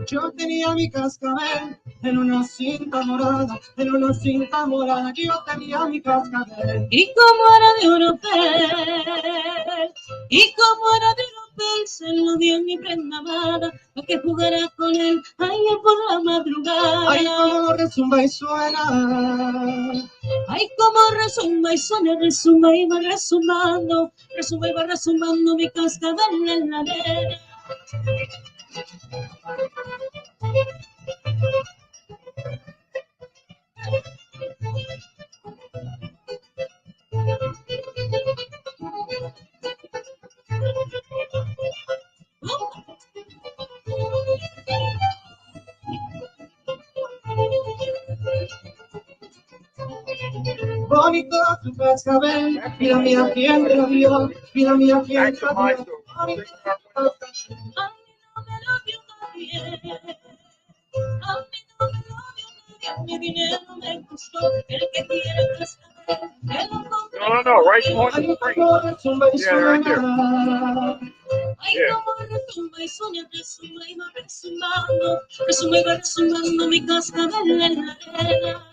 Yo tenía mi cascabel en una cinta morada, en una cinta morada. Yo tenía mi cascabel. Y como era de Europel, y como era de Europel, se lo dio en mi prenda amada, para que jugara con él allá por la madrugada. Ay, como resumba y suena. Ay, como resumba y suena, resumba y va resumbando, resumba y va resumbando mi cascabel en la arena. Bonito tu cascabel, mira mía quién te lo dio, mira mía quién te lo dio. A mí no me lo dio nadie, a mí no me lo dio nadie, mi dinero me costó, el que quiera cascabel, que lo compre. No, right on the screen. Yeah, right there. Ay, como resumba y sueña, resumba y va resumbando, resumba y va resumbando mi cascabel en la arena.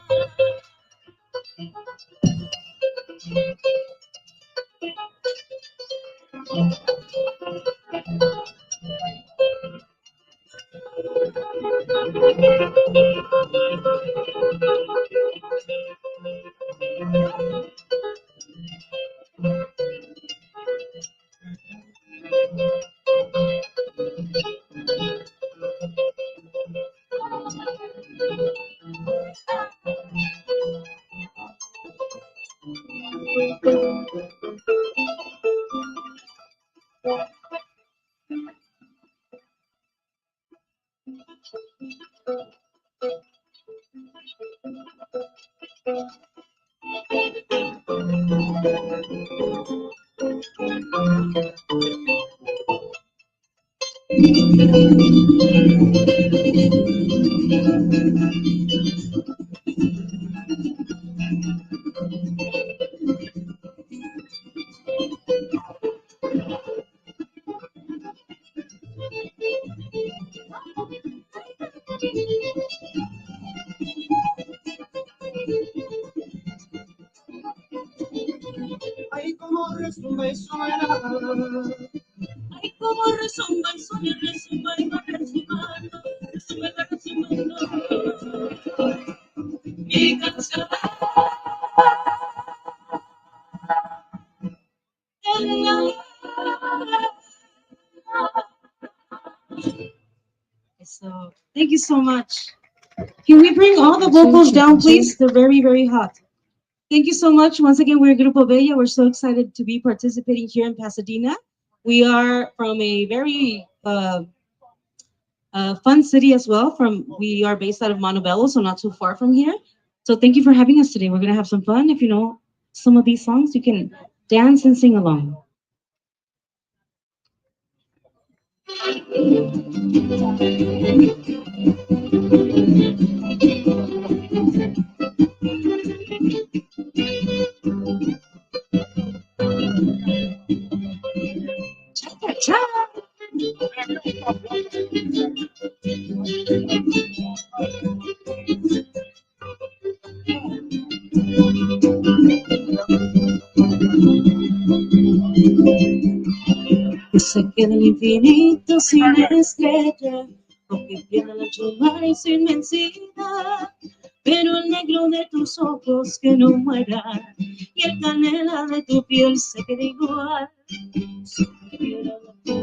Ay, como resumba y suena. Ay, como resumba y suena, resumba y va resumbando, resumba y va resumbando mi cascabel en la arena. So, thank you so much. Can we bring all the vocals down, please? They're very, very hot. Thank you so much. Once again, we're Grupo Bella. We're so excited to be participating here in Pasadena. We are from a very fun city as well. We are based out of Montebello, so not too far from here. So thank you for having us today. We're going to have some fun. If you know some of these songs, you can dance and sing along. Cha-cha-cha. Que se quede el infinito sin estrella, aunque pierda la llama y su inmensidad, pero el negro de tus ojos que no muera, y el canela de tu piel se quede igual. Si pudiera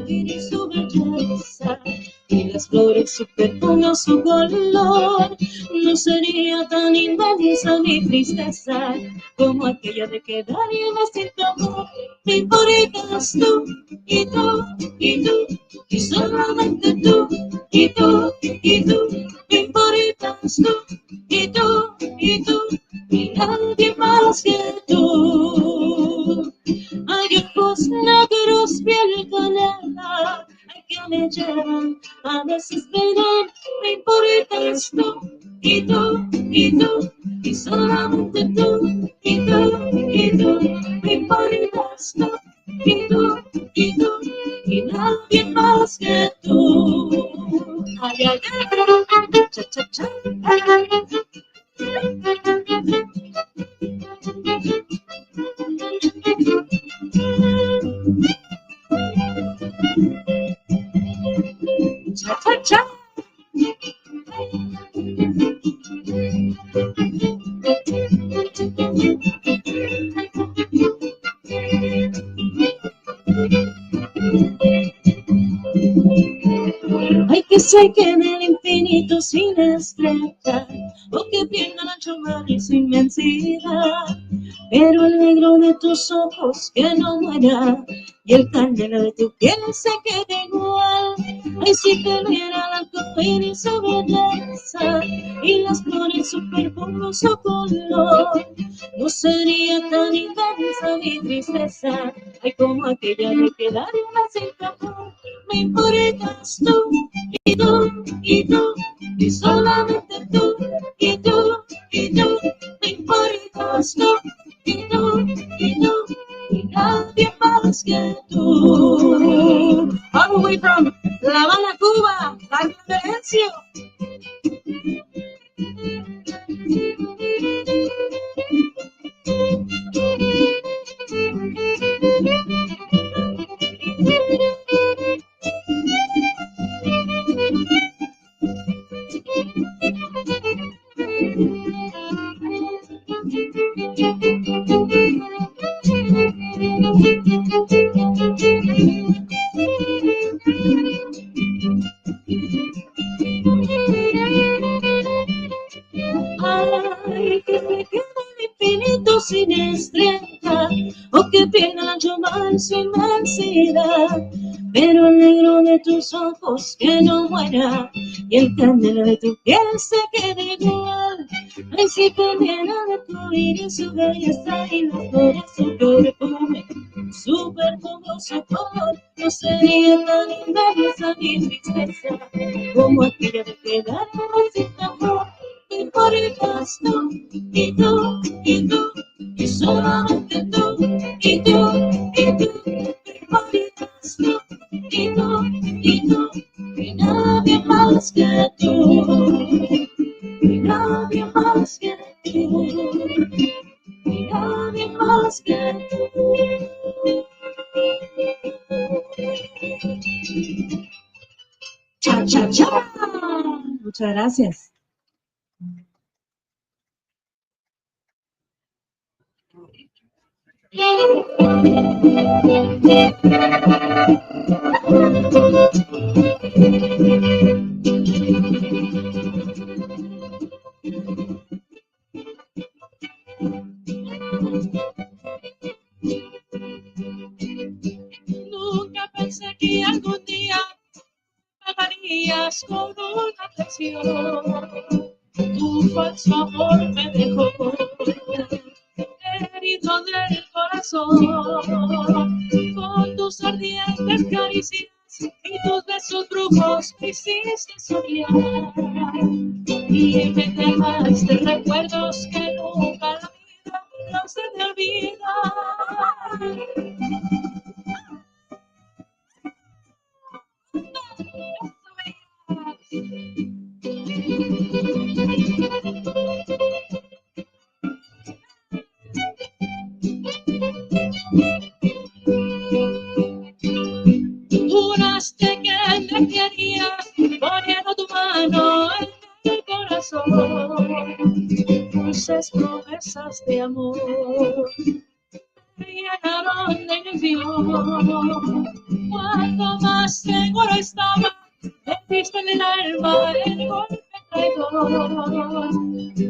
y su belleza, y las flores su perfume o su color, no sería tan inmensa mi tristeza como aquella de quedarme sin tu amor. Me importas tú, y tú, y tú, y solamente tú, y tú, y tú. Me importas tú, y tú, y tú, y nadie más que tú. Hay ojos negros, piel canela, que me llevan a desesperar. Me importas tú, y tú, y tú, y solamente tú, y tú, y tú. Me importas tú, y tú, y tú, y nadie más que cha, cha, cha. Cha, cha, cha. Hay que sé que en el infinito sin estrella, o que pierda la ancho mar y su inmensidad, pero el negro de tus ojos que no muera, y el candela de tu piel se quede igual. Ay, si te viera el arcoíris su belleza, y las flores su perfumoso color, no sería tan intensa mi tristeza, ay, como aquella de quedarme sin tu amor. Me importas tú, y tú, y tú, y solamente tú, y tú, y tú, me importas tú, y tú, y tú, y nadie más que tú. All the way from La Habana, Cuba, la referencia. Ay, que se quede el infinito sin estrella, o que pierda la llama su inmensidad, pero el negro de tus ojos que no muera, y el candela de tu piel se quede igual. Ay, si perdiera de tu iris su belleza y las flores su perfume, su perfumoso color, no sería tan inmensa mi tristeza, como aquella de quedarme sin tu amor. Me importas tú, y tú, y tú, y solamente tú, y tú, y tú, me importas tú, y tú, y tú, y nadie más que tú, y nadie más que tú, y nadie más que tú. Cha, cha, cha. Muchas gracias. Nunca pensé que algún día pagarías con una traición. Tu falso amor me dejó herido del corazón, con tus ardientes caricias y tus besos brujos me hiciste soñar, y me dejaste recuerdos que nunca la vida no se me olvida. Juraste que me querías poniendo tu mano en el corazón, dulces promesas de amor me llenaron de ilusión. Cuando más seguro estaba, me diste en el alma el golpe traidor.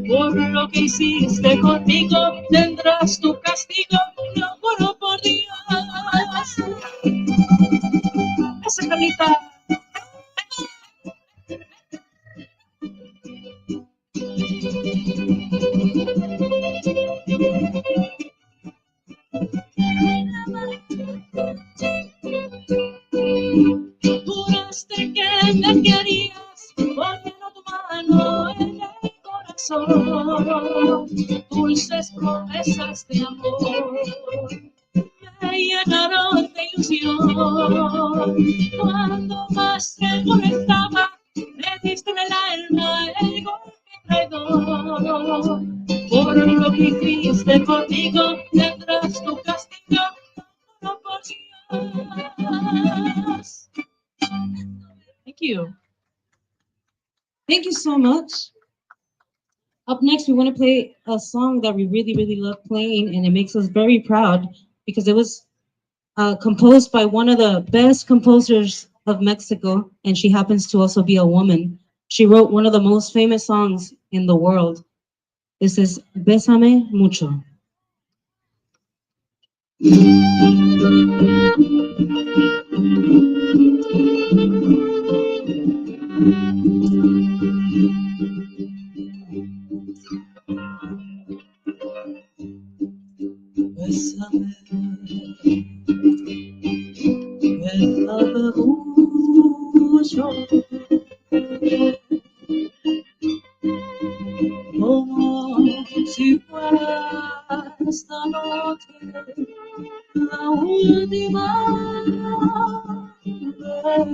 Por lo que hiciste conmigo, tendrás tu castigo, lo juro por Dios. Esa Carlita. Juraste que me querías poniendo tu mano en el corazón, dulces promesas de amor me llenaron de ilusión. Cuando más seguro estaba, me diste Thank you. Thank you so much. Up next, we want to play a song that we really, really love playing, and it makes us very proud because it was composed by one of the best composers of Mexico, and she happens to also be a woman. She wrote one of the most famous songs in the world. This is Bésame Mucho. Bésame, bésame mucho, como si fuera esta noche la última vez.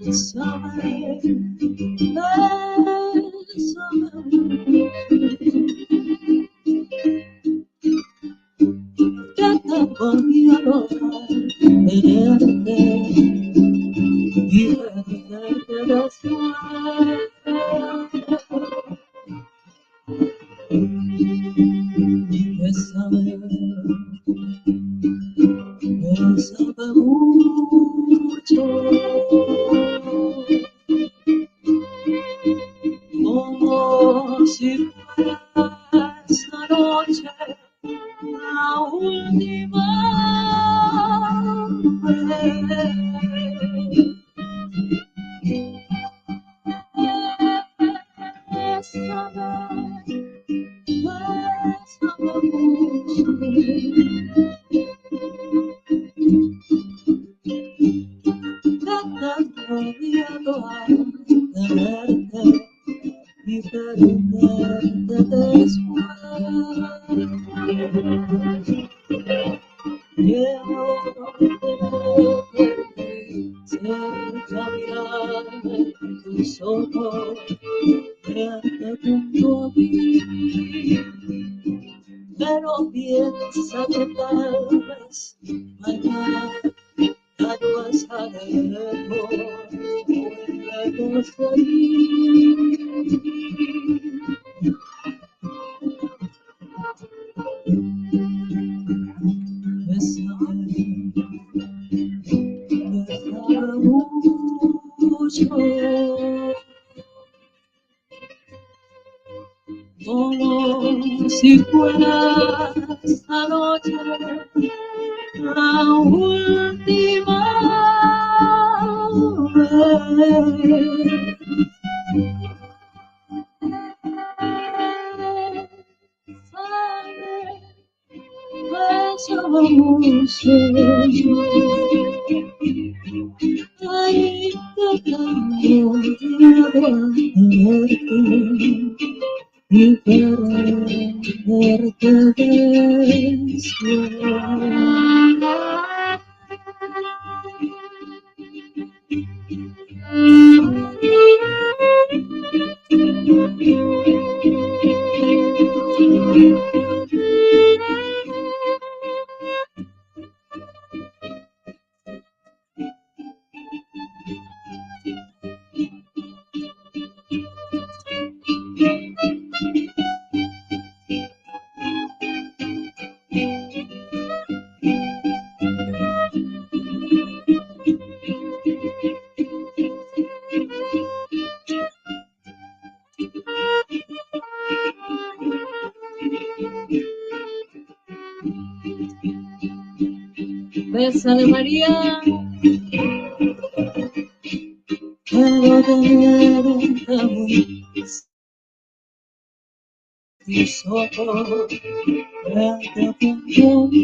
Bésame, que te volví a lograr tenerte y perderte después. Bésame, bésame mucho, como si fuera esta noche la última vez. Bésame, bésame mucho, que tanto miedo hay de verte y perderte después. Quiero tenerte cerca, mirarme en tus ojos, verte junto a mí, pero piensa que tal vez mañana ya no estaremos muy lejos de mí. Bésame, bésame mucho, como si fuera esta noche la última vez. Bésame mucho, ay, que tanto miedo tenerte y perderte después. Bésale María, quiero tenerte muy tus ojos, verte junto a mí,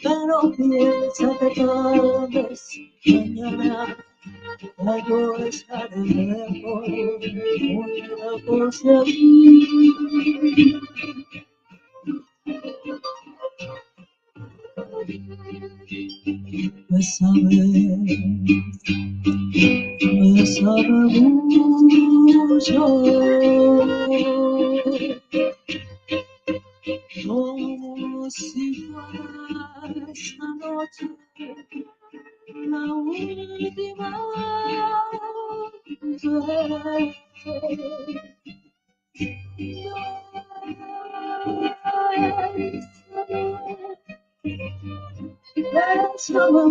pero piensa que tal vez mañana ya yo estaré lejos, muy lejos de mí. Bésame, bésame mucho. Como si fuera esta noche la última vez. Bésame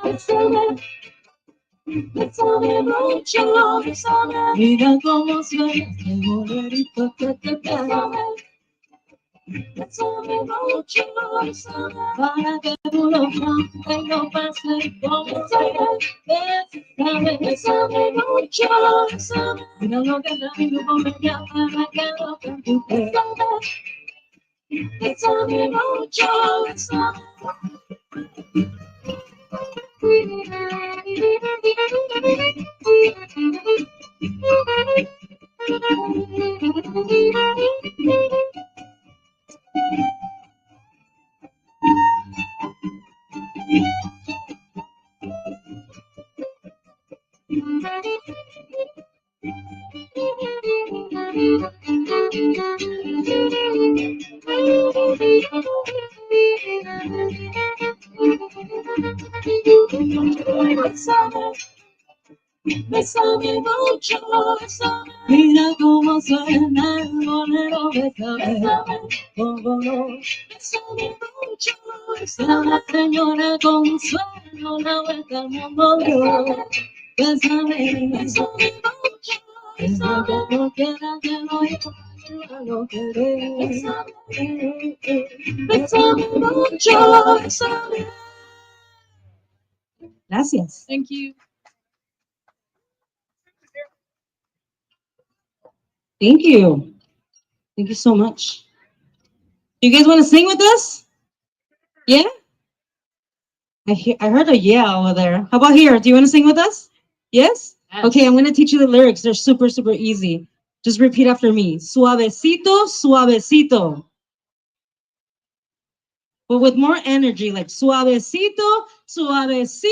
mucho. Bésame mucho, mira cómo suena este bolerito, bésame mucho, para que tú lo cantes y lo pases como sabes. Bésame mucho, mira lo que traigo con ella para que lo cantes. Bésame mucho, bésame mucho, mira cómo suena el bolero, bésame, cómo no, bésame mucho, la señora Consuelo, la vuelta al mundo dio, bésame mucho, que no quiera que no lo querés, bésame mucho, bésame. Gracias. Thank you. Thank you. Thank you so much. You guys want to sing with us? Yeah? I heard a yeah over there. How about here? Do you want to sing with us? Yes? Yes. Okay, I'm going to teach you the lyrics. They're super, super easy. Just repeat after me. Suavecito, suavecito. But with more energy, like suavecito, suavecito.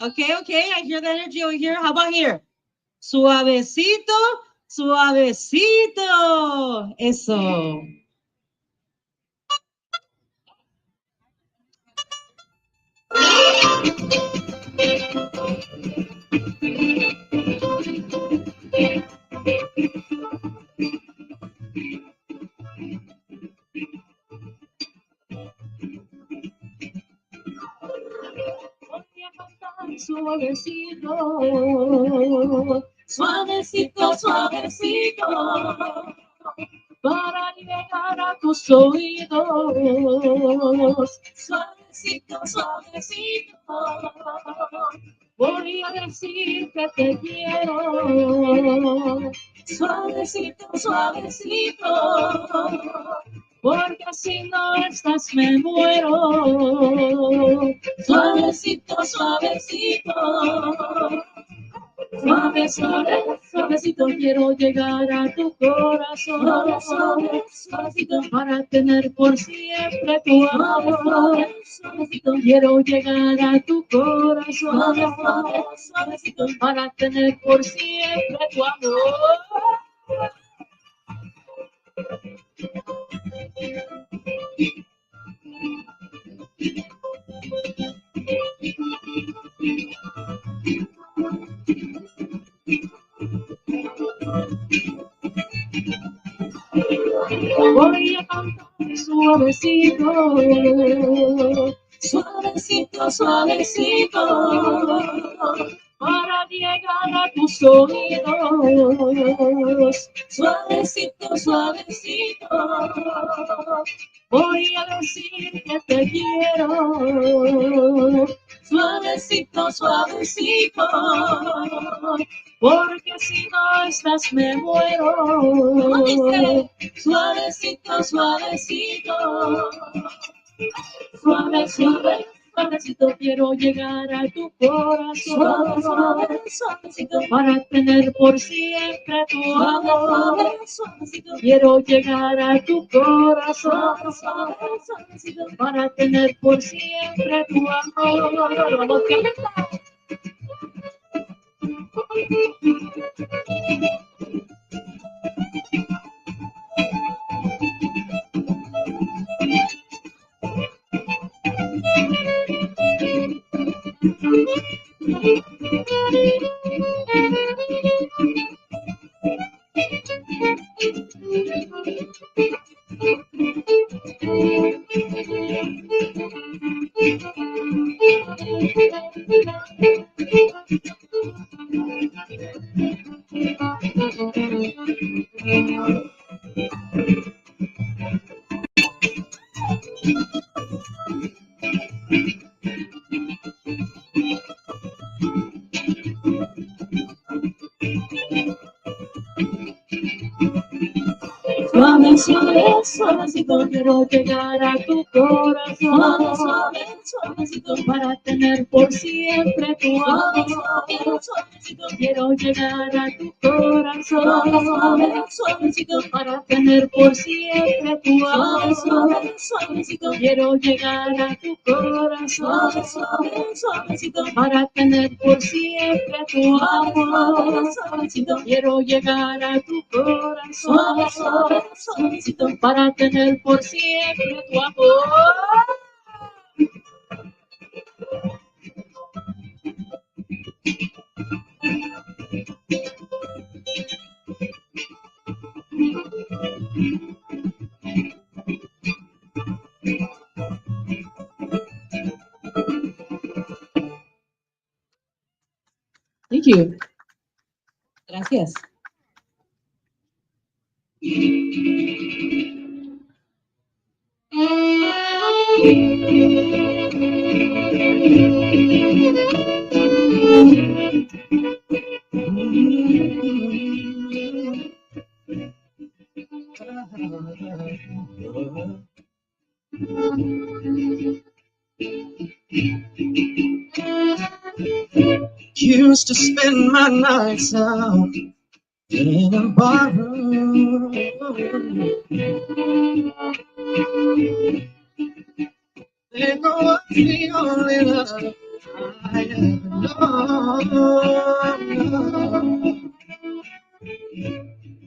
Okay, I hear the energy over here. How about here? Suavecito, suavecito. Eso. Suavecito, suavecito, suavecito, para llegar a tus oídos. Suavecito, suavecito, voy a decir que te quiero. Suavecito, suavecito, porque si no estás me muero. Suavecito, suavecito, suave, suave, suavecito, quiero llegar a tu corazón. Suave, suave, suavecito, para tener por siempre tu amor. Suave, suavecito, quiero llegar a tu corazón. Suave, suave, suavecito, para tener por siempre tu amor. Voy a cantar suavecito, suavecito, suavecito, para llegar a tus oídos. Suavecito, suavecito, voy a decir que te quiero. Suavecito, suavecito, porque si no estás me muero. ¿Cómo dice? Suavecito, suavecito, suave, suave, Suavecito quiero llegar a tu corazón, suavecito para tener por siempre tu amor. Suavecito quiero llegar a tu corazón, suavecito para tener por siempre tu amor. Vamos a cantar. Suave, suave, suavecito quiero llegar a tu corazón. Suave, suavecito para tener por siempre tu amor. Suavecito quiero llegar a tu corazón. Suave, suavecito para tener por siempre tu amor. Suave, suavecito quiero llegar a tu corazón. Suave, suavecito para tener por siempre tu amor. Suavecito quiero llegar a tu corazón. Suavecito para tener por siempre tu amor. Thank you. Gracias. Used to spend my nights out in a bar room. It was the only love I ever known.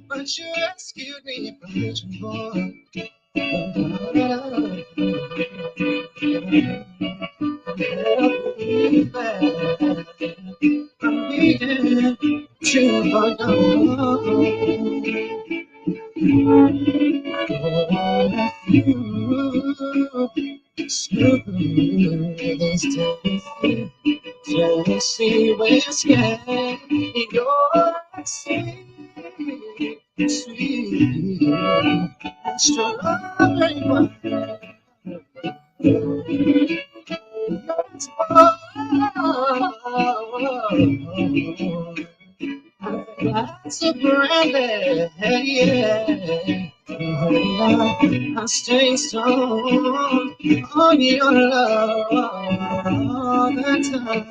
But you rescued me from reaching for I'm being too far gone. Smooth these days, Tennessee whiskey, you're sweet, sweet, and strawberry wine. That's a brandy, yeah. I stay strong on your love all the time.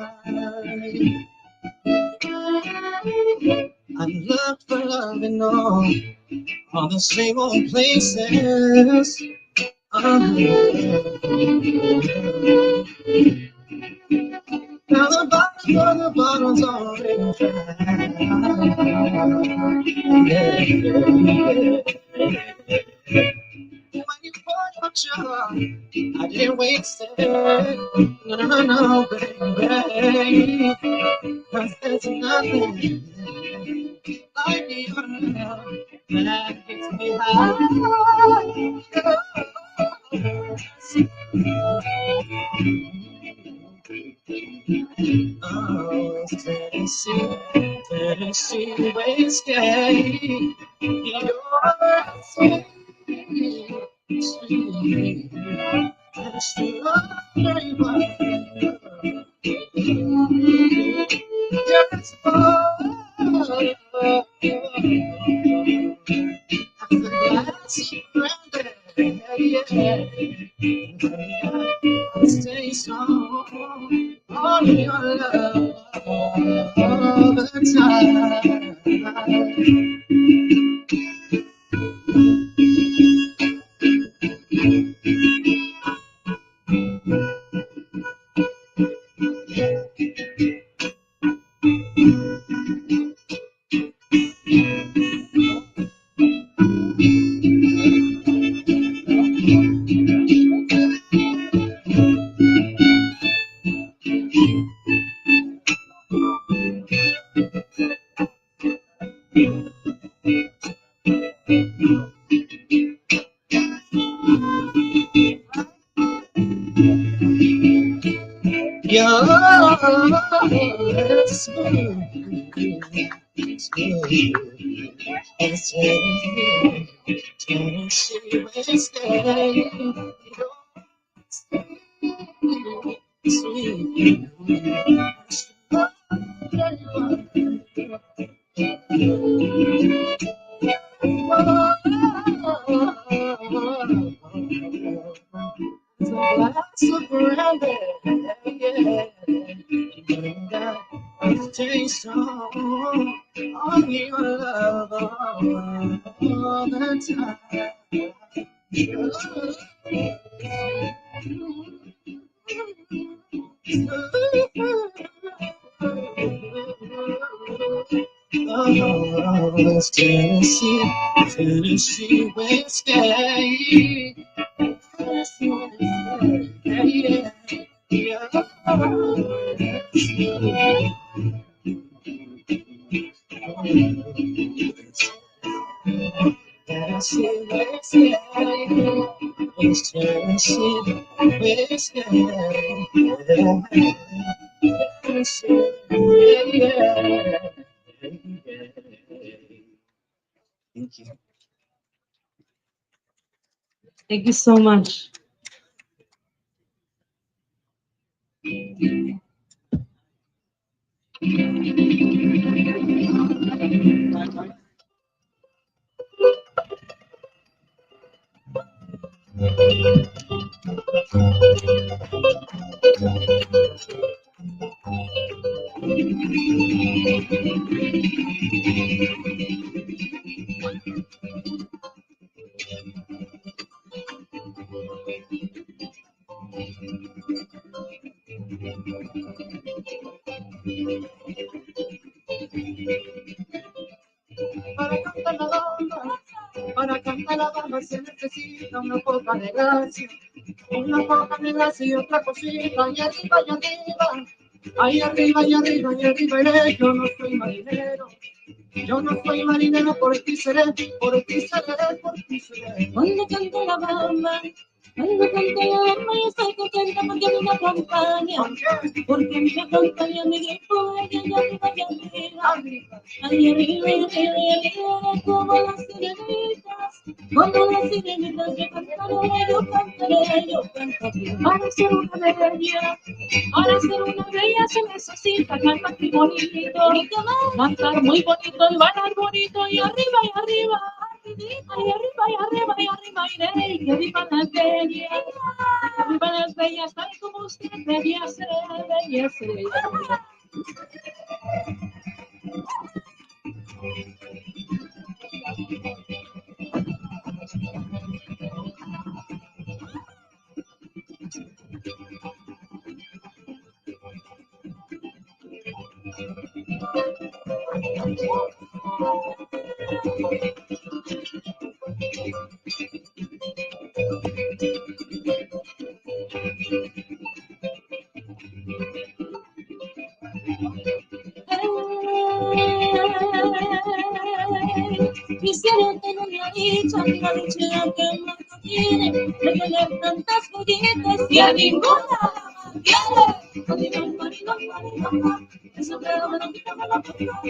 I look for love in all the same old places. Now the bottle's already dry. When you poured your jar, I didn't waste it. No, baby. 'Cause there's nothing like your love that gets me high. Oh, Tennessee whiskey, you're sweet, sweet, and strawberry wine. Just for a glass of brandy, yeah. I stay strong Taste on your love all the time. Oh, it's Tennessee, Tennessee whiskey. Tennessee whiskey, yeah, yeah. Tennessee whiskey, it's Tennessee whiskey, yeah. Tennessee, yeah. Thank you. Thank you so much. Para cantar la banda se necesita una poca de gracia y otra cosita, y arriba, y arriba, ahí arriba, y arriba, y arriba iré. Yo no soy marinero, yo no soy marinero, por ti seré, por ti seré, por ti seré. Cuando canto la bamba, cuando canto la bamba, yo estoy contenta porque a mí me acompaña. Porque me acompaña mi grito, ella y arriba, y arriba. Ahí arriba, y arriba, y arriba, como las sirenitas. Como las sirenitas, yo cantaré, yo cantaré. Para ser una bella, para ser una bella se necesita cantar muy bonito. Cantar muy bonito y bailar bonito, y arriba, y arriba. Y arriba, y arriba, y arriba, iré, y que vivan las bellas, que vivan las bellas, tal como usted debía ser, debía ser. Quisiera tener una dicha que me contiene, de tener tantas joyitas y a ninguna la mantiene. Eso me lo quita me la pongo.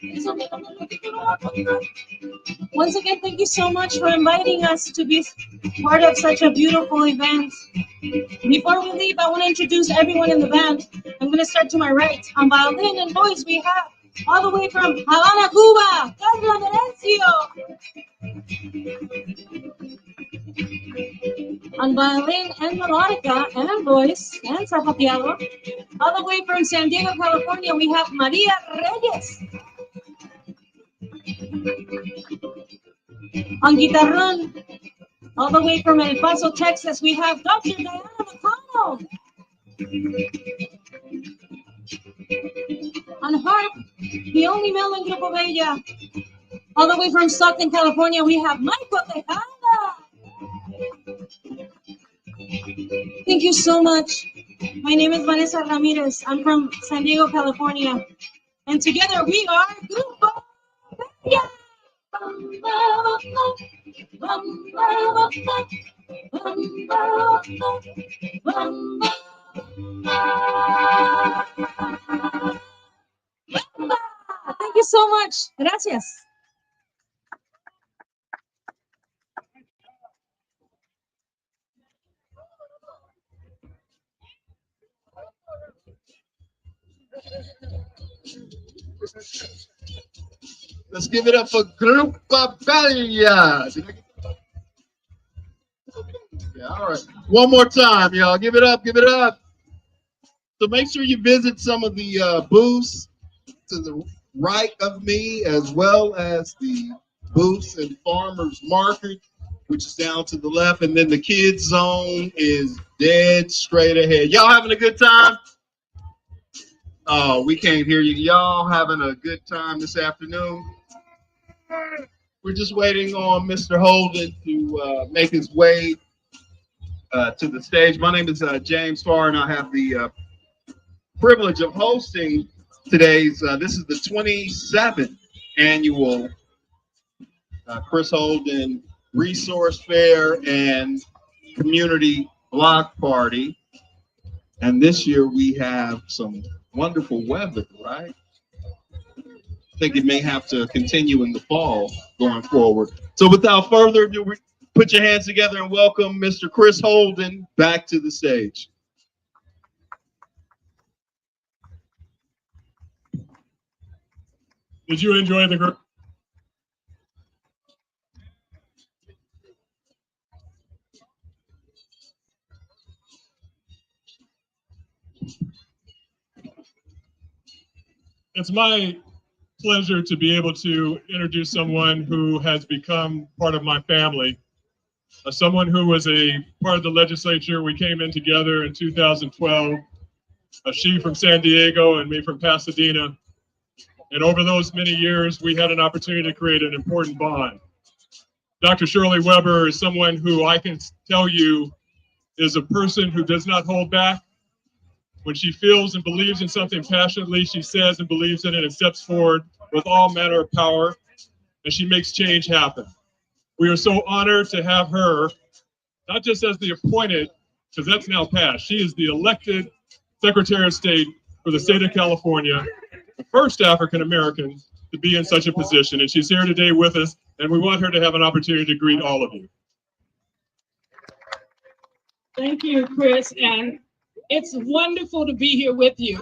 Eso me lo quita me la pongo. Once again, thank you so much for inviting us to be part of such a beautiful event. Before we leave, I want to introduce everyone in the band. I'm going to start to my right. On violin and voice, we have all the way from Havana, Cuba, Carla Merencio. On violin and melodica and on voice and zapateado. All the way from San Diego, California, we have Maria Reyes. On guitarrón, all the way from El Paso, Texas, we have Dr. Diana McConnell. On harp, the only male in Grupo Bella. All the way from Stockton, California, we have Michael Tejada. Thank you so much. My name is Vanessa Ramirez. I'm from San Diego, California. And together we are Grupo Bella. Thank you so much. Gracias. Let's give it up for Grupo Bella. Yeah, all right. One more time, y'all. Give it up, give it up. So make sure you visit some of the booths to the right of me, as well as the booths and farmers market, which is down to the left. And then the kids zone is dead straight ahead. Y'all having a good time? Oh, we can't hear you. Y'all having a good time this afternoon? We're just waiting on Mr. Holden to make his way to the stage. My name is James Farr, and I have the privilege of hosting today's, this is the 27th annual Chris Holden Resource Fair and Community Block Party. And this year we have some wonderful weather, right? I think it may have to continue in the fall going forward. So without further ado, put your hands together and welcome Mr. Chris Holden back to the stage. Did you enjoy the group? It's my pleasure to be able to introduce someone who has become part of my family, someone who was a part of the legislature. We came in together in 2012, she from San Diego and me from Pasadena. And over those many years, we had an opportunity to create an important bond. Dr. Shirley Weber is someone who I can tell you is a person who does not hold back. When she feels and believes in something passionately, she says and believes in it and steps forward with all manner of power, and she makes change happen. We are so honored to have her, not just as the appointed, because that's now passed. She is the elected Secretary of State for the state of California, the first African-American to be in such a position. And she's here today with us, and we want her to have an opportunity to greet all of you. Thank you, Chris, and it's wonderful to be here with you.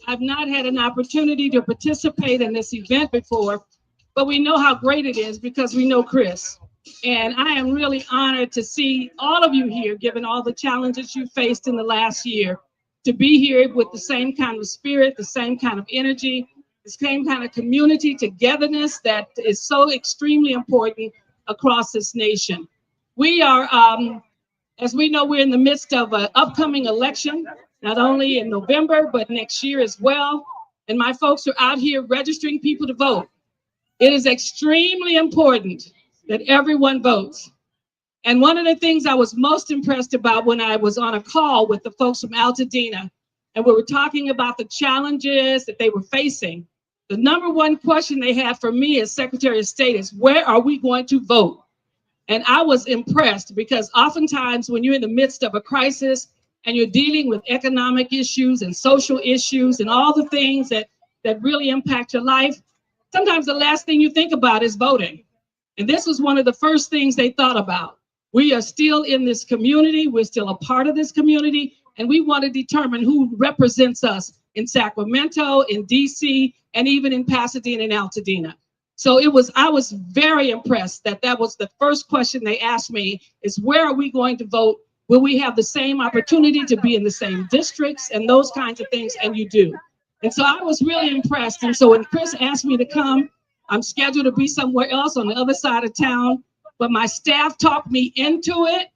I've not had an opportunity to participate in this event before, but we know how great it is because we know Chris. And I am really honored to see all of you here, given all the challenges you faced in the last year, to be here with the same kind of spirit, the same kind of energy, the same kind of community togetherness that is so extremely important across this nation. We are, as we know, we're in the midst of an upcoming election, not only in November, but next year as well. And my folks are out here registering people to vote. It is extremely important that everyone votes. And one of the things I was most impressed about when I was on a call with the folks from Altadena, and we were talking about the challenges that they were facing, the number one question they had for me as Secretary of State is, where are we going to vote? And I was impressed because oftentimes when you're in the midst of a crisis and you're dealing with economic issues and social issues and all the things that really impact your life, sometimes the last thing you think about is voting. And this was one of the first things they thought about. We are still in this community, we're still a part of this community, and we want to determine who represents us in Sacramento, in DC, and even in Pasadena and Altadena. So I was very impressed that was the first question they asked me is, where are we going to vote Will we have the same opportunity to be in the same districts and those kinds of things? And you do. And so I was really impressed. And so when Chris asked me to come, I'm scheduled to be somewhere else on the other side of town, but my staff talked me into it.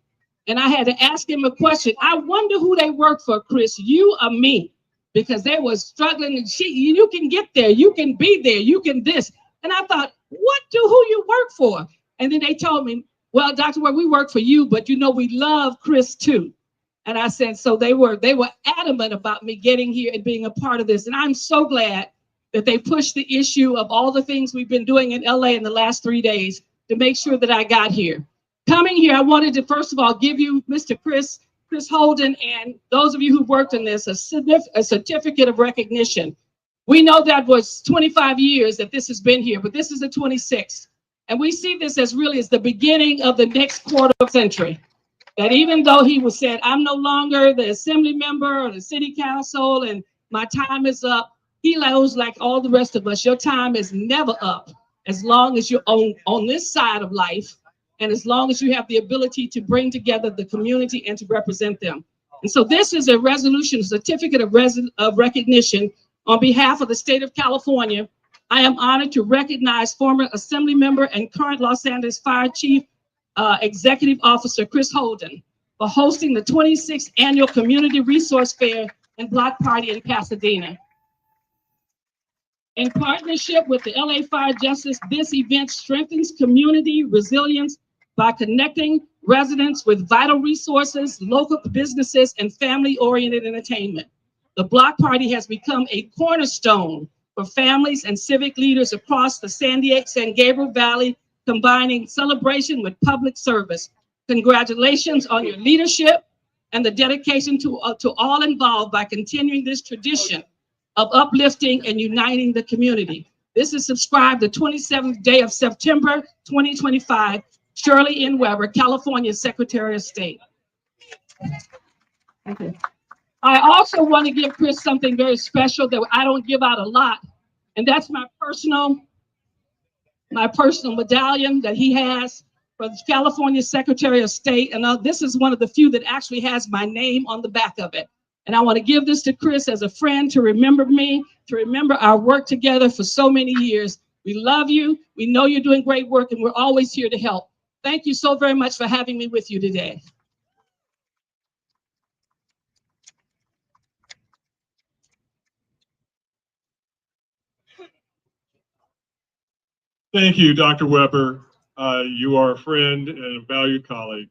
And I had to ask him a question. I wonder who they work for, Chris, you or me? Because they were struggling and you can get there, you can be there, you can this. And I thought, who you work for? And then they told me, well, Dr. Webb, we work for you, but you know, we love Chris too. And I said, so they were adamant about me getting here and being a part of this. And I'm so glad that they pushed the issue of all the things we've been doing in LA in the last 3 days to make sure that I got here. Coming here, I wanted to, first of all, give you Mr. Chris Holden and those of you who worked on this, a certificate of recognition. We know that was 25 years that this has been here, but this is the 26th. And we see this as really as the beginning of the next quarter century. That even though he was said, I'm no longer the assembly member or the city council and my time is up, he knows, like all the rest of us, your time is never up as long as you're on this side of life and as long as you have the ability to bring together the community and to represent them. And so this is a resolution, a certificate of recognition on behalf of the state of California. I am honored to recognize former Assembly member and current Los Angeles Fire Chief Executive Officer Chris Holden for hosting the 26th Annual Community Resource Fair and Block Party in Pasadena. In partnership with the LA Fire Justice, this event strengthens community resilience by connecting residents with vital resources, local businesses, and family-oriented entertainment. The Block Party has become a cornerstone for families and civic leaders across the San Gabriel Valley, combining celebration with public service. Congratulations on your leadership and the dedication to all involved by continuing this tradition of uplifting and uniting the community. This is subscribed the 27th day of September, 2025, Shirley N. Weber, California Secretary of State. Okay. I also want to give Chris something very special that I don't give out a lot, and that's my personal medallion that he has for the California Secretary of State. And this is one of the few that actually has my name on the back of it. And I want to give this to Chris as a friend to remember me, to remember our work together for so many years. We love you. We know you're doing great work, and we're always here to help. Thank you so very much for having me with you today. Thank you, Dr. Weber. You are a friend and a valued colleague.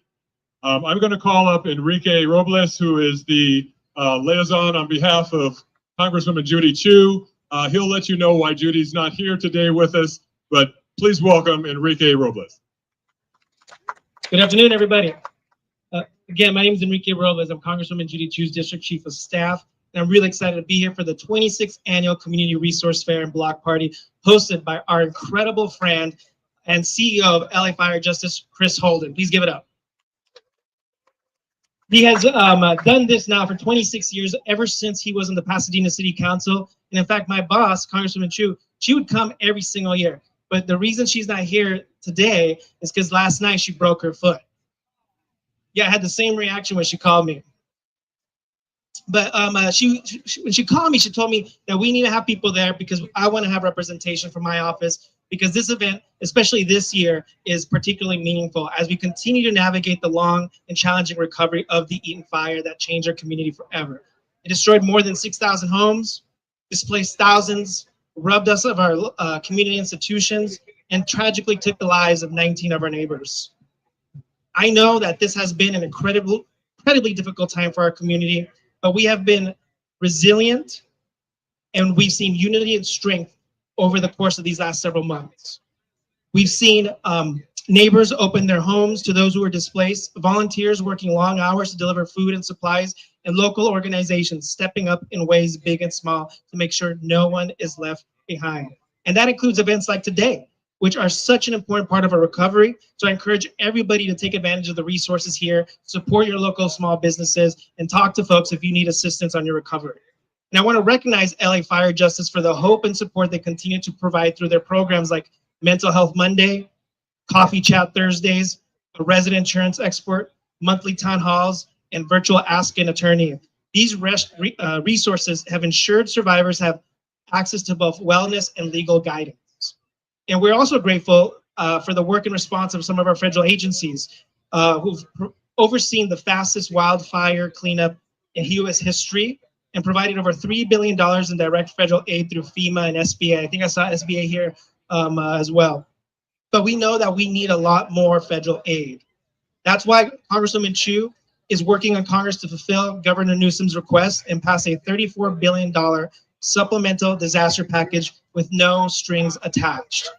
I'm going to call up Enrique Robles, who is the liaison on behalf of Congresswoman Judy Chu. He'll let you know why Judy's not here today with us, but please welcome Enrique Robles. Good afternoon, everybody. Again, my name is Enrique Robles. I'm Congresswoman Judy Chu's District Chief of Staff, and I'm really excited to be here for the 26th Annual Community Resource Fair and Block Party, hosted by our incredible friend and CEO of LA Fire Justice, Chris Holden. Please give it up. He has done this now for 26 years, ever since he was in the Pasadena City Council. And in fact, my boss, Congresswoman Chu, she would come every single year. But the reason she's not here today is because last night she broke her foot. Yeah, I had the same reaction when she called me. But when she called me, she told me that we need to have people there because I want to have representation from my office, because this event, especially this year, is particularly meaningful as we continue to navigate the long and challenging recovery of the Eaton fire that changed our community forever. It destroyed more than 6,000 homes, displaced thousands, robbed us of our community institutions, and tragically took the lives of 19 of our neighbors. I know that this has been an incredibly difficult time for our community, but we have been resilient, and we've seen unity and strength over the course of these last several months. We've seen neighbors open their homes to those who were displaced, volunteers working long hours to deliver food and supplies, and local organizations stepping up in ways big and small to make sure no one is left behind. And that includes events like today, which are such an important part of our recovery. So I encourage everybody to take advantage of the resources here, support your local small businesses, and talk to folks if you need assistance on your recovery. And I want to recognize LA Fire Justice for the hope and support they continue to provide through their programs like Mental Health Monday, Coffee Chat Thursdays, a resident insurance expert, monthly town halls, and virtual Ask an Attorney. These resources have ensured survivors have access to both wellness and legal guidance. And we're also grateful for the work and response of some of our federal agencies who've overseen the fastest wildfire cleanup in U.S. history and provided over $3 billion in direct federal aid through FEMA and SBA. I think I saw SBA here as well. But we know that we need a lot more federal aid. That's why Congresswoman Chu is working on Congress to fulfill Governor Newsom's request and pass a $34 billion supplemental disaster package with no strings attached.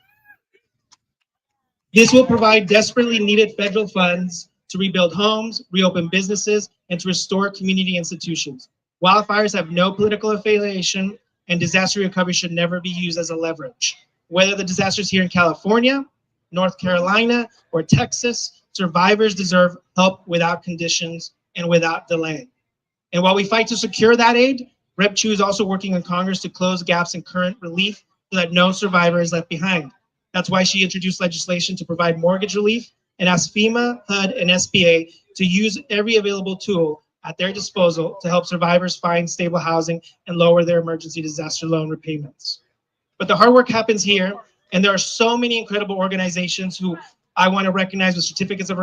This will provide desperately needed federal funds to rebuild homes, reopen businesses, and to restore community institutions. Wildfires have no political affiliation, and disaster recovery should never be used as a leverage. Whether the disaster is here in California, North Carolina, or Texas, survivors deserve help without conditions and without delay. And while we fight to secure that aid, Rep. Chu is also working in Congress to close gaps in current relief so that no survivor is left behind. That's why she introduced legislation to provide mortgage relief and asked FEMA, HUD, and SBA to use every available tool at their disposal to help survivors find stable housing and lower their emergency disaster loan repayments. But the hard work happens here, and there are so many incredible organizations who I want to recognize with certificates of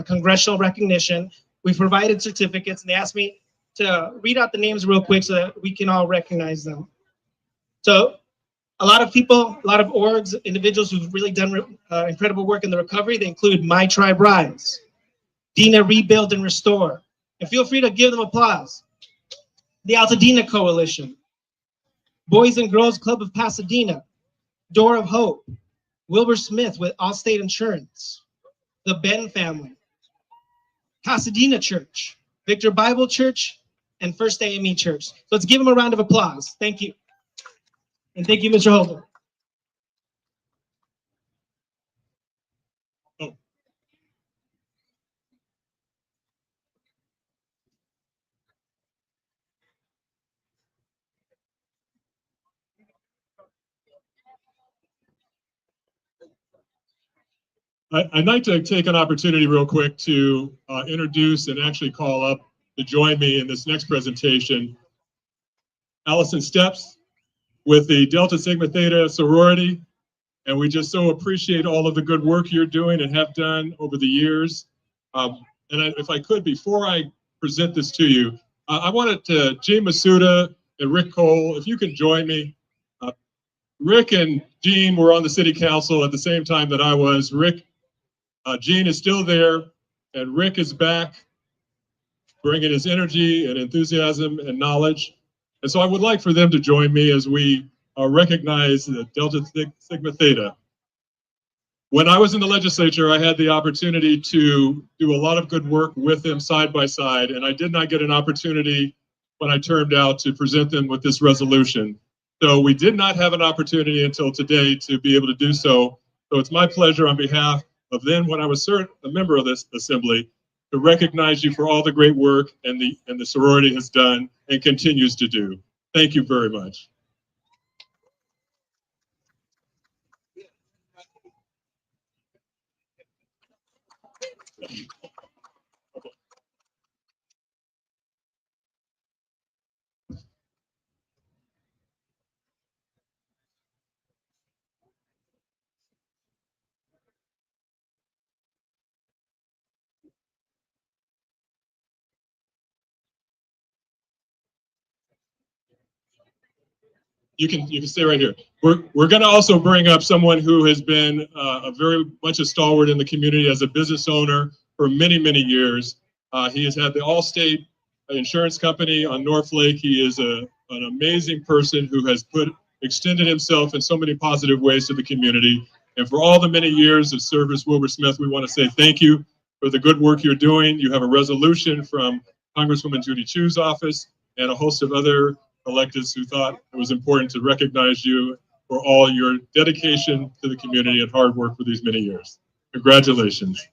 congressional recognition. We've provided certificates, and they asked me to read out the names real quick so that we can all recognize them. So a lot of people, a lot of orgs, individuals who've really done incredible work in the recovery. They include My Tribe Rise, Dina Rebuild and Restore, and feel free to give them applause. The Altadena Coalition, Boys and Girls Club of Pasadena, Door of Hope, Wilbur Smith with Allstate Insurance, the Ben family, Pasadena Church, Victor Bible Church, and First AME Church. So let's give them a round of applause. Thank you. And thank you, Mr. Holden. I'd like to take an opportunity real quick to introduce and actually call up to join me in this next presentation, Allison Steps with the Delta Sigma Theta sorority. And we just so appreciate all of the good work you're doing and have done over the years. If I could, before I present this to you, I wanted to, Gene Masuda and Rick Cole, if you could join me. Rick and Gene were on the city council at the same time that I was. Gene is still there, and Rick is back, bringing his energy and enthusiasm and knowledge. And so I would like for them to join me as we recognize the Delta Sigma Theta. When I was in the legislature, I had the opportunity to do a lot of good work with them side by side, and I did not get an opportunity when I turned out to present them with this resolution. So we did not have an opportunity until today to be able to do so. So it's my pleasure on behalf of then, when I was a member of this assembly, to recognize you for all the great work and the sorority has done and continues to do. Thank you very much. You can stay right here. We're going to also bring up someone who has been a very much a stalwart in the community as a business owner for many, many years. He has had the Allstate insurance company on North Lake. He is an amazing person who has extended himself in so many positive ways to the community. And for all the many years of service, Wilbur Smith, we want to say thank you for the good work you're doing. You have a resolution from Congresswoman Judy Chu's office and a host of other electeds who thought it was important to recognize you for all your dedication to the community and hard work for these many years. Congratulations.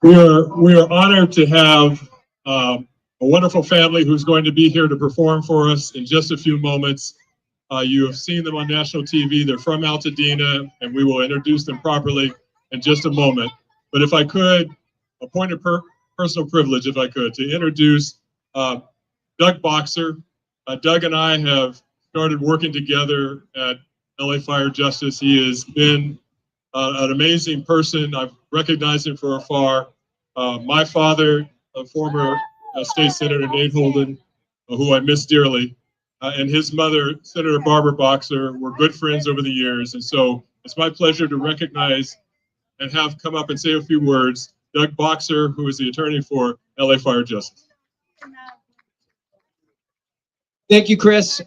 We are honored to have a wonderful family who's going to be here to perform for us in just a few moments. You have seen them on national TV. They're from Altadena, and we will introduce them properly in just a moment. But if I could, a point of personal privilege, if I could, to introduce Doug Boxer. Doug and I have started working together at LA Fire Justice. He has been an amazing person. I've recognized him from afar. My father, a former state senator, Nate Holden, who I miss dearly, and his mother, Senator Barbara Boxer, were good friends over the years. And so it's my pleasure to recognize and have come up and say a few words, Doug Boxer, who is the attorney for LA Fire Justice. Thank you, Chris.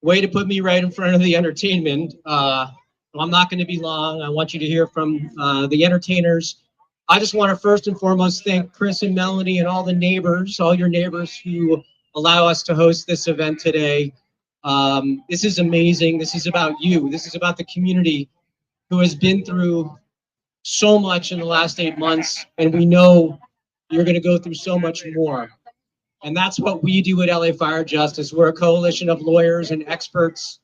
Way to put me right in front of the entertainment. I'm not going to be long. I want you to hear from the entertainers. I just want to first and foremost thank Chris and Melanie and all the neighbors, all your neighbors who allow us to host this event today. This is amazing. This is about you. This is about the community who has been through so much in the last 8 months, and we know you're going to go through so much more. And that's what we do at LA Fire Justice. We're a coalition of lawyers and experts,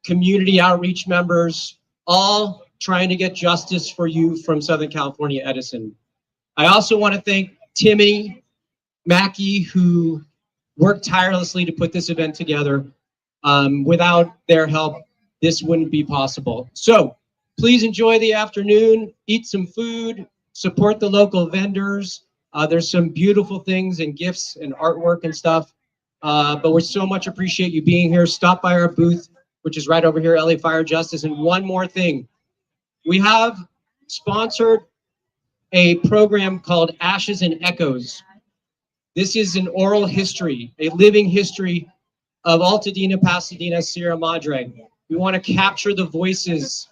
community outreach members, all trying to get justice for you from Southern California, Edison. I also want to thank Timmy Mackey, who worked tirelessly to put this event together. Without their help, this wouldn't be possible. So please enjoy the afternoon, eat some food, support the local vendors. There's some beautiful things and gifts and artwork and stuff. But we so much appreciate you being here. Stop by our booth, which is right over here, LA Fire Justice. And one more thing. We have sponsored a program called Ashes and Echoes. This is an oral history, a living history of Altadena, Pasadena, Sierra Madre. We want to capture the voices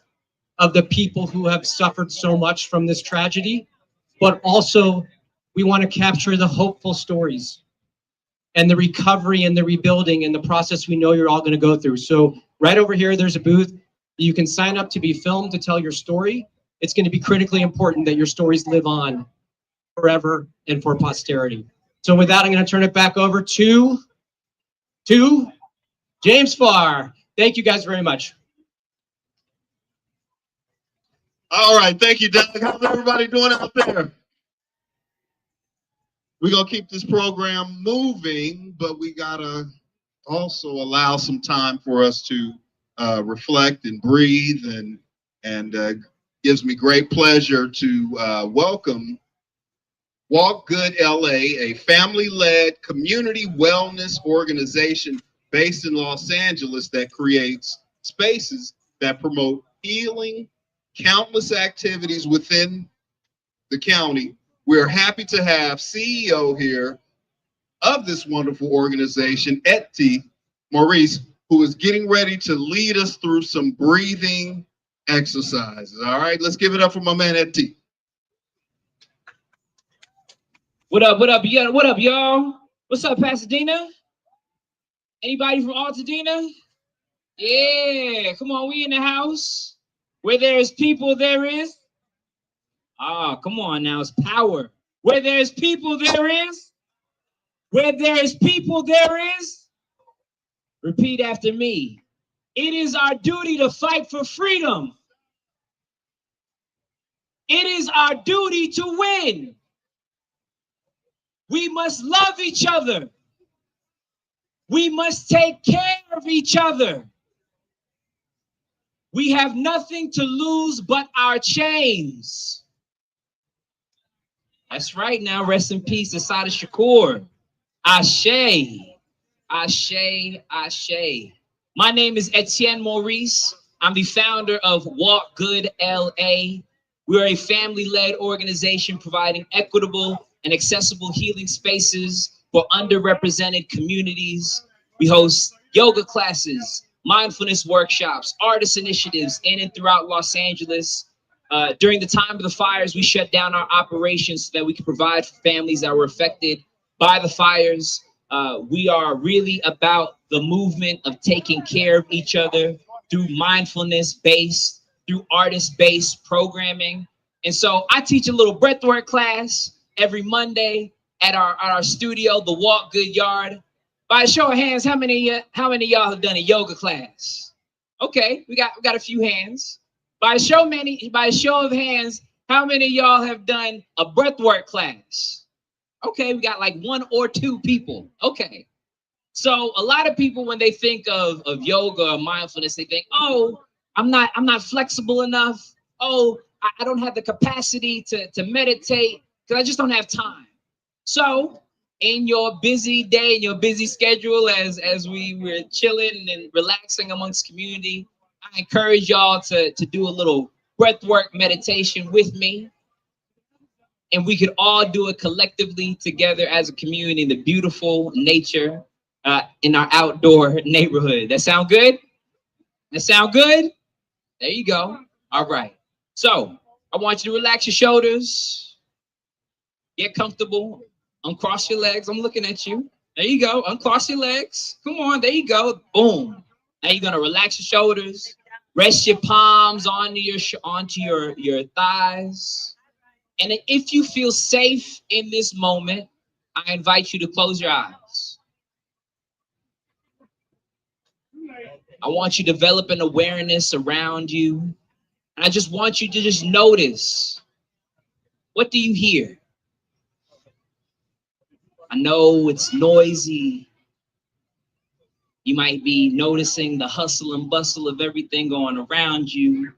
of the people who have suffered so much from this tragedy, but also we want to capture the hopeful stories and the recovery and the rebuilding and the process we know you're all going to go through. So right over here, there's a booth. You can sign up to be filmed to tell your story. It's going to be critically important that your stories live on forever and for posterity. So with that, I'm going to turn it back over to James Farr. Thank you guys very much. All right, thank you, Doug. How's everybody doing out there? We're going to keep this program moving, but we got to also allow some time for us to reflect and breathe, and gives me great pleasure to welcome Walk Good LA, a family-led community wellness organization based in Los Angeles that creates spaces that promote healing, countless activities within the county. We're happy to have CEO here of this wonderful organization, Etty Maurice, who is getting ready to lead us through some breathing exercises. All right, let's give it up for my man, Etty. What up, y'all? What's up, Pasadena? Anybody from Altadena? Yeah, come on, we in the house. Where there is people, there is. Come on now, it's power. Where there is people, there is. Where there is people, there is. Repeat after me. It is our duty to fight for freedom. It is our duty to win. We must love each other. We must take care of each other. We have nothing to lose but our chains. That's right now. Rest in peace, Assata Shakur. Ashe. Ashe, Ashe. My name is Etienne Maurice. I'm the founder of Walk Good LA. We're a family-led organization providing equitable and accessible healing spaces for underrepresented communities. We host yoga classes, mindfulness workshops, artist initiatives in and throughout Los Angeles. During the time of the fires, we shut down our operations so that we could provide for families that were affected by the fires. We are really about the movement of taking care of each other through mindfulness-based, through artist-based programming. And so I teach a little breathwork class every Monday at our studio, the Walk Good Yard. By a show of hands, how many of y'all have done a yoga class? Okay, we got a few hands. By a show of hands, how many of y'all have done a breathwork class? Okay, we got like 1 or 2 people. Okay. So a lot of people, when they think of yoga or mindfulness, they think, oh, I'm not flexible enough. Oh, I don't have the capacity to meditate because I just don't have time. So in your busy day, in your busy schedule, as we were chilling and relaxing amongst community, I encourage y'all to do a little breathwork meditation with me. And we could all do it collectively together as a community in the beautiful nature in our outdoor neighborhood. That sound good? That sound good? There you go. All right. So I want you to relax your shoulders. Get comfortable. Uncross your legs. I'm looking at you. There you go. Uncross your legs. Come on. There you go. Boom. Now you're going to relax your shoulders. Rest your palms onto your thighs. And if you feel safe in this moment, I invite you to close your eyes. I want you to develop an awareness around you. And I just want you to just notice, what do you hear? I know it's noisy. You might be noticing the hustle and bustle of everything going around you.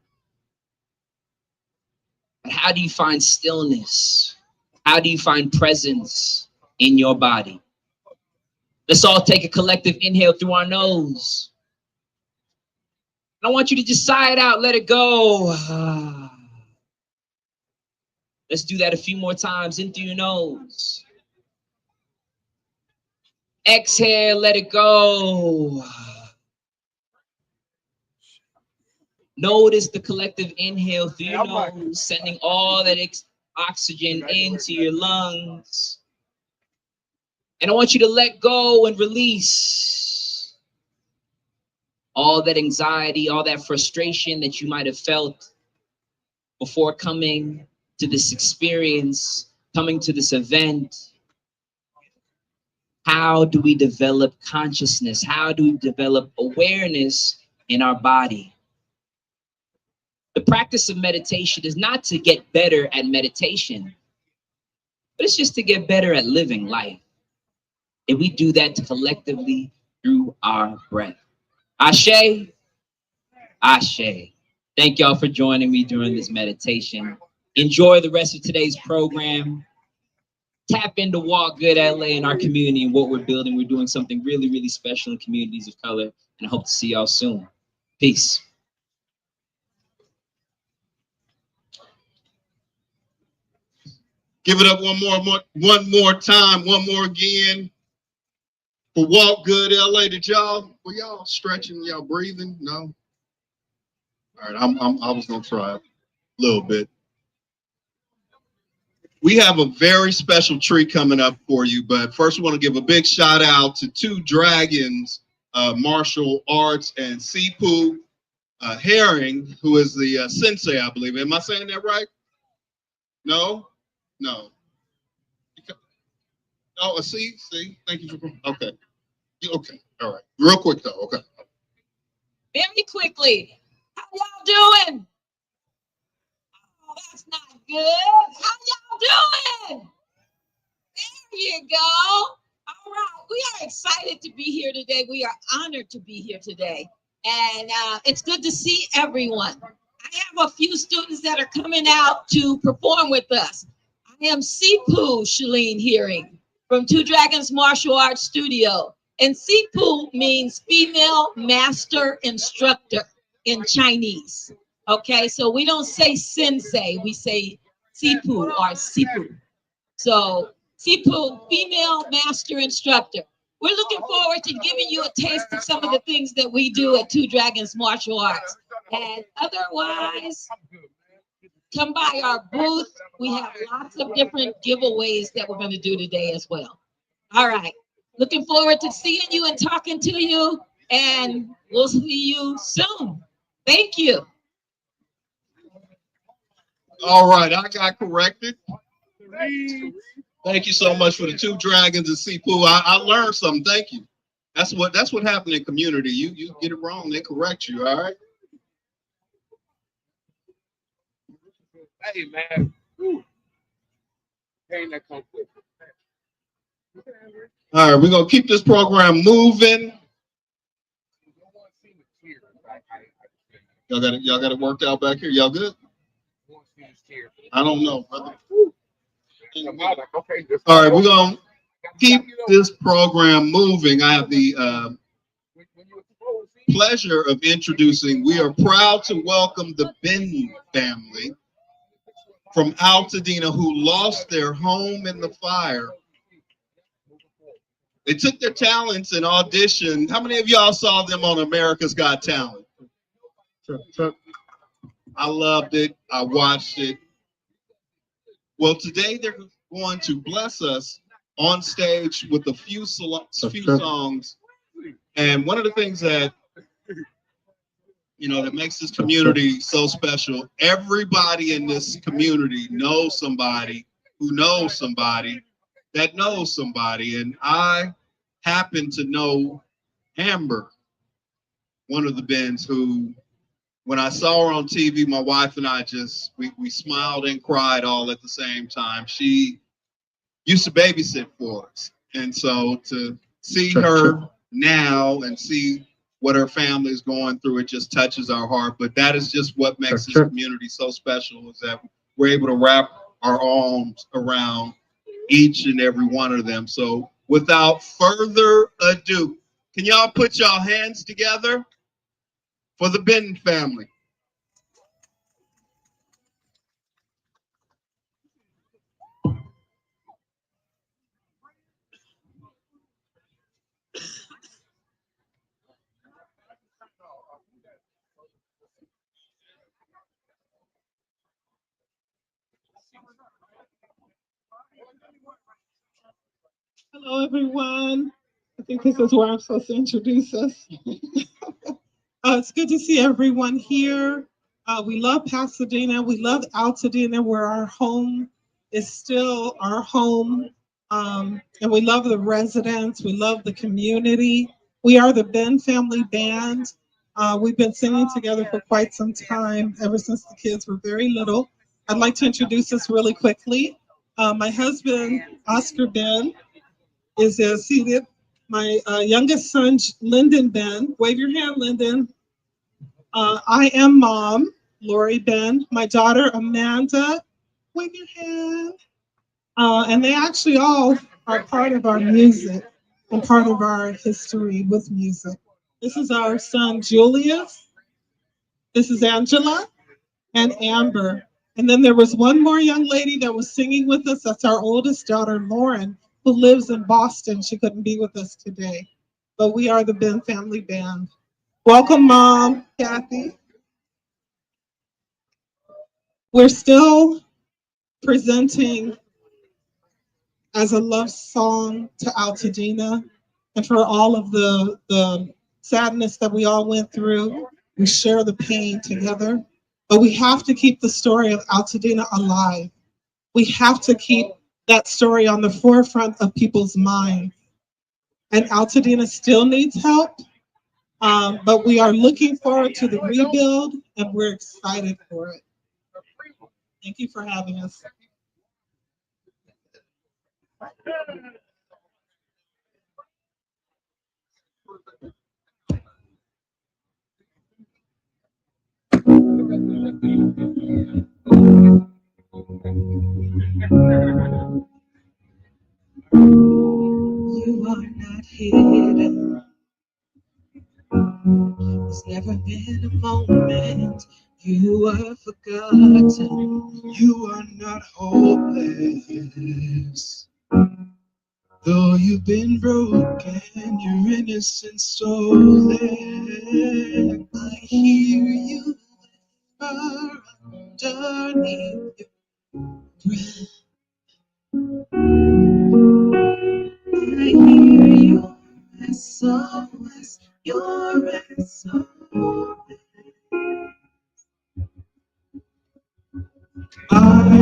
But how do you find stillness? How do you find presence in your body? Let's all take a collective inhale through our nose. I want you to just sigh it out, let it go. Let's do that a few more times. In through your nose. Exhale, let it go. Notice the collective inhale through your nose, sending all that oxygen into your lungs. And I want you to let go and release all that anxiety, all that frustration that you might have felt before coming to this experience, coming to this event. How do we develop consciousness? How do we develop awareness in our body? The practice of meditation is not to get better at meditation, but it's just to get better at living life. And we do that collectively through our breath. Ashe, Ashe. Thank y'all for joining me during this meditation. Enjoy the rest of today's program. Tap into Walk Good LA in our community and what we're building. We're doing something really, really special in communities of color. And I hope to see y'all soon. Peace. Give it up one more time, one more again for Walk Good LA. Were y'all stretching? Y'all breathing? No. All right, I was gonna try a little bit. We have a very special treat coming up for you, but first we want to give a big shout out to Two Dragons Martial Arts and Sipu Herring, who is the sensei, I believe. Am I saying that right? No. No. Oh, see. Thank you for. Okay. Okay. All right. Real quick though. Okay. Very quickly. How y'all doing? Oh, that's not good. How y'all doing? There you go. All right. We are excited to be here today. We are honored to be here today. And it's good to see everyone. I have a few students that are coming out to perform with us. I am Sipu Shalene Hearing from Two Dragons Martial Arts Studio. And Sipu means female master instructor in Chinese. Okay, so we don't say sensei, we say Sipu or Sipu. So Sipu, female master instructor. We're looking forward to giving you a taste of some of the things that we do at Two Dragons Martial Arts. And otherwise, come by our booth. We have lots of different giveaways that we're going to do today as well. All right. Looking forward to seeing you and talking to you, and we'll see you soon. Thank you. All right, I got corrected. Thank you so much for the 2 dragons and Sipu. I learned something. Thank you. That's what happened in community. You get it wrong, they correct you. All right. Hey man. All right, we're gonna keep this program moving. Y'all got it worked out back here. Y'all good? I don't know, brother. All right, we're gonna keep this program moving. I have the pleasure of introducing. We are proud to welcome the Ben family from Altadena who lost their home in the fire. They took their talents and auditioned. How many of y'all saw them on America's Got Talent? I loved it. I watched it. Well, today they're going to bless us on stage with a few songs. And one of the things that that makes this community so special, everybody in this community knows somebody who knows somebody that knows somebody. And I happen to know Amber, one of the Bens, who, when I saw her on TV, my wife and I we smiled and cried all at the same time. She used to babysit for us. And so to see her now and see what her family is going through, it just touches our heart. But that is just what makes this community so special, is that we're able to wrap our arms around each and every one of them. So without further ado, can y'all put y'all hands together for the Ben family? Hello, everyone. I think this is where I'm supposed to introduce us. It's good to see everyone here. We love Pasadena. We love Altadena, where our home is still our home. And we love the residents. We love the community. We are the Ben Family Band. We've been singing together for quite some time, ever since the kids were very little. I'd like to introduce us really quickly. My husband, Oscar Ben, is seated. My youngest son, Lyndon Ben. Wave your hand, Lyndon. I am Mom, Lori Ben. My daughter, Amanda. Wave your hand. And they actually all are part of our music and part of our history with music. This is our son, Julius. This is Angela and Amber. And then there was one more young lady that was singing with us. That's our oldest daughter, Lauren, who lives in Boston. She couldn't be with us today. But we are the Ben Family Band. Welcome, Mom, Kathy. We're still presenting as a love song to Altadena and for all of the sadness that we all went through. We share the pain together, but we have to keep the story of Altadena alive. We have to keep that story on the forefront of people's minds. And Altadena still needs help, but we are looking forward to the rebuild, and we're excited for it. Thank you for having us. You are not hidden. There's never been a moment you were forgotten. You are not hopeless. Though you've been broken, your innocence stolen. I hear you whisper underneath your breath. I hear your SOS, your SOS. I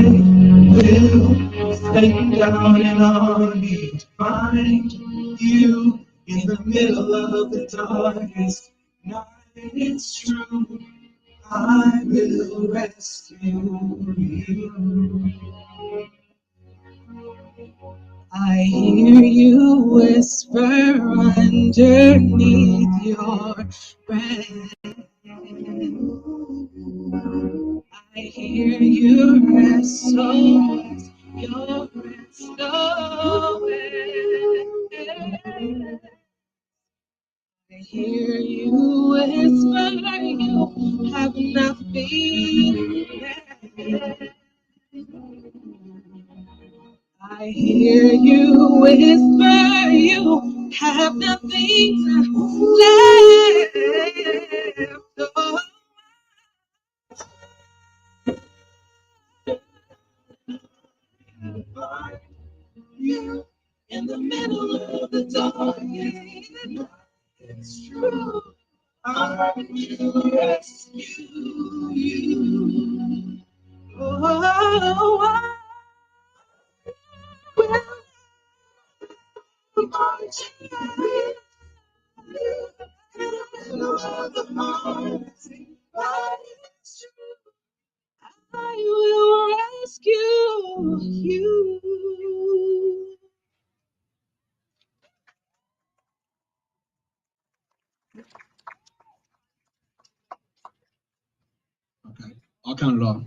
will send out an army to find you in the middle of the darkest night. It's true, I will rescue you. I hear you whisper underneath your breath. I hear your SOS, your SOS. I hear you whisper, you have nothing left. I hear you whisper, you have nothing left. Oh, find you in the middle of the darkest night. It's true, I will rescue you. Oh, I will march in the middle of the morning. It's true, I will rescue you. Okay, I'll count it off.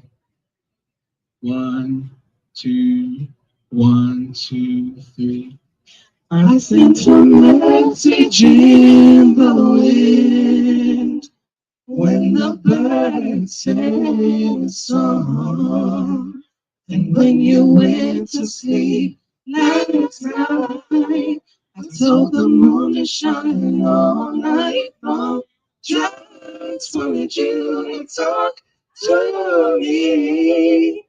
1, 2, 1, 2, 3. I sent a message in the wind when the birds sang a song, and when you went to sleep last night, I told the moon to shine all night long. Just wanted you to talk to me,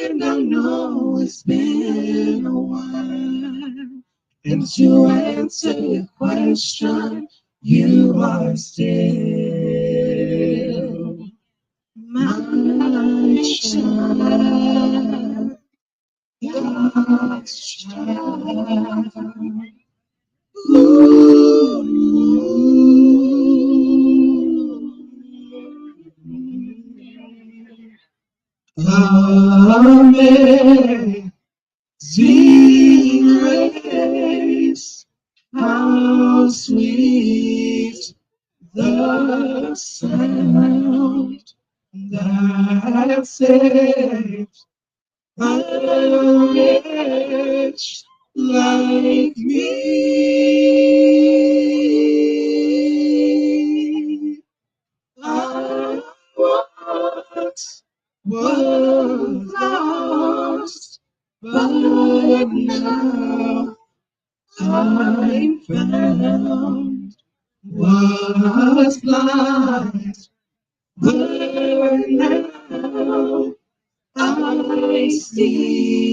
and I know it's been a while. And to answer your question, you are still my child, God's child. Ooh. Amazing grace, how sweet the sound that saved a wretch like me. I once was lost, but now I'm found. Was blind, but now I see.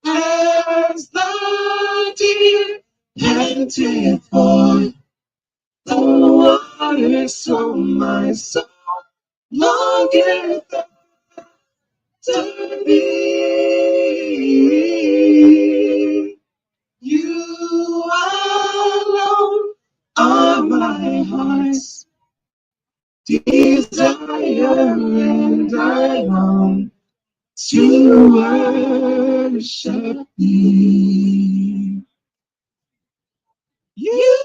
As the deer panted for the water, so my soul longeth to be. You alone are my heart's desire, and I long to worship thee. You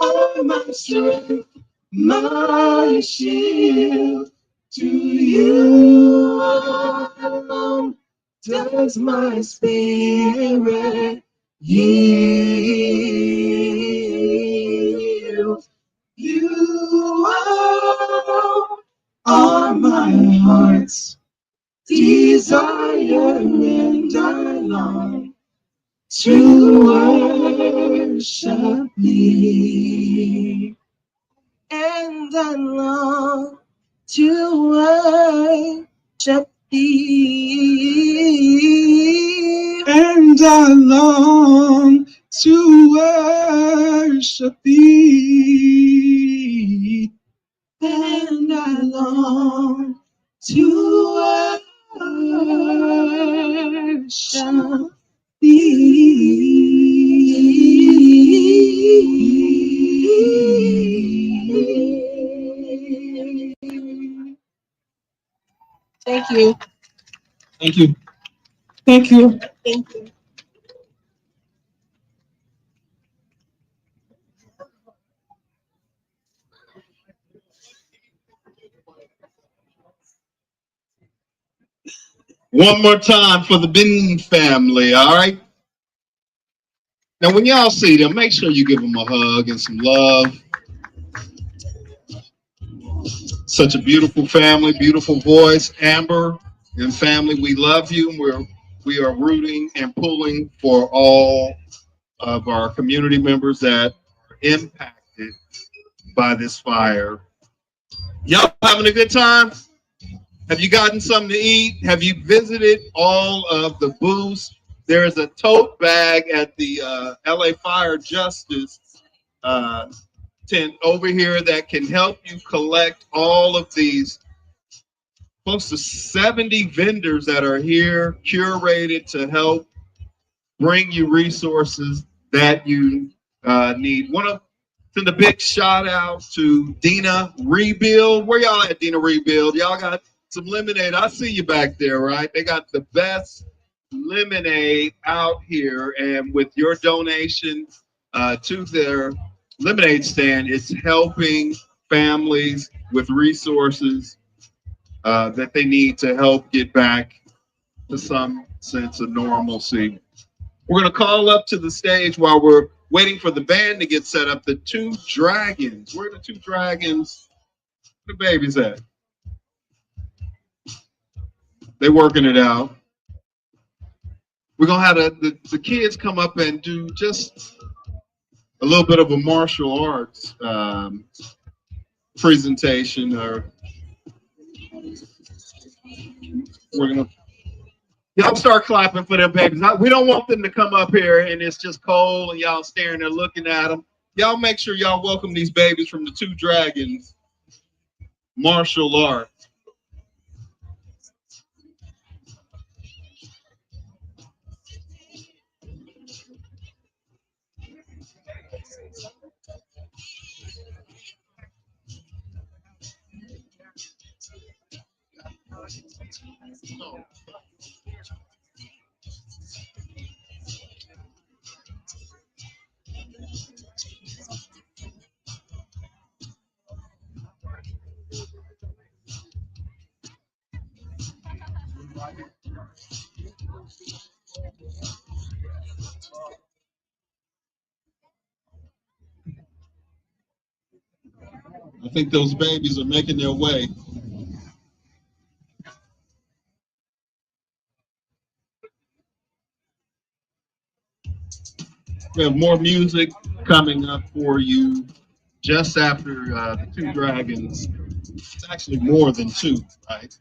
are my strength, my shield. To you alone does my spirit yield. You alone are my heart's desire and I long to worship thee. And I long to worship thee. And I long to worship thee. And I long to worship thee. Thank you. Thank you. Thank you. Thank you. One more time for the Bean family, all right? Now, when y'all see them, make sure you give them a hug and some love. Such a beautiful family, beautiful voice. Amber and family, we love you. We are rooting and pulling for all of our community members that are impacted by this fire. Y'all having a good time? Have you gotten something to eat? Have you visited all of the booths? There is a tote bag at the LA Fire Justice tent over here that can help you collect all of these close to 70 vendors that are here, curated to help bring you resources that you need. Want to send a big shout out to Dina Rebuild. Where y'all at, Dina Rebuild? Y'all got some lemonade. I see you back there, right? They got the best lemonade out here, and with your donation to their lemonade stand, it's helping families with resources that they need to help get back to some sense of normalcy. We're going to call up to the stage while we're waiting for the band to get set up, the Two Dragons. Where are the Two Dragons? Where the babies at? They're working it out. We're going to have the kids come up and do just a little bit of a martial arts presentation. Or we're going to, y'all start clapping for them babies. We don't want them to come up here and it's just cold and y'all staring there looking at them. Y'all make sure y'all welcome these babies from the Two Dragons martial arts. I think those babies are making their way. We have more music coming up for you just after the Two Dragons. It's actually more than two, right?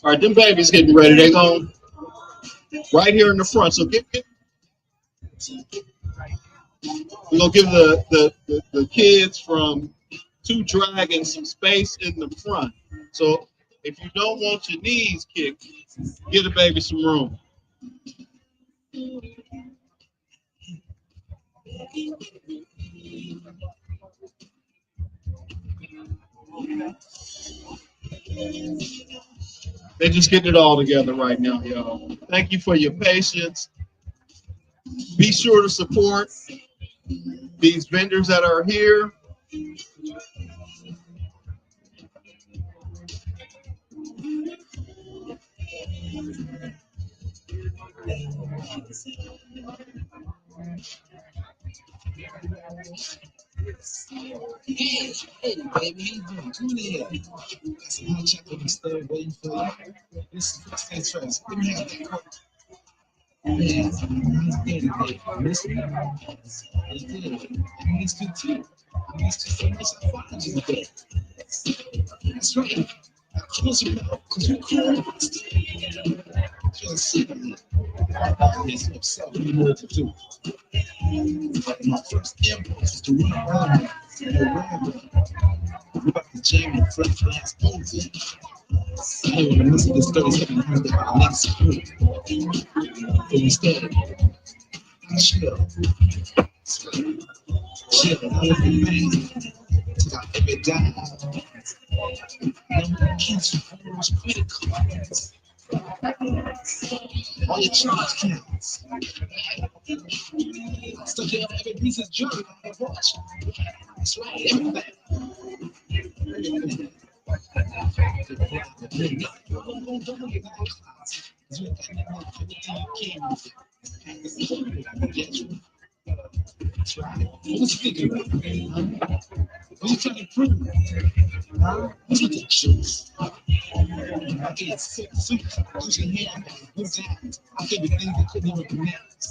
All right, them babies getting ready. They going right here in the front. So we're gonna give the kids from Two Dragons some space in the front. So if you don't want your knees kicked, give the baby some room. They're just getting it all together right now, y'all. Thank you for your patience. Be sure to support these vendors that are here. Hey, baby, how you doing? Come in here. Got some hot chocolate and stuff waiting for you. This is first things first. Let me have that coat. Yeah, nice day today. Listen, it's good. I missed you too. I missed you so much. I found you today. That's right. Now close your mouth, because you're cool. Just sit on it. Yes, I'm sorry. You know what to do. My first impulse is to run around we're about to jam and flip fast over. I don't want to miss the stories happening about next week. But instead, chill. Chill, every man. Take out every dime. Number cancel forms, credit cards. All your charge counts. Stuck in every piece of jewelry on your watch. That's right, everything. Everything. That's right. What you thinking about? What you trying to prove? Huh? What's with the juice? I can't sit, use your hand, move down. I can't be things that couldn't even pronounce.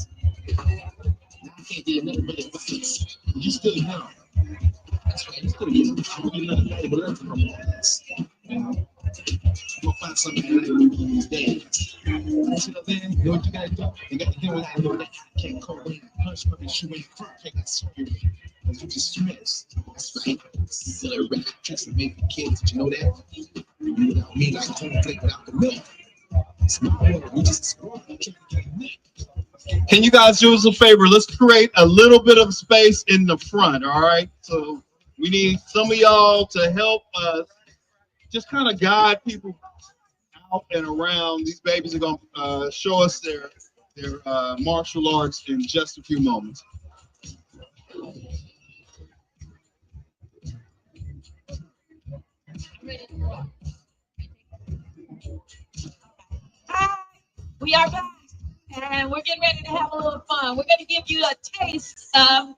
Now I can't do nothing but advice. You still young. That's right, you still young. I'm really not a but learn from this. You know? You'll find something that I like these days. Until then, you know what you gotta do? You gotta do what I know that I can't call in. Punch my shoe in front, take that surgery. Because you just stressed. That's right. Silly rap tricks and make the kids. Did you know that? You without me, like cornflake without the milk. It's my world. We just explore. Can you guys do us a favor? Let's create a little bit of space in the front, all right? So we need some of y'all to help us just kind of guide people out and around. These babies are going to show us their martial arts in just a few moments. Hi, we are back, and we're getting ready to have a little fun. We're going to give you a taste of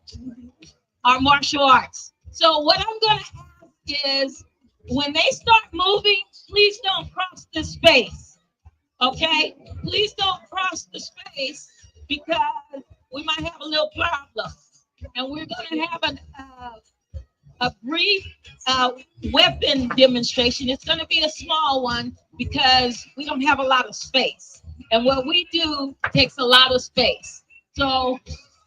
our martial arts. So what I'm going to ask is, when they start moving, please don't cross the space, okay? Please don't cross the space because we might have a little problem. And we're going to have a brief weapon demonstration. It's going to be a small one because we don't have a lot of space. And what we do takes a lot of space. So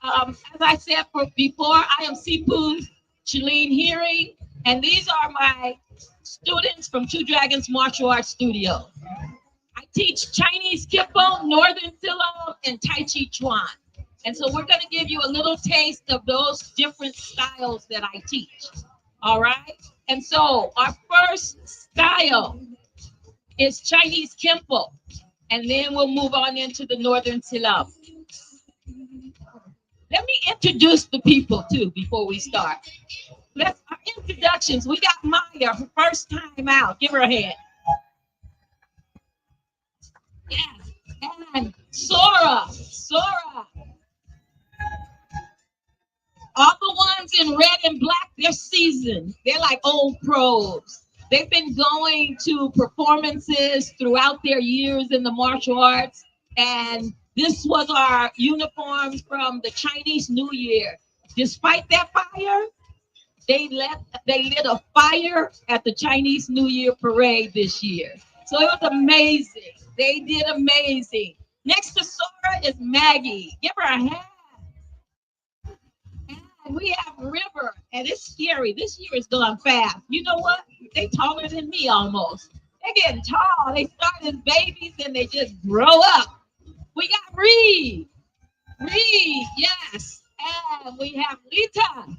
as I said before, I am Sipu Shalene Hearing, and these are my students from Two Dragons Martial Arts Studio. I teach Chinese Kippo, Northern Silat, and Tai Chi Chuan. And so we're going to give you a little taste of those different styles that I teach. All right. And so our first style is Chinese Kempo. And then we'll move on into the Northern Silam. Let me introduce the people too before we start. Let's our introductions. We got Maya, her first time out. Give her a hand. Yes. And Sora. All the ones in red and black, they're seasoned. They're like old pros. They've been going to performances throughout their years in the martial arts. And this was our uniforms from the Chinese New Year. Despite that fire, they lit a fire at the Chinese New Year parade this year. So it was amazing. They did amazing. Next to Sora is Maggie. Give her a hand. And we have River, and it's scary. This year is going fast. You know what? They taller than me almost. They're getting tall. They start as babies and they just grow up. We got Reed, yes. And we have Lita.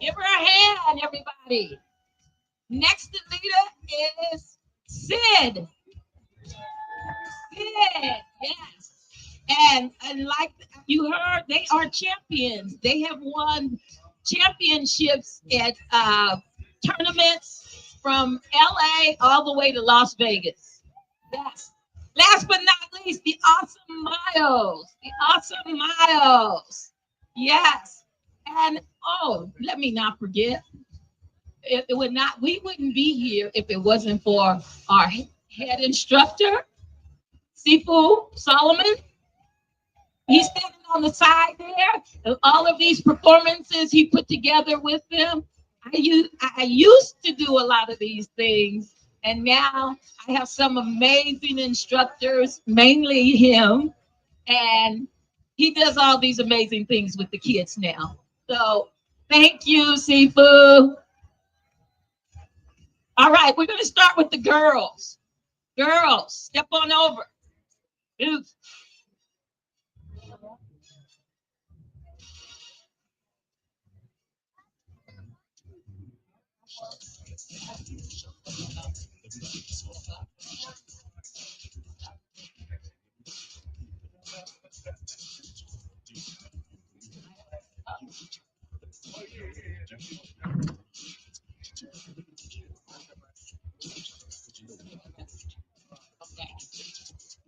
Give her a hand, everybody. Next to Lita is Sid. Yes. And like you heard, they are champions. They have won championships at tournaments from LA all the way to Las Vegas. Yes. Last but not least, the awesome Miles. Yes. And let me not forget, we wouldn't be here if it wasn't for our head instructor, Sifu Solomon. He's standing on the side there. All of these performances he put together with them. I used to do a lot of these things, and now I have some amazing instructors, mainly him, and he does all these amazing things with the kids now. So thank you, Sifu. All right, we're going to start with the girls. Girls, step on over. Oops.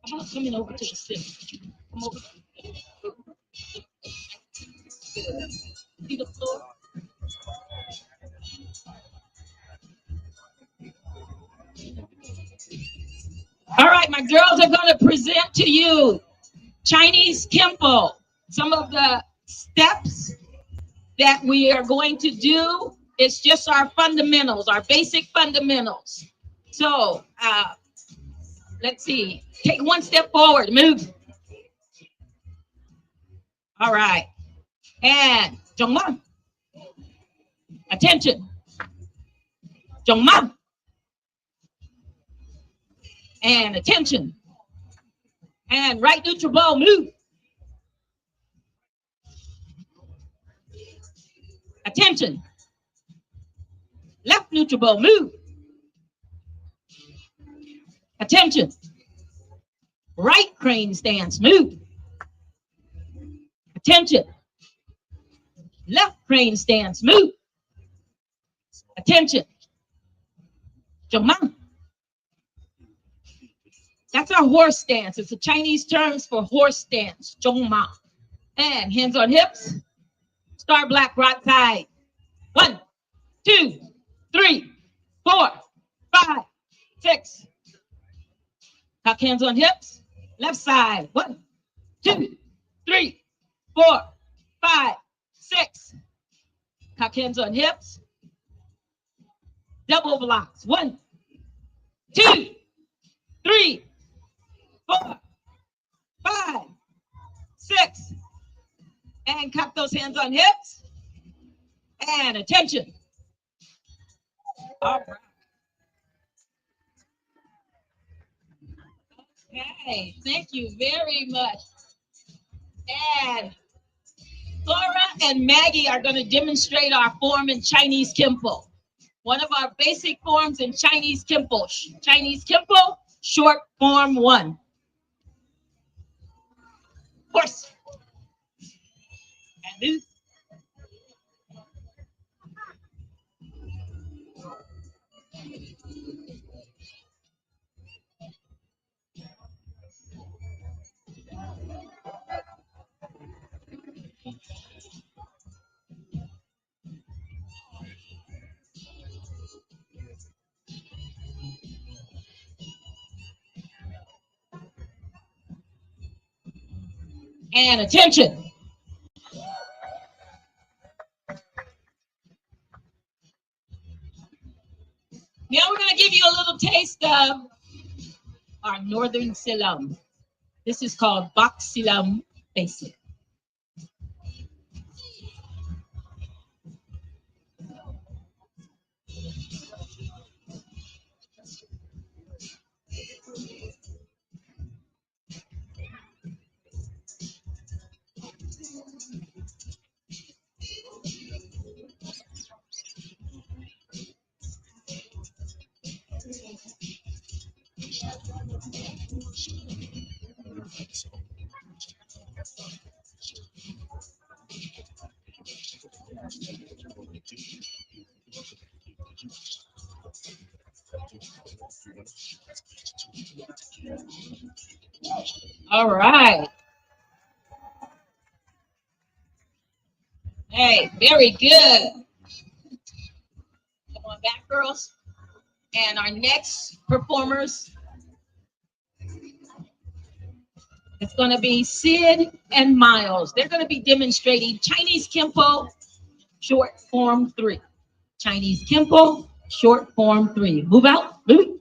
How about coming over to the center? Come over. See the floor? All right, my girls are going to present to you Chinese Kempo. Some of the steps that we are going to do is just our fundamentals, our basic fundamentals. So let's see. Take one step forward. Move. All right. And Zhongma. Attention. Zhongma. And attention. And right neutral ball. Move. Attention. Left neutral ball. Move. Attention. Right crane stance. Move. Attention. Left crane stance. Move. Attention. Zhongma. That's our horse stance. It's a Chinese term for horse stance. Zhongma. And hands on hips. Star black right side. 1, 2, 3, 4, 5, 6. Cock hands on hips. Left side. 1, 2, 3, 4, 5, 6. Cock hands on hips. Double blocks. 1, 2, 3, 4, 5, 6. And cup those hands on hips. And attention. All right. Okay, thank you very much. And Flora and Maggie are going to demonstrate our form in Chinese Kimpo. One of our basic forms in Chinese Kimpo. Chinese Kimpo, short form 1. Horse. And this. And attention. Now we're going to give you a little taste of our Northern Silam. This is called Bak Silam Basic. All right. Hey, very good. Come on back, girls. And our next performers, it's going to be Sid and Miles. They're going to be demonstrating Chinese Kimpo, short form 3. Chinese Kimpo, short form 3. Move out. Move.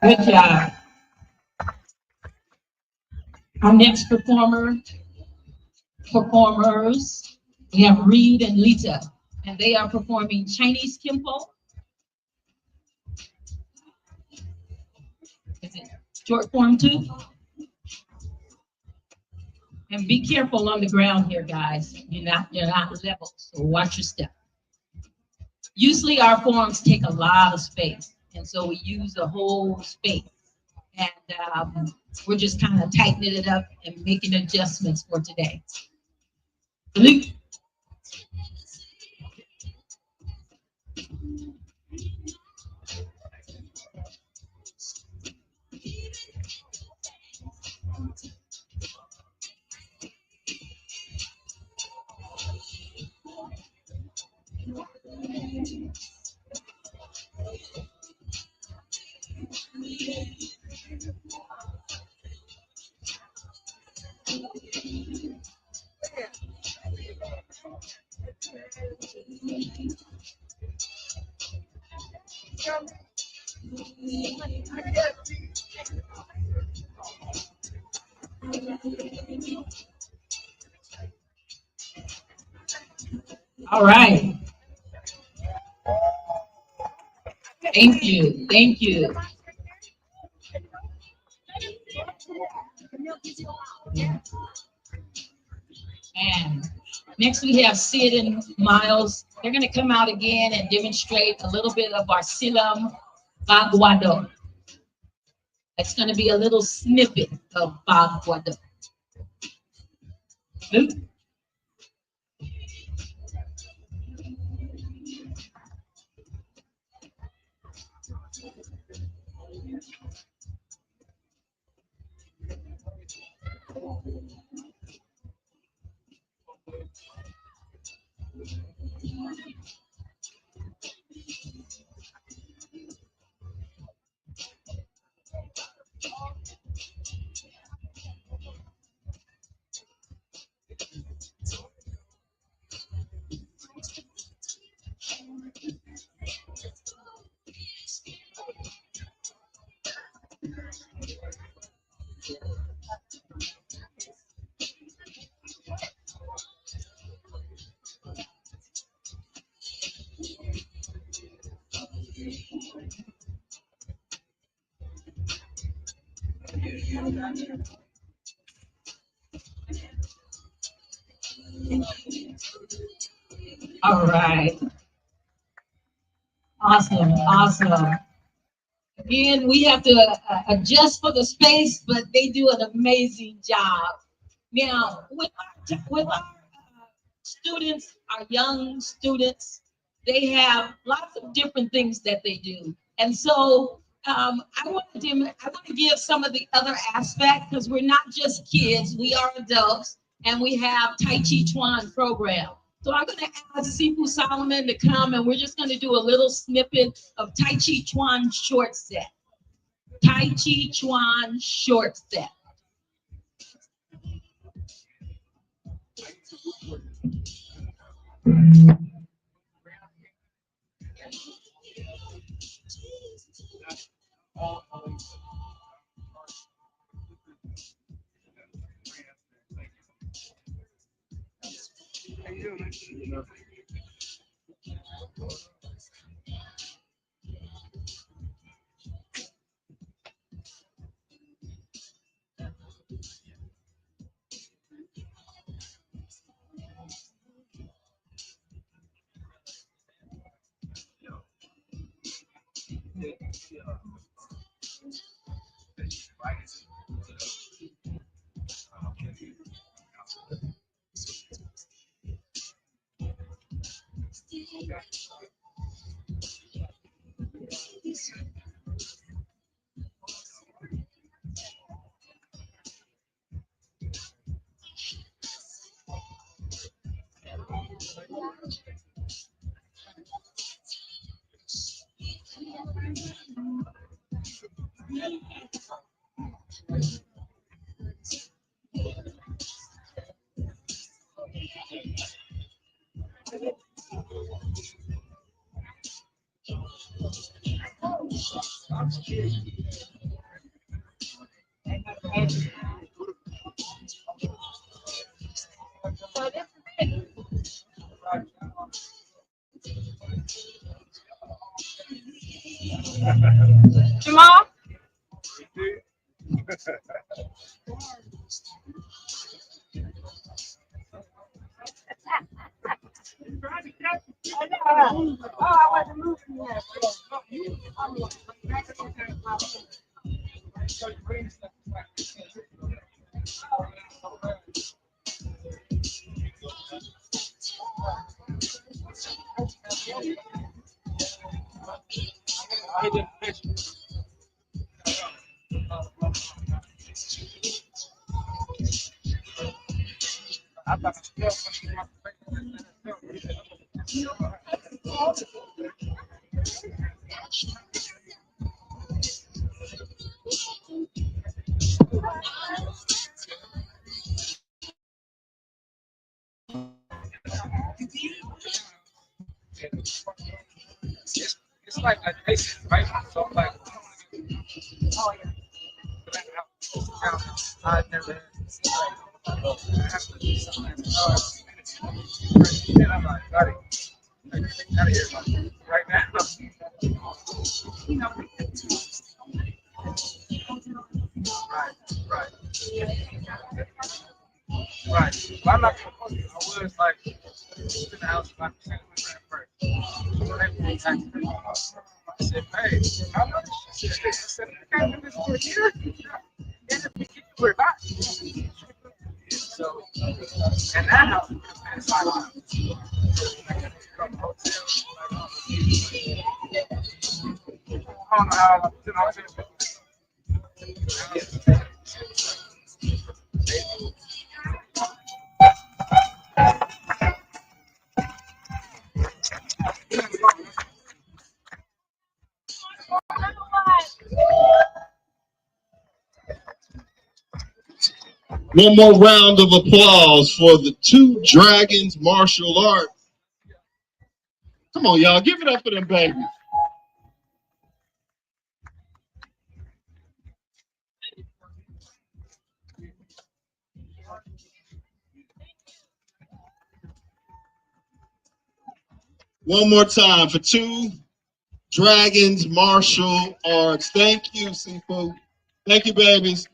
Good job. Our next performers, we have Reed and Lita, and they are performing Chinese Kimpo. Is it short form 2? And be careful on the ground here, guys. You're not level, so watch your step. Usually our forms take a lot of space, and so we use the whole space. And we're just kind of tightening it up and making adjustments for today. Luke. All right. Thank you. Thank you. And next we have Sid and Miles. They're going to come out again and demonstrate a little bit of our Silam Bagwado. It's going to be a little snippet of Bagwado. All right. Awesome. Awesome. Again, we have to adjust for the space, but they do an amazing job. Now, with our students, our young students, they have lots of different things that they do. And so I want to give some of the other aspects because we're not just kids, we are adults, and we have Tai Chi Chuan program. So I'm going to ask Sifu Solomon to come, and we're just going to do a little snippet of Tai Chi Chuan short set. Tai Chi Chuan short set. Jamal? It's like a basic, right? So like, oh yeah. I never had I have to do something. I'm like, got it. Out of here, right now. Right. Well, I'm not gonna hold you. I was like in the house about to say at first. So they I said, hey, how much? She said, I said, you can't do this for a year. And if we keep it back. So, and that house is like, from hotels, I don't know how, you know what I'm saying? One more round of applause for the Two Dragons Martial Arts. Come on, y'all, give it up for them babies. One more time for Two Dragons Martial Arts. Thank you, Sifu. Thank you, babies.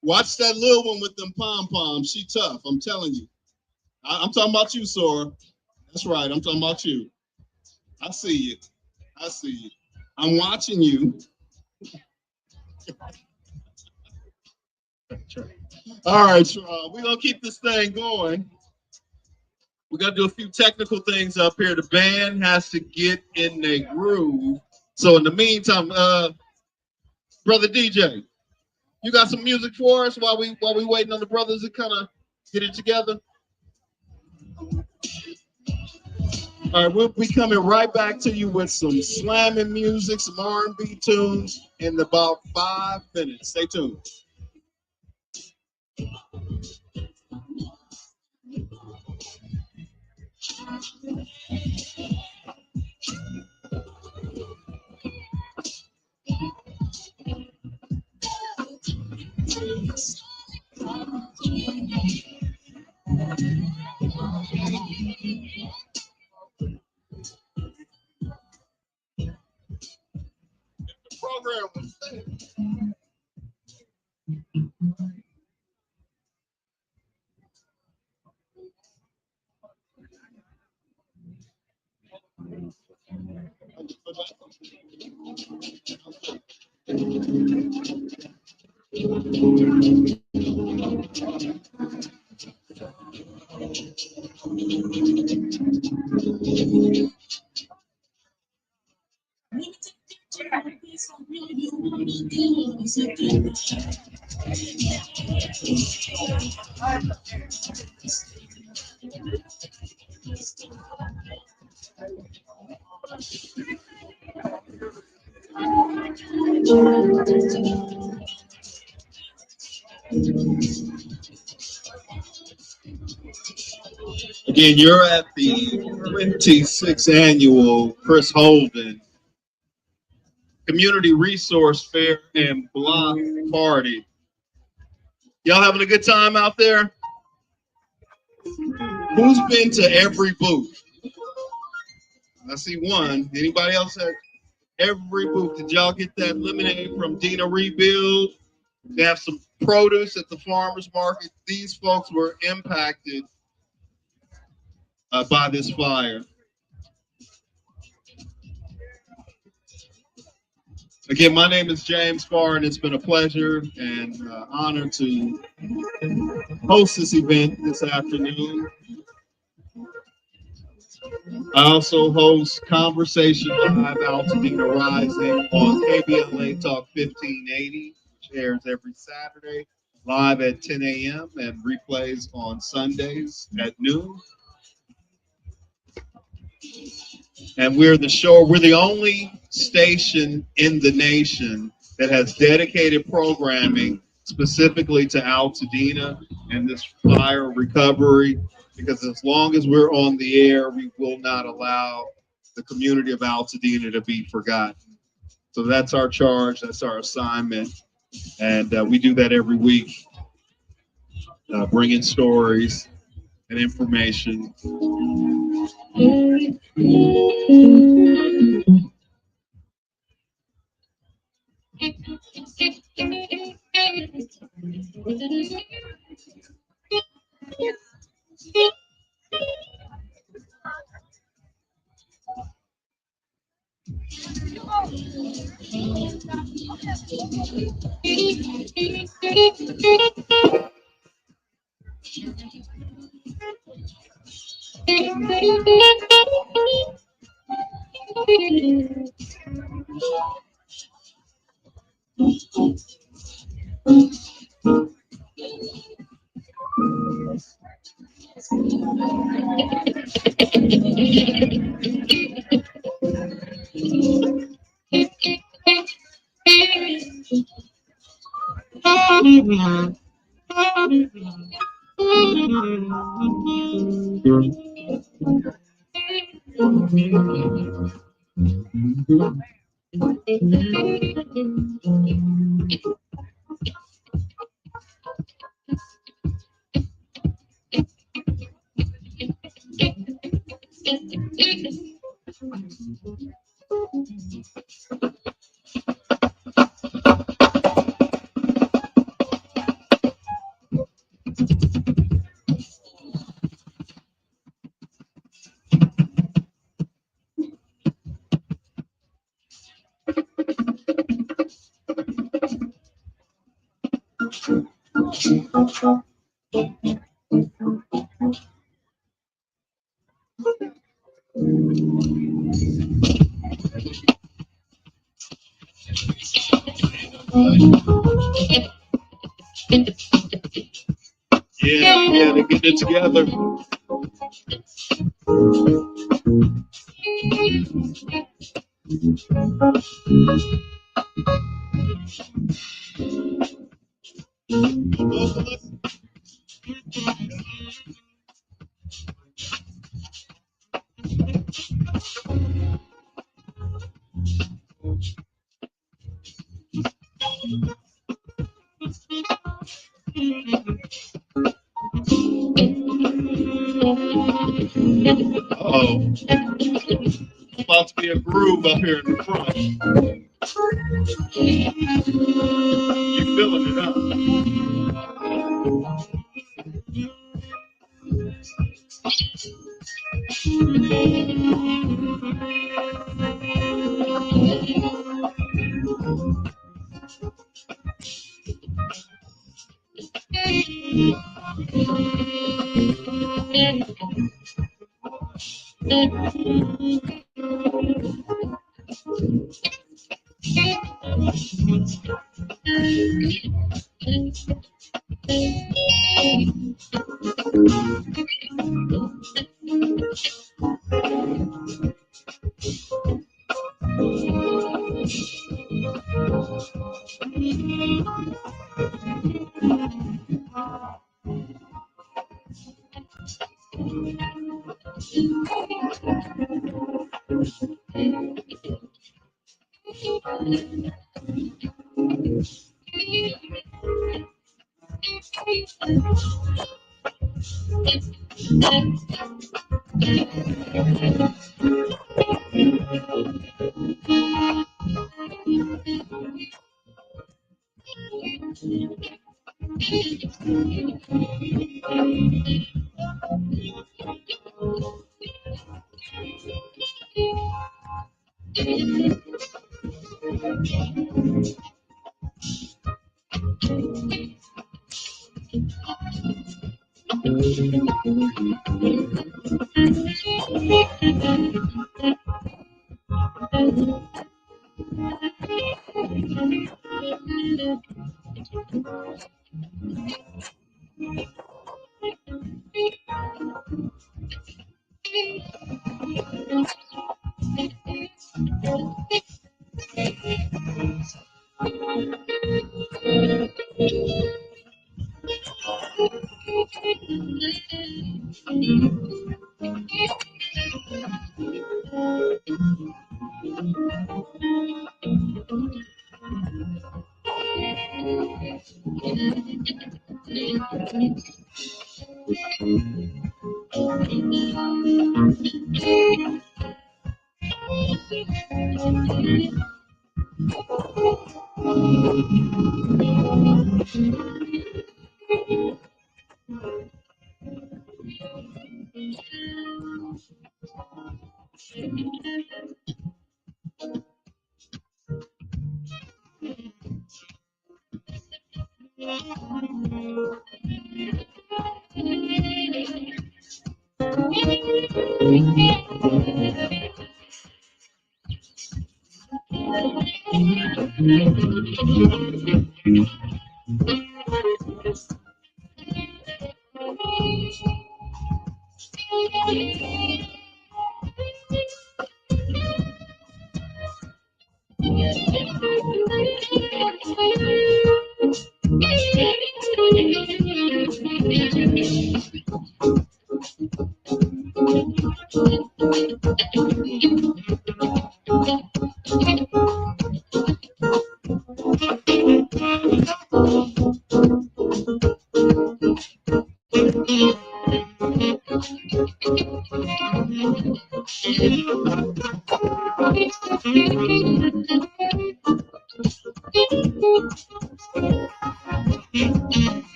Watch that little one with them pom-poms. She tough, I'm telling you. I'm talking about you, Sora. That's right, I'm talking about you. I see you. I see you. I'm watching you. All right, we're going to keep this thing going. We're going to do a few technical things up here. The band has to get in a groove. So in the meantime, Brother DJ, you got some music for us while we waiting on the brothers to kind of get it together? All right, we'll be coming right back to you with some slamming music, some R&B tunes in about 5 minutes. Stay tuned. Program was Again, you're at the 26th annual Chris Holden Community Resource Fair and Block Party. Y'all having a good time out there? Who's been to every booth? I see one. Anybody else at every booth? Did y'all get that lemonade from Dina Rebuild? They have some produce at the farmers market. These folks were impacted by this fire. Again, my name is James Farr, and it's been a pleasure and honor to host this event this afternoon. I also host Conversation Live Altadena Rising on KBLA Talk 1580, which airs every Saturday live at 10 a.m. and replays on Sundays at noon. And we're the only station in the nation that has dedicated programming specifically to Altadena and this fire recovery, because as long as we're on the air, we will not allow the community of Altadena to be forgotten. So that's our charge, that's our assignment, and we do that every week, bringing stories and information. Yeah, they're getting it together. Oh, about to be a groove up here in the front. You feeling it up?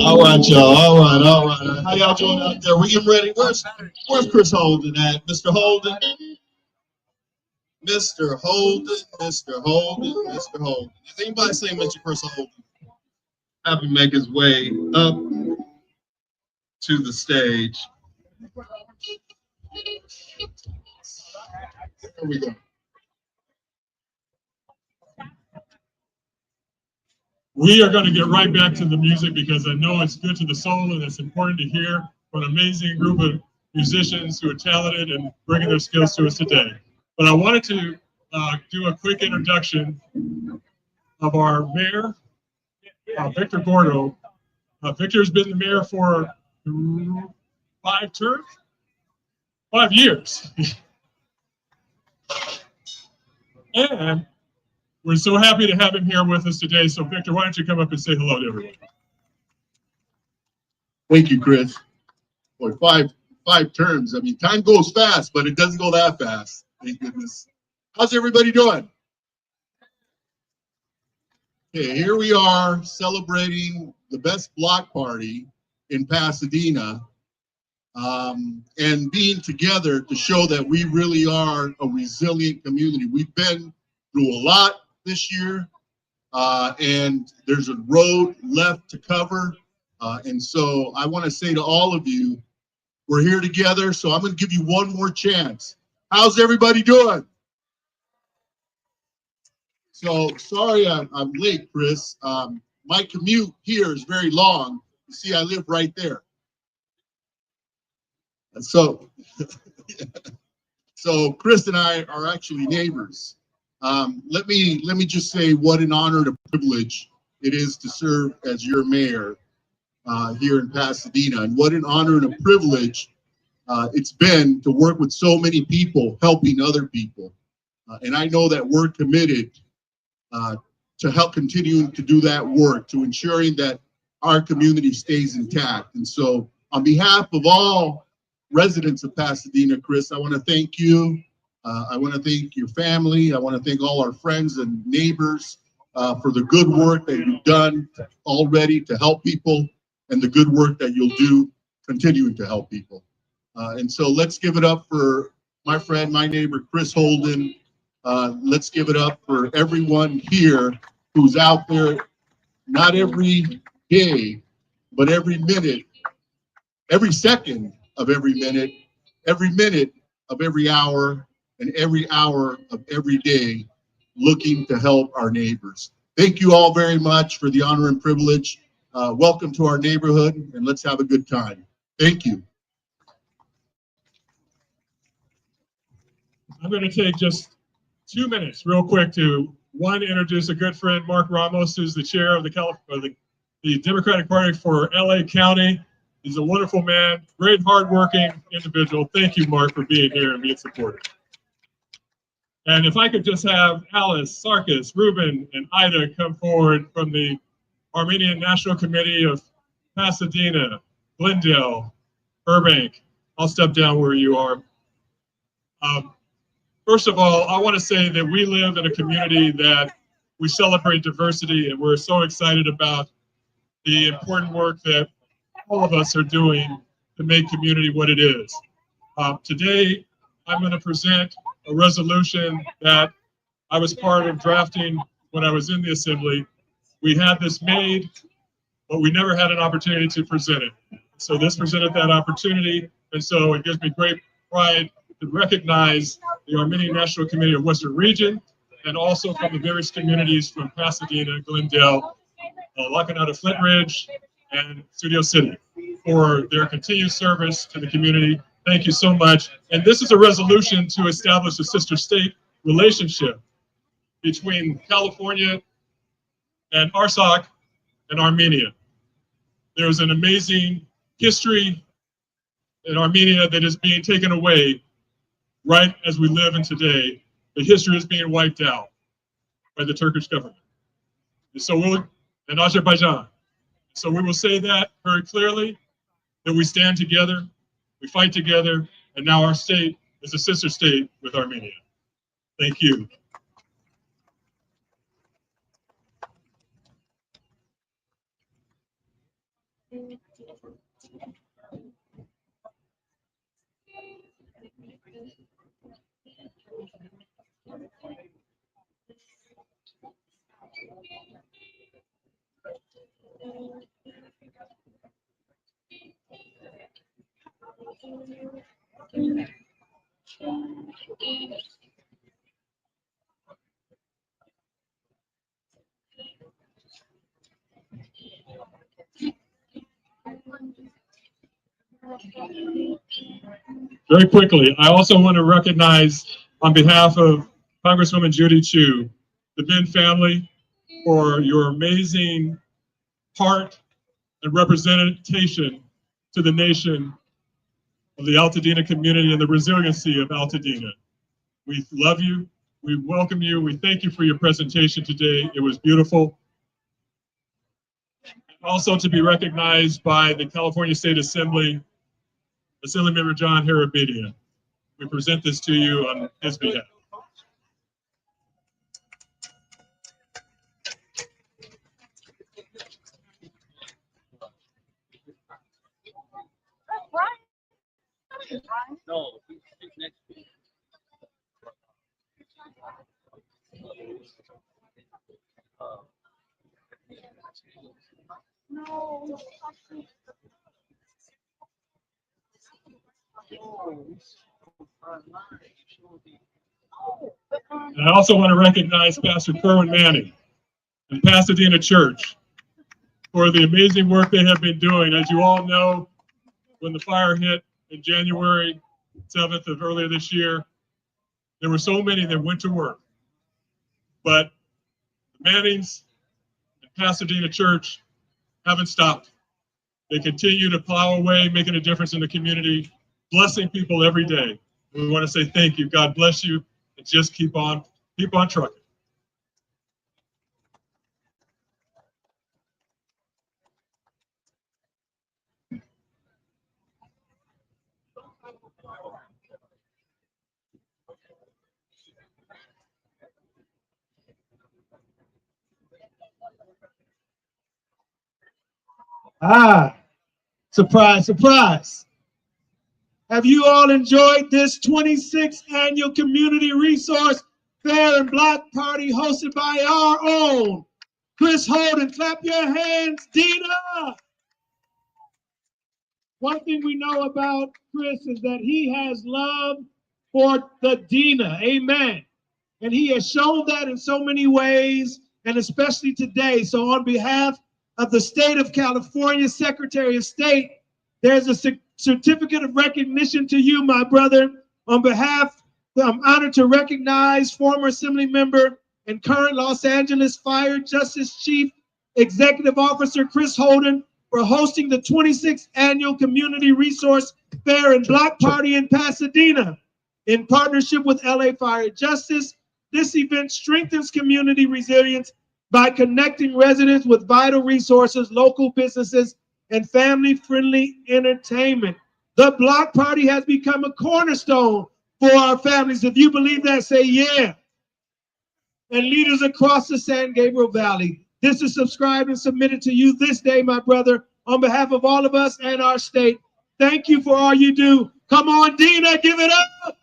All right, y'all. All right. How y'all doing out there? We getting ready. Where's Chris Holden at? Mr. Holden? Mr. Holden, Mr. Holden, Mr. Holden. Is anybody seen Mr. Chris Holden? Have him make his way up to the stage. Here we go. We are going to get right back to the music because I know it's good to the soul and it's important to hear from an amazing group of musicians who are talented and bringing their skills to us today. But I wanted to do a quick introduction of our mayor, Victor Gordo. Victor's been the mayor for 5 years. And we're so happy to have him here with us today. So Victor, why don't you come up and say hello to everyone? Thank you, Chris. Boy, five terms. I mean, time goes fast, but it doesn't go that fast. Thank goodness. How's everybody doing? Okay, here we are celebrating the best block party in Pasadena and being together to show that we really are a resilient community. We've been through a lot this year, and there's a road left to cover. And so I want to say to all of you, we're here together, so I'm going to give you one more chance. How's everybody doing? So sorry I'm late, Chris. My commute here is very long. You see, I live right there. And so, so Chris and I are actually neighbors. Let me just say what an honor and a privilege it is to serve as your mayor here in Pasadena, and what an honor and a privilege it's been to work with so many people helping other people. And I know that we're committed to help continuing to do that work, to ensuring that our community stays intact. And so on behalf of all residents of Pasadena, Chris, I want to thank you. I want to thank your family. I want to thank all our friends and neighbors for the good work that you've done already to help people, and the good work that you'll do continuing to help people. And so let's give it up for my friend, my neighbor, Chris Holden. Let's give it up for everyone here who's out there, not every day, but every minute, every second of every minute of every hour, and every hour of every day, looking to help our neighbors. Thank you all very much for the honor and privilege. Welcome to our neighborhood, and let's have a good time. Thank you. I'm going to take just 2 minutes real quick to, one, introduce a good friend, Mark Ramos, who's the chair of the Democratic Party for LA County. He's a wonderful man, great hardworking individual. Thank you, Mark, for being here and being supportive. And if I could just have Alice, Sarkis, Ruben, and Ida come forward from the Armenian National Committee of Pasadena, Glendale, Burbank. I'll step down where you are. First of all, I want to say that we live in a community that we celebrate diversity, and we're so excited about the important work that all of us are doing to make community what it is. Today, I'm going to present a resolution that I was part of drafting when I was in the Assembly. We had this made, but we never had an opportunity to present it. So this presented that opportunity, and so it gives me great pride to recognize the Armenian National Committee of Western Region, and also from the various communities from Pasadena, Glendale, La Canada, Flint Ridge, and Studio City for their continued service to the community. Thank you so much. And this is a resolution to establish a sister state relationship between California and Artsakh and Armenia. There's an amazing history in Armenia that is being taken away right as we live in today. The history is being wiped out by the Turkish government. And so and Azerbaijan. So we will say that very clearly, that we stand together, we fight together, and now our state is a sister state with Armenia. Thank you. Very quickly, I also want to recognize, on behalf of Congresswoman Judy Chu, the Ben family, for your amazing heart and representation to the nation of the Altadena community and the resiliency of Altadena. We love you, we welcome you, we thank you for your presentation today. It was beautiful. Also to be recognized by the California State Assembly, Assemblymember John Harabedian. We present this to you on his behalf. No, he's next week. And I also want to recognize Pastor Kerwin Manning and Pasadena Church for the amazing work they have been doing. As you all know, when the fire hit in January 7th of earlier this year, there were so many that went to work. But the Mannings and Pasadena Church haven't stopped. They continue to plow away, making a difference in the community, blessing people every day. We want to say thank you. God bless you, and just keep on trucking. Ah, surprise, surprise. Have you all enjoyed this 26th annual community resource fair and block party hosted by our own Chris Holden? Clap your hands, Dina. One thing we know about Chris is that he has love for the Dina. Amen. And he has shown that in so many ways, and especially today. So on behalf of the state of California Secretary of State, there's a certificate of recognition to you, my brother. On behalf, I'm honored to recognize former Assembly member and current Los Angeles Fire Justice Chief Executive Officer Chris Holden for hosting the 26th Annual Community Resource Fair and Block Party in Pasadena. In partnership with LA Fire Justice, this event strengthens community resilience by connecting residents with vital resources, local businesses, and family-friendly entertainment. The block party has become a cornerstone for our families. If you believe that, say yeah. And leaders across the San Gabriel Valley. This is subscribed and submitted to you this day, my brother, on behalf of all of us and our state. Thank you for all you do. Come on, Dina, give it up.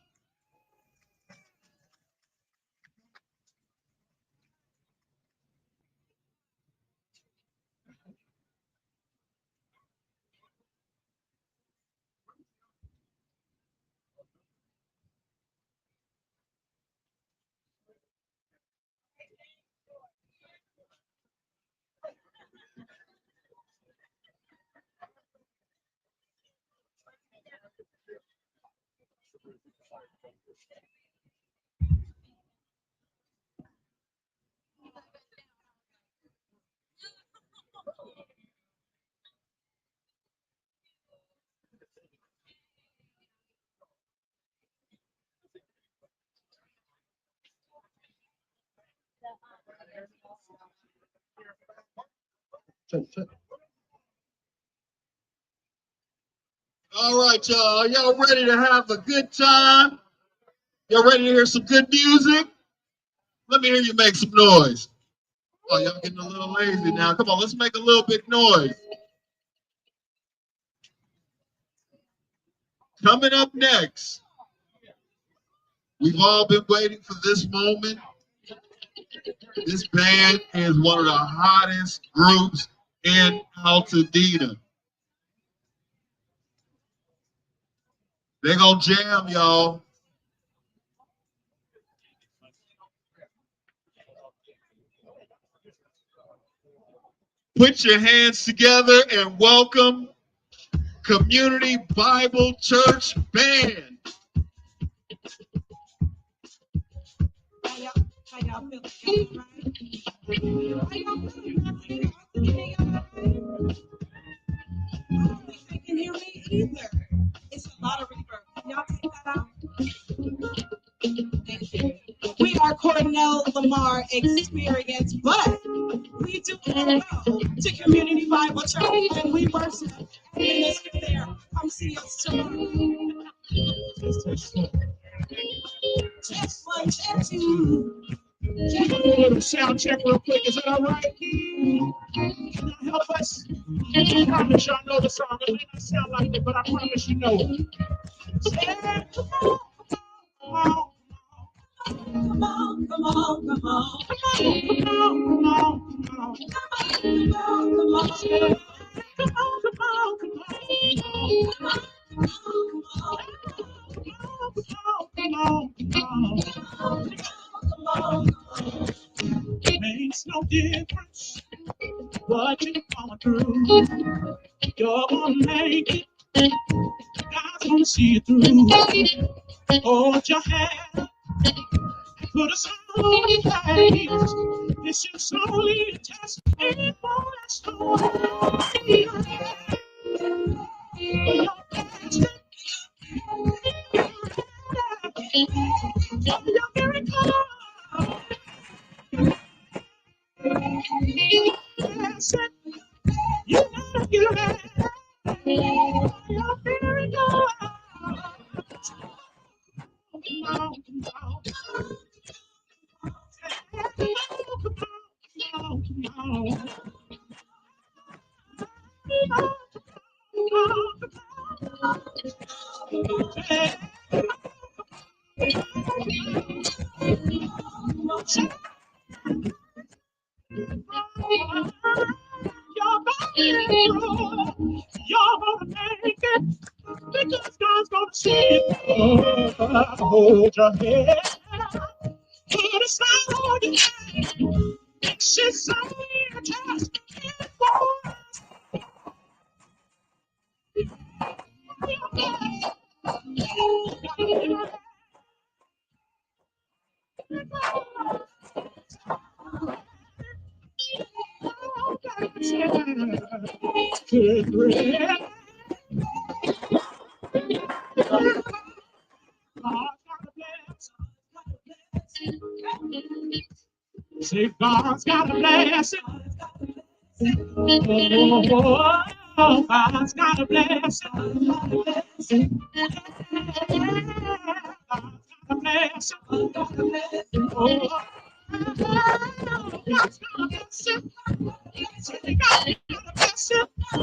All right, y'all. Y'all ready to have a good time? Y'all ready to hear some good music? Let me hear you make some noise. Oh, y'all getting a little lazy now. Come on, let's make a little bit noise. Coming up next, we've all been waiting for this moment. This band is one of the hottest groups in Altadena. They're gonna jam, y'all. Put your hands together and welcome Community Bible Church Band. How y'all feeling? Right? How y'all feeling? I don't think they can hear me either. It's a lot of reverb. Y'all take that out. Thank you. We are Cornell Lamar Experience, but we do go to Community Bible Church and we worship and minister there. Come see us tomorrow. Check one, check two. Can you do a little sound check real quick? Is that all right? Can y'all help us? I promise y'all know the song. It may not sound like it, but I promise you know it. Come on, come on, come on. Makes no difference what you're going through. You're gonna make it. God's gonna see you through. Hold your hand. Put a smile on your face. This is only a test. It won't last long. Your miracle. Yes, you gotta get ready. Your miracle. You're gonna make it because God's gonna see it. Hold your head. Put a smile on your face. It's just only a test. It won't. Say God's got a blessing. Oh, God's got a blessing. God's got a blessing. Oh, God's got a blessing. Say God's got a blessing.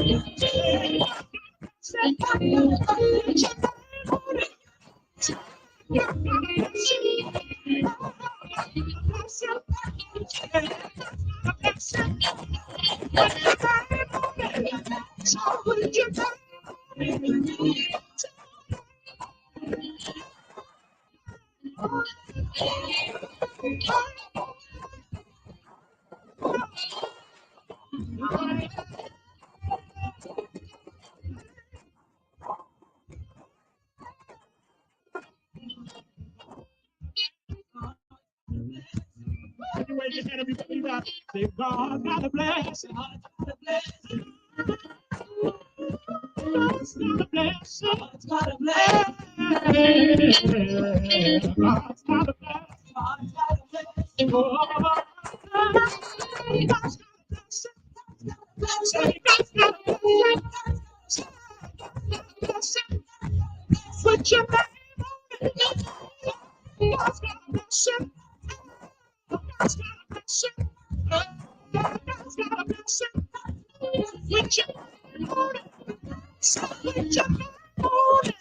Anyway, you had everybody back. Say God got a blessing. God's got a blessing. God's got a blessing. God's got a blessing. God's got a blessing. Say God's got a blessing. Put your name on it. God's got a blessing. God's got a blessing. God's got a blessing. Put your name on it. Put your name on it.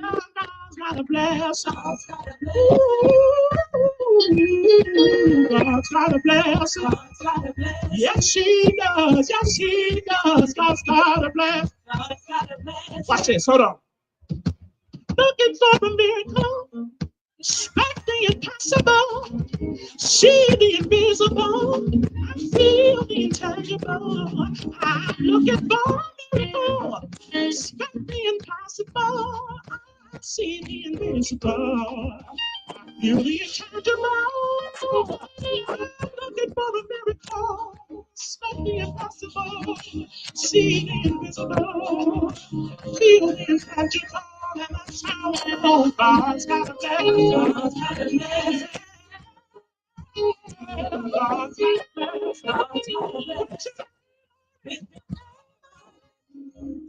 God's got a blessing. God's got a blessing. Yes, she does. Yes, she does. God's got a blessing. Watch this. Hold on. Looking for a miracle. Expect the impossible. See the invisible. I feel the intangible. I'm looking for a miracle. Expect the impossible. see the invisible. Feel the intangible. Looking for a miracle. Expect the impossible. See the invisible. Feel the intangible. And that's how we know God's got a plan. God's got a plan. God's got a plan. God's got a plan.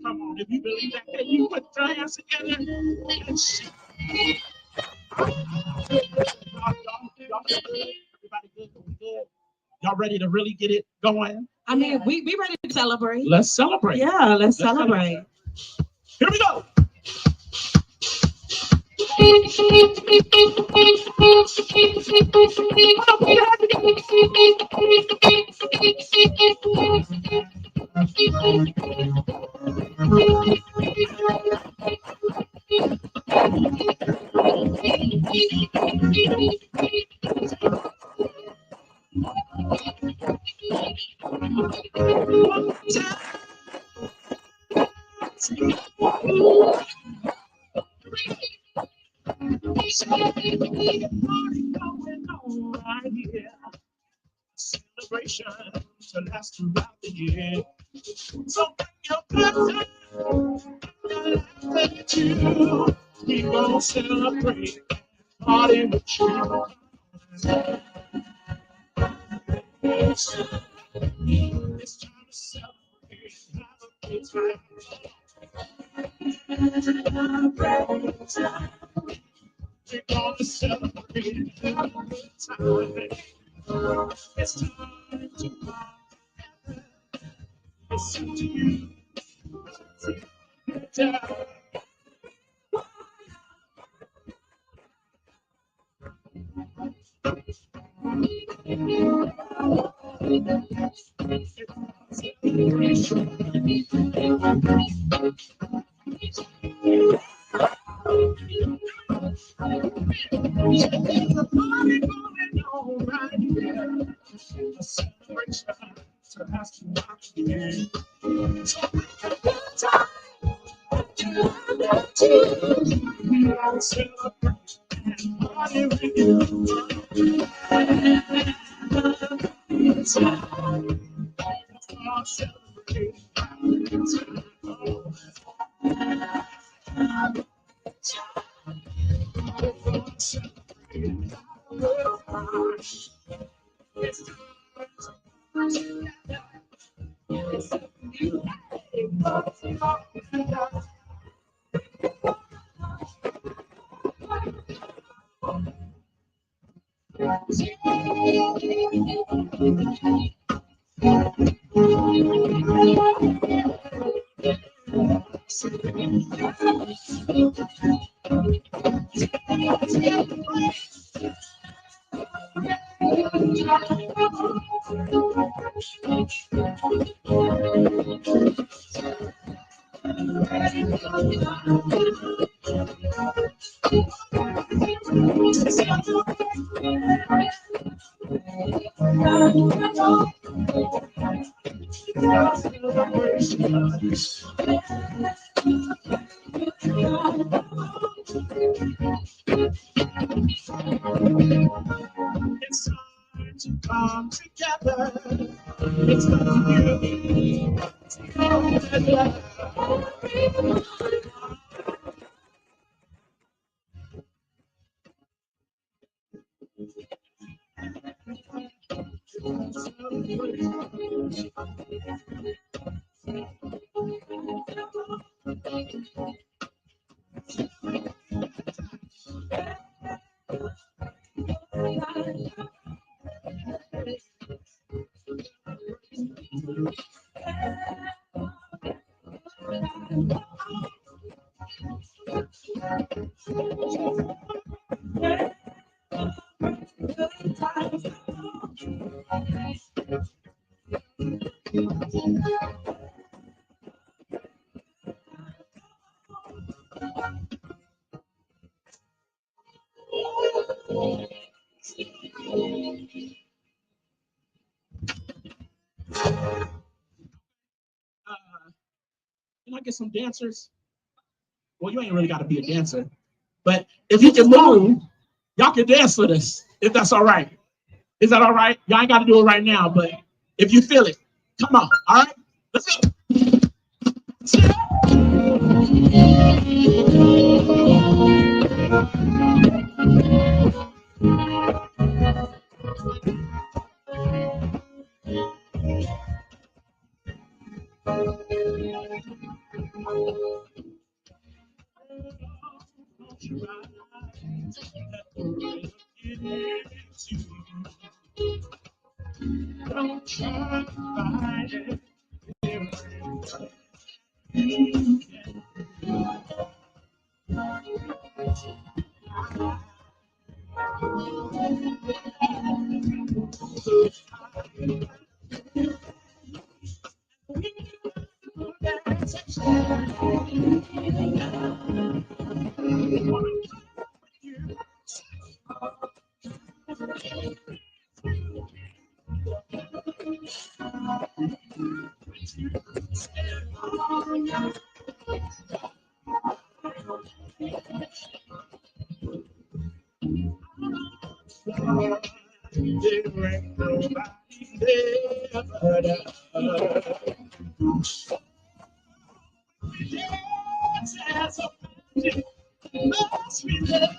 Come on, if you believe that, can you put your hands together and shout? Y'all good? Everybody good? We good? Y'all ready to really get it going? I mean, we ready to celebrate. Let's celebrate. Yeah, let's celebrate. Here we go. Celebration to last throughout the year. So bring your good time to we gonna celebrate, party with you. It's time to celebrate, have a good time. We're gonna celebrate, have a good time. It's time to come. Listen to you. Yeah. It's time to come together. It's time can I get some dancers? Well, you ain't really got to be a dancer. But if you can move, y'all can dance with us, if that's all right. Is that all right? Y'all ain't got to do it right now, but if you feel it, come on. All right? Let's go. Don't try to fight it. There ain't nobody there but us. As a magic, must be love.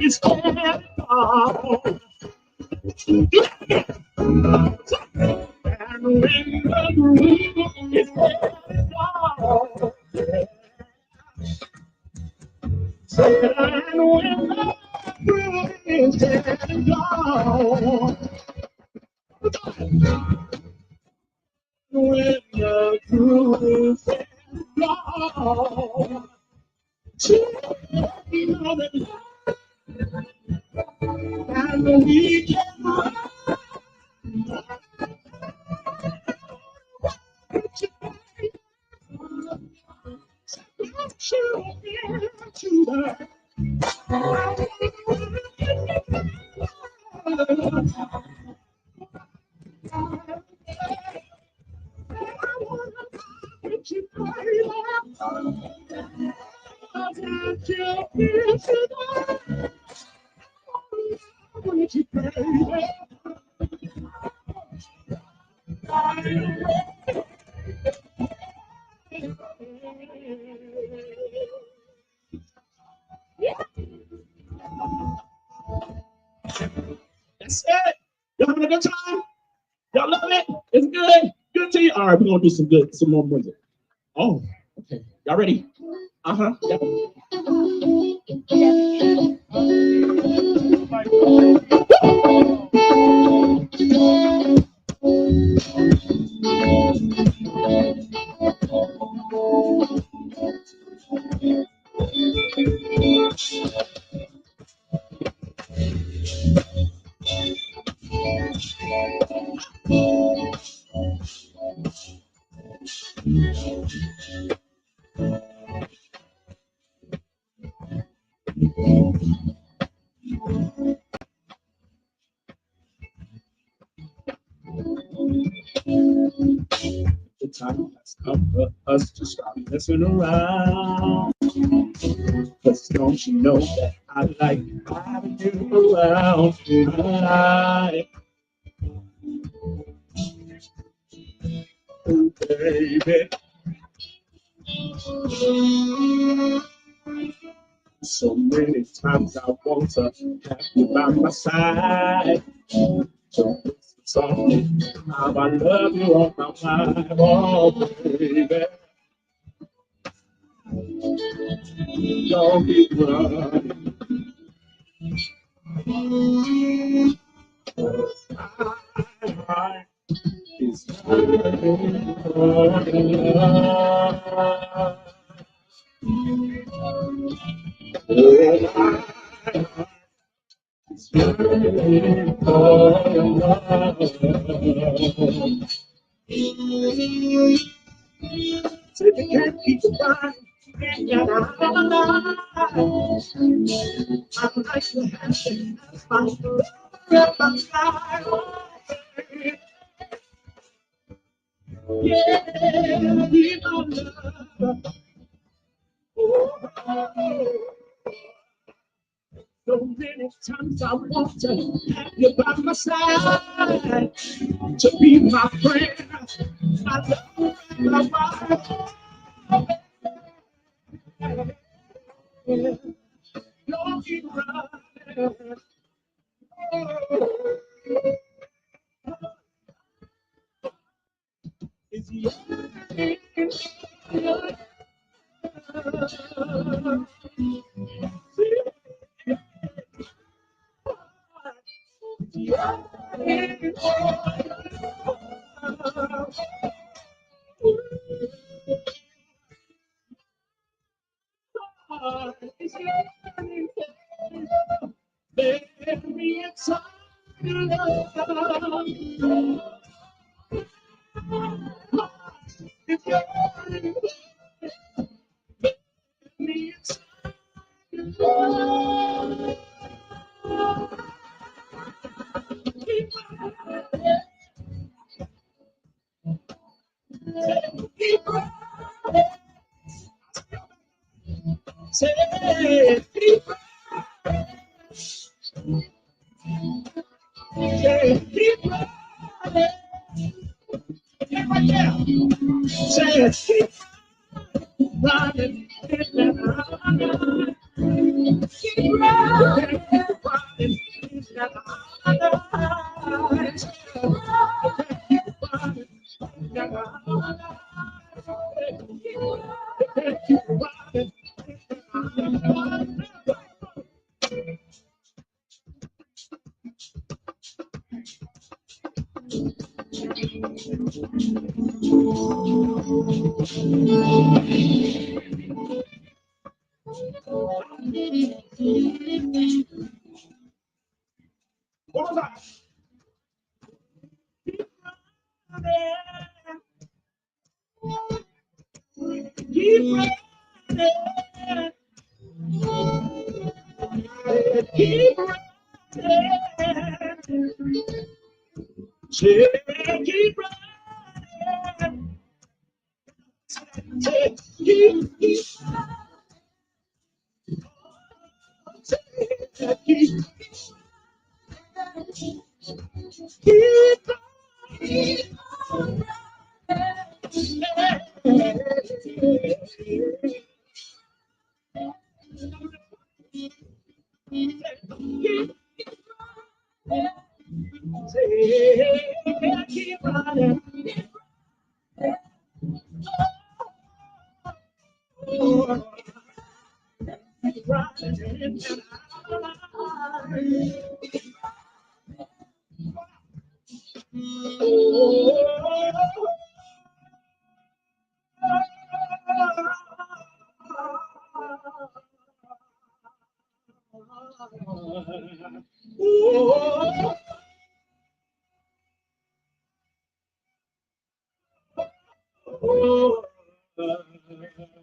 It's That's it. Y'all having a good time? Y'all love it? It's good? Good to you? All right, we're gonna do some more music. Oh, okay. Y'all ready? Uh-huh. Yeah. The time has come for us to stop messing around. Cause don't you know that I like having you around in my life, oh, baby. So many times I want to have you by my side. So softly, how I love you on my mind, oh baby. Don't be running. My heart is yearning for your love. Oh, my heart is yearning for your love. So you can't keep running. And I'm like to have you as my forever life. Yeah, be my love. So many times I want to have you by my side, to be my friend, my love, my wife. Don't keep running. It's you. Baby, it's all love. If you're me, it's love. Keep running. Keep running. Say, keep running. Say, keep running. Yeah, right there. Say, keep running. Keep running. Keep running. What was that? Keep running. Keep running. Keep running. Keep running. Oh,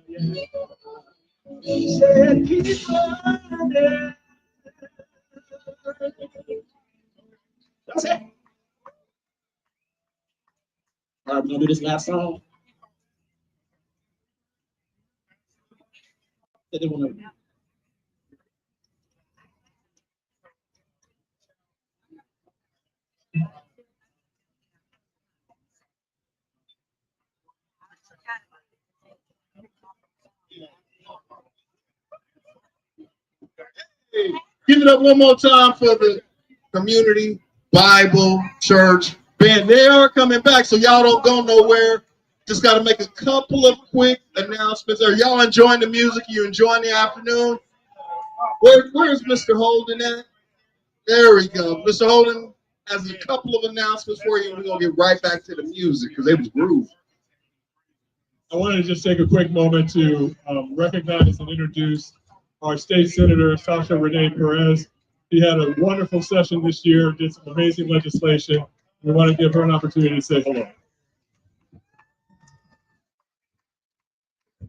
yeah. He said, keep running. That's it. All right, we're gonna do this last song. They didn't want to. Hey, give it up one more time for the Community Bible Church band. They are coming back, so y'all don't go nowhere. Just got to make a couple of quick announcements. Are y'all enjoying the music? You enjoying the afternoon? Where's Mr. Holden at? There we go. Mr. Holden has a couple of announcements for you, and we're going to get right back to the music because it was groove. I wanted to just take a quick moment to recognize and introduce our state senator, Sasha Renee Perez. She had a wonderful session this year, did some amazing legislation. We want to give her an opportunity to say hello.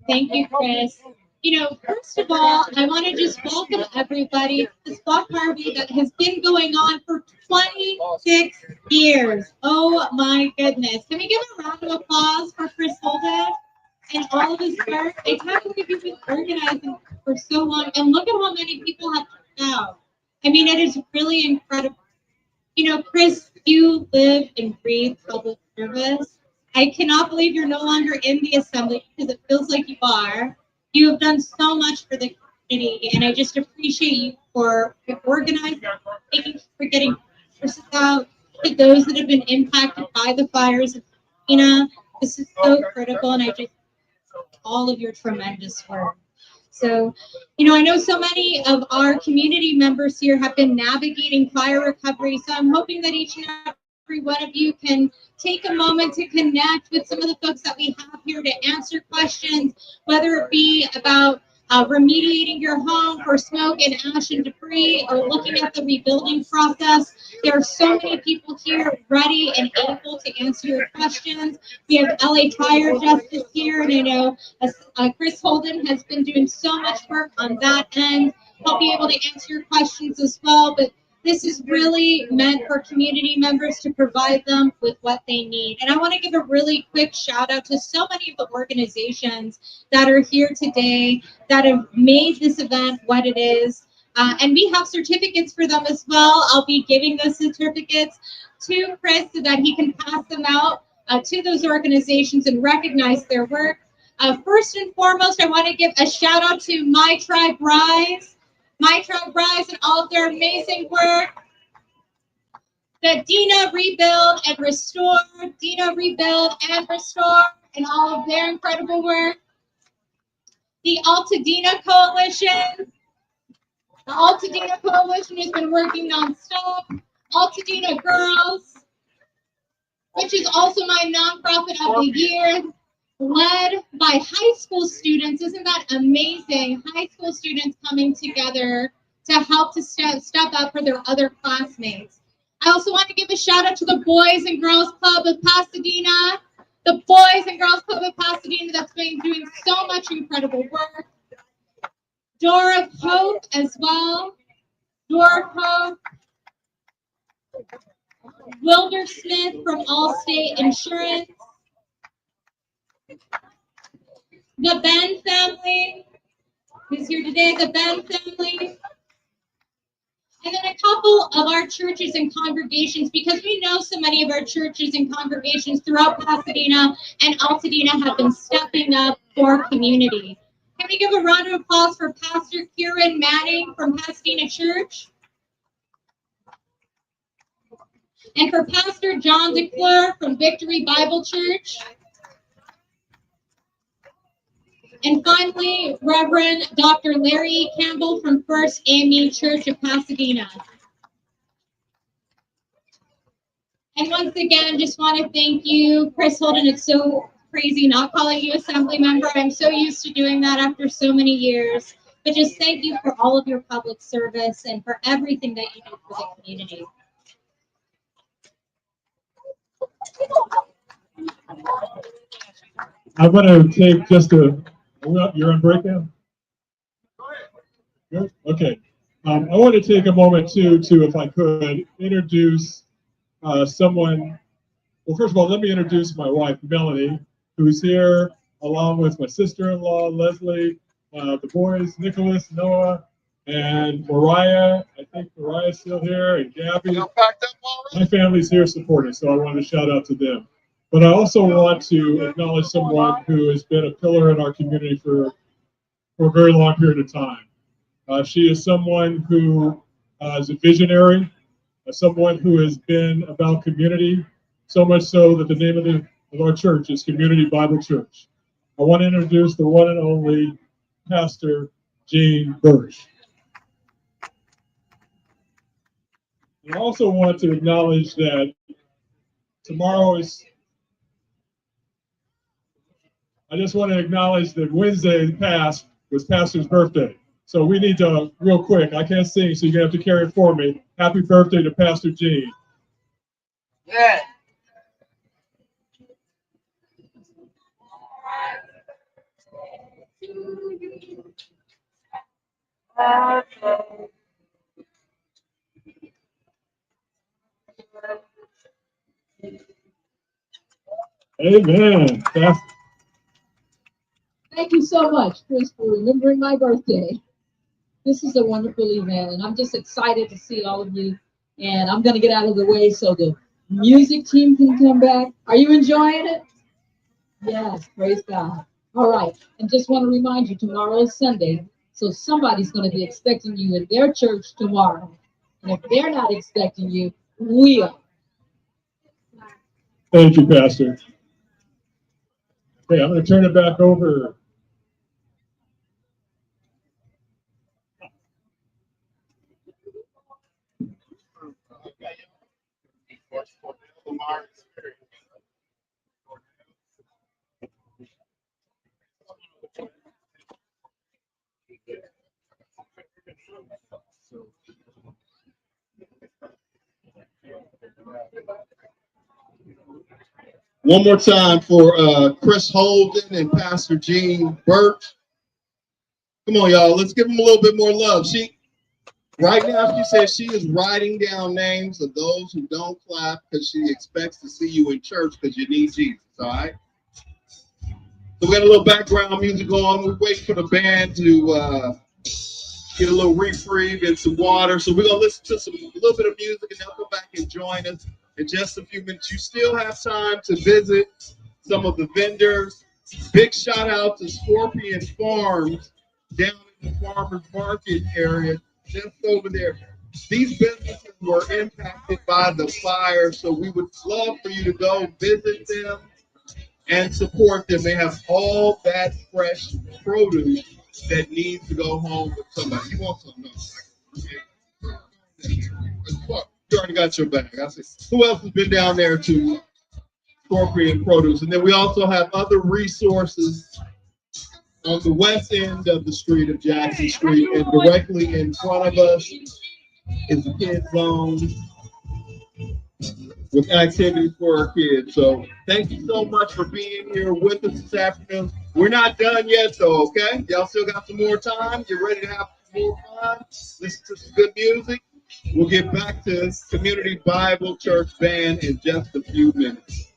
Thank you, Chris. You know, first of all, I want to just welcome everybody to this block party that has been going on for 26 years. Oh my goodness. Can we give a round of applause for Chris Holden and all of his work? I can't believe he's been organizing for so long. And look at how many people have turned out. I mean, it is really incredible. You know, Chris, you live and breathe public service. I cannot believe you're no longer in the assembly because it feels like you are. You have done so much for the community, and I just appreciate you for organizing, for getting resources out to those that have been impacted by the fires of Pasadena. This is so critical, and I just all of your tremendous work. So, you know, I know so many of our community members here have been navigating fire recovery, so I'm hoping that each and every one of you can take a moment to connect with some of the folks that we have here to answer questions, whether it be about remediating your home for smoke and ash and debris, or looking at the rebuilding process. There are so many people here ready and able to answer your questions. We have LA Fire Justice here, and I know Chris Holden has been doing so much work on that end. He'll be able to answer your questions as well, but this is really meant for community members to provide them with what they need. And I want to give a really quick shout out to so many of the organizations that are here today that have made this event what it is. And we have certificates for them as well. I'll be giving those certificates to Chris so that he can pass them out to those organizations and recognize their work. First and foremost, I want to give a shout out to My Tribe Rise. My Tribe Rise and all of their amazing work. The Dina Rebuild and Restore, Dina Rebuild and Restore, and all of their incredible work. The Altadena Coalition. The Altadena Coalition has been working nonstop. Altadena Girls, which is also my nonprofit of the year, led by high school students. Isn't that amazing? High school students coming together to help to step up for their other classmates. I also want to give a shout out to the Boys and Girls Club of Pasadena. The Boys and Girls Club of Pasadena that's been doing so much incredible work. Door of Hope as well. Door of Hope. Wilder Smith from Allstate Insurance. The Ben family, who's here today, the Ben family. And then a couple of our churches and congregations, because we know so many of our churches and congregations throughout Pasadena and Altadena have been stepping up for community. Can we give a round of applause for Pastor Kieran Manning from Pasadena Church? And for Pastor John DeClure from Victory Bible Church. And finally, Reverend Dr. Larry Campbell from First AME Church of Pasadena. And once again, just want to thank you, Chris Holden. It's so crazy not calling you assembly member. I'm so used to doing that after so many years. But just thank you for all of your public service and for everything that you do for the community. I'm going to take just a. You're on breakdown? Good? Okay. I want to take a moment too to, if I could, introduce someone. Well, first of all, let me introduce my wife, Melanie, who's here, along with my sister-in-law, Leslie, the boys, Nicholas, Noah, and Mariah. I think Mariah's still here, and Gabby. My family's here supporting, so I wanted to shout out to them. But I also want to acknowledge someone who has been a pillar in our community for a very long period of time. She is someone who is a visionary, someone who has been about community, so much so that the name of our church is Community Bible Church. I want to introduce the one and only Pastor Gene Birch. I also want to acknowledge that tomorrow is, I just want to acknowledge that Wednesday past was Pastor's birthday. So we need to, real quick, I can't sing, so you're going to have to carry it for me. Happy birthday to Pastor Gene. Yeah. Amen. Thank you so much, Chris, for remembering my birthday. This is a wonderful event, and I'm just excited to see all of you. And I'm going to get out of the way so the music team can come back. Are you enjoying it? Yes, praise God. All right, and just want to remind you, tomorrow is Sunday, so somebody's going to be expecting you in their church tomorrow. And if they're not expecting you, we are. Thank you, Pastor. Okay, I'm going to turn it back over. One more time for Chris Holden and Pastor Gene Birch. Come on, y'all. Let's give them a little bit more love. Right now, she says she is writing down names of those who don't clap because she expects to see you in church because you need Jesus, all right? So we got a little background music on. We're waiting for the band to get a little reprieve and some water. So we're going to listen to a little bit of music, and they'll come back and join us in just a few minutes. You still have time to visit some of the vendors. Big shout out to Scorpion Farms down in the farmers market area, just over there. These businesses were impacted by the fire, so we would love for you to go visit them and support them. They have all that fresh produce that needs to go home with somebody. You want something else? You already got your bag. I see. Who else has been down there to Scorpion Produce? And then we also have other resources on the west end of the street of Jackson Street, and directly in front of us is a kids zone with activities for our kids. So thank you so much for being here with us this afternoon. We're not done yet though, okay? Y'all still got some more time. Get ready to have some more fun. Listen to some good music. We'll get back to Community Bible Church Band in just a few minutes.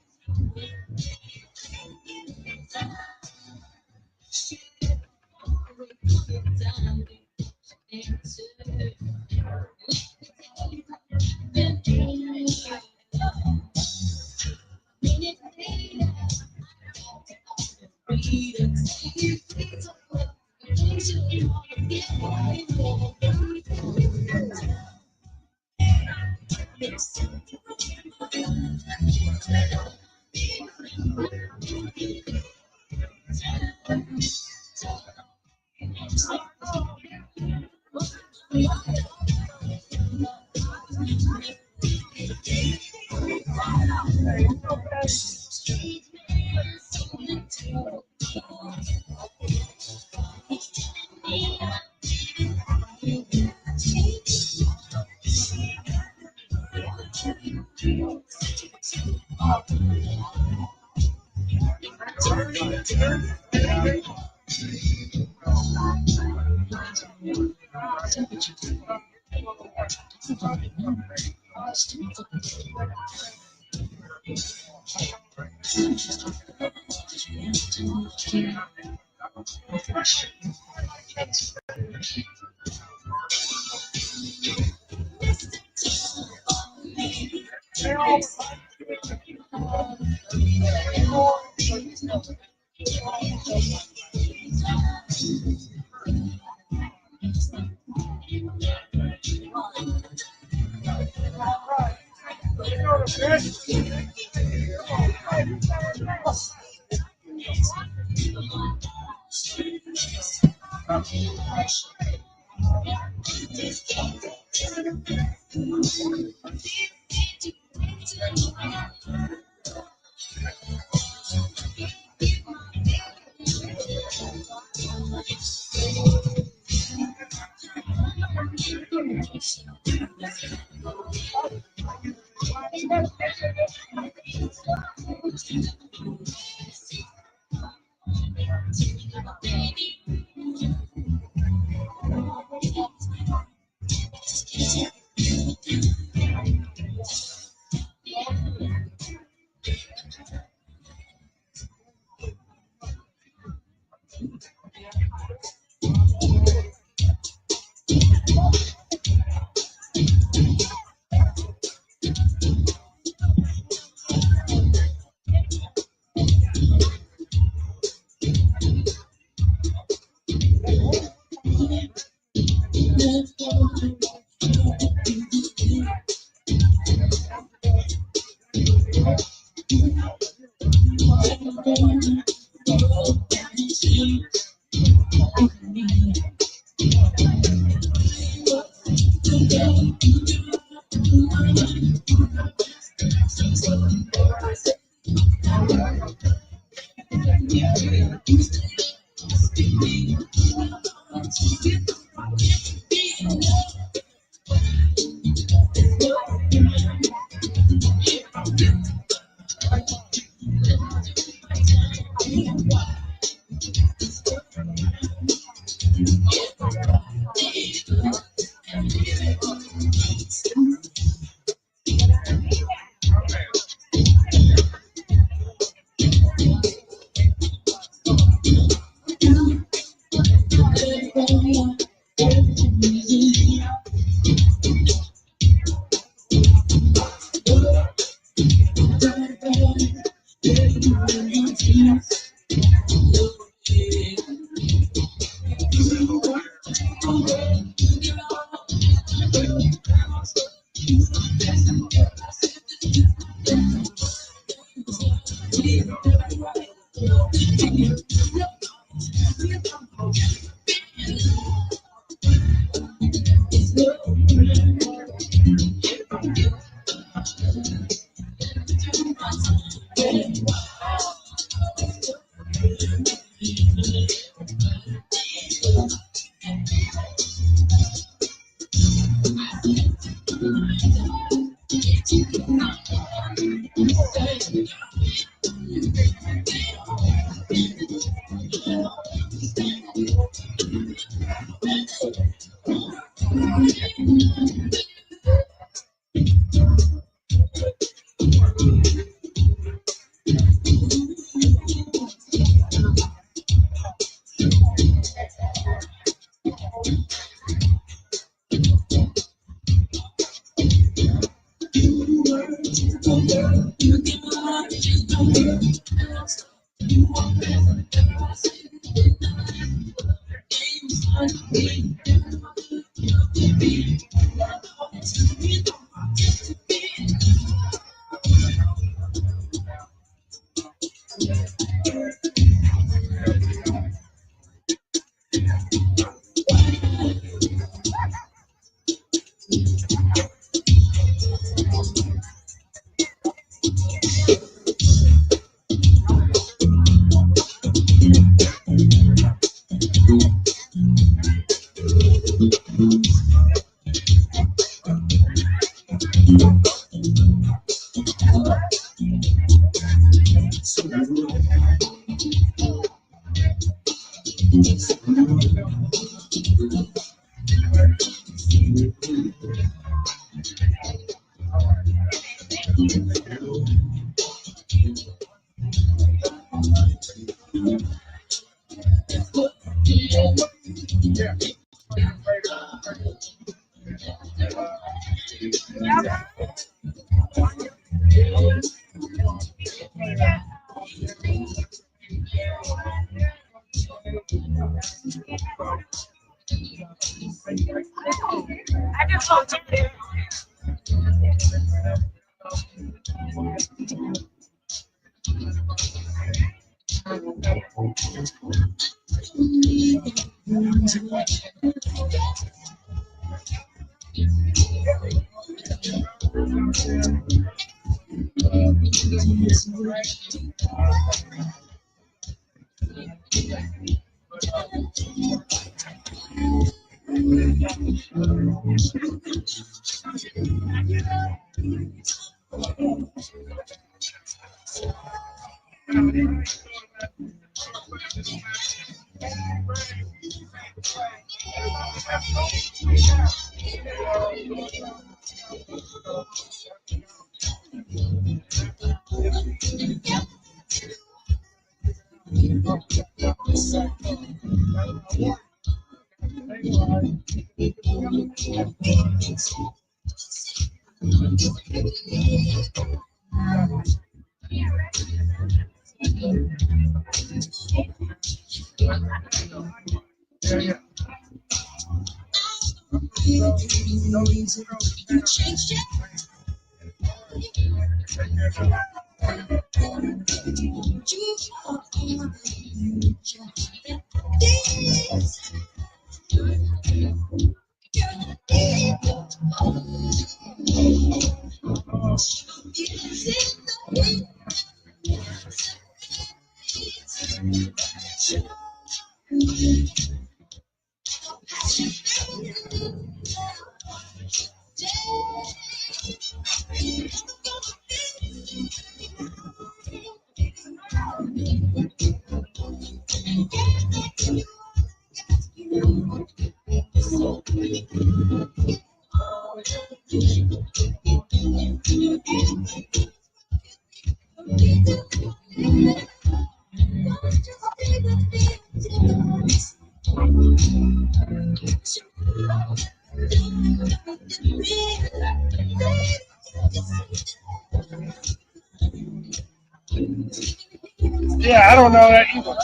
Yeah, I don't know that either.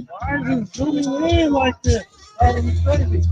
Why is it zooming in like this? Driving me crazy.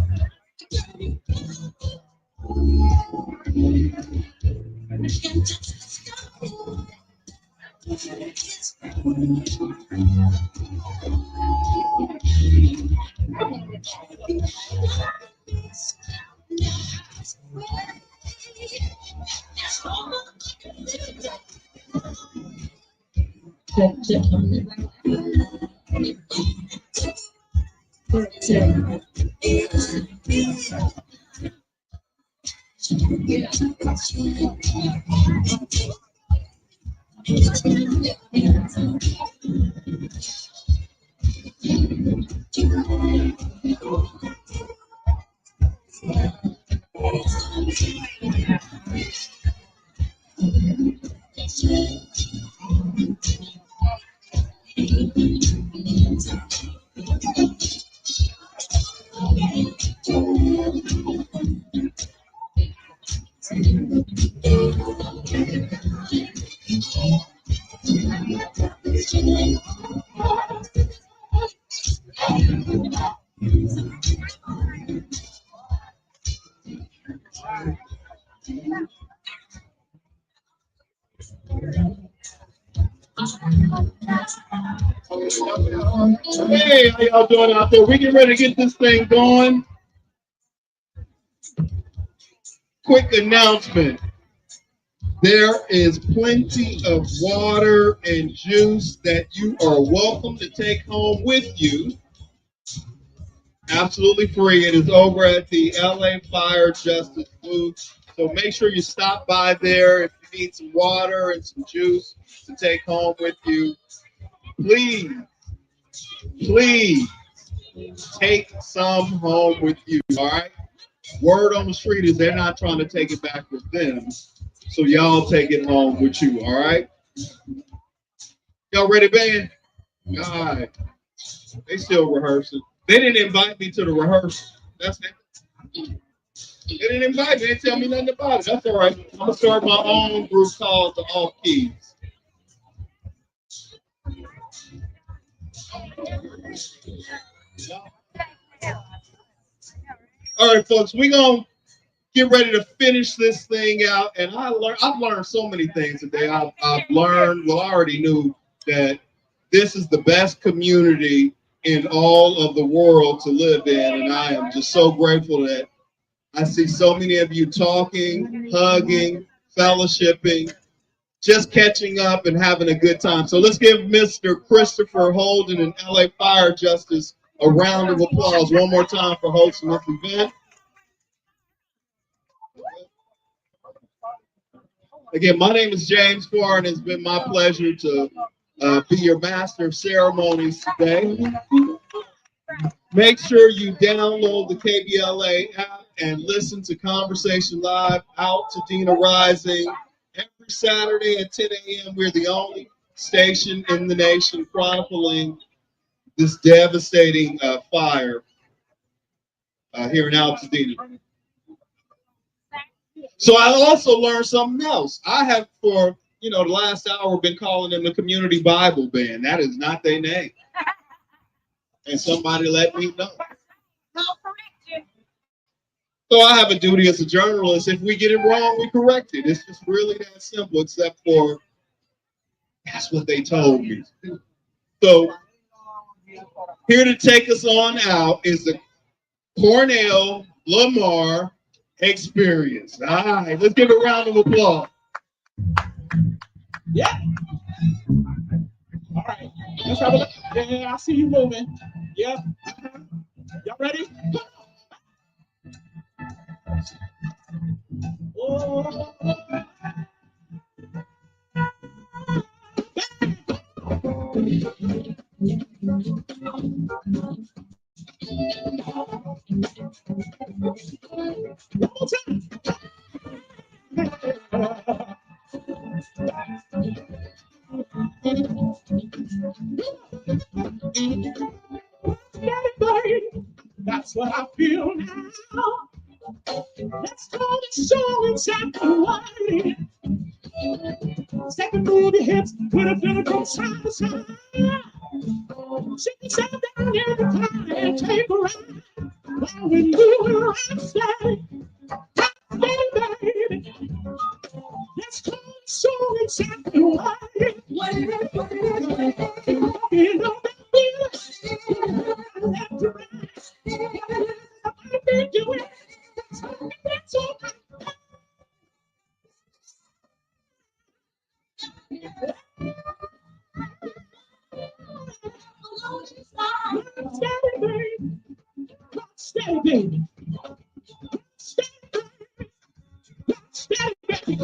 Hey, how y'all doing out there? We get ready to get this thing going. Quick announcement. There is plenty of water and juice that you are welcome to take home with you. Absolutely free. It is over at the LA Fire Justice booth. So make sure you stop by there if you need some water and some juice to take home with you. Please, please take some home with you, all right? Word on the street is they're not trying to take it back with them. So y'all take it home with you, all right? Y'all ready, band? All right. They still rehearsing. They didn't invite me to the rehearsal. That's it. They didn't invite me. They didn't tell me nothing about it. That's all right. I'm going to start my own group called the Off Keys. All right, folks, we're going to get ready to finish this thing out. And I've learned so many things today. I've learned, well, I already knew that this is the best community in all of the world to live in. And I am just so grateful that I see so many of you talking, hugging, fellowshipping, just catching up and having a good time. So let's give Mr. Christopher Holden and LA Fire Justice a round of applause one more time for hosting this event. Again, my name is James Farr, and it's been my pleasure to be your master of ceremonies today. Make sure you download the KBLA app and listen to Conversation Live, Altadena Rising. Every Saturday at 10 a.m., we're the only station in the nation chronicling this devastating fire here in Altadena. So I also learned something else. I have, for the last hour, been calling them the Community Bible Band. That is not their name. And somebody let me know. So I have a duty as a journalist. If we get it wrong, we correct it. It's just really that simple, except for that's what they told me. So here to take us on out is the Cornell Lamar Experience. All right, let's give a round of applause. Yeah. All right. Let's have a look. Yeah, I see you moving. Yeah. Y'all ready? Oh. That's what I feel now. Let's call it so exactly what it is. Step and move your hips, put a feeling from side to side. Sit yourself down in the car and take a ride. While we move around, say, baby, let's call it so exactly what it is. You know that feeling, left to right. I think you will. That's okay. Steady, baby. Steady, baby. Steady, baby. Steady, baby.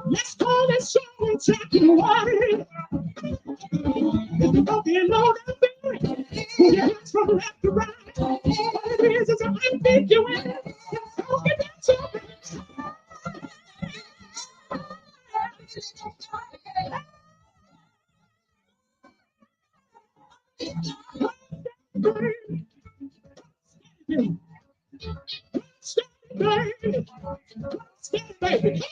Let's call it so exactly what it is. If you don't get know that feeling, put your hands from left to right. What it is I think you will. Don't get that so bad. Baby, baby,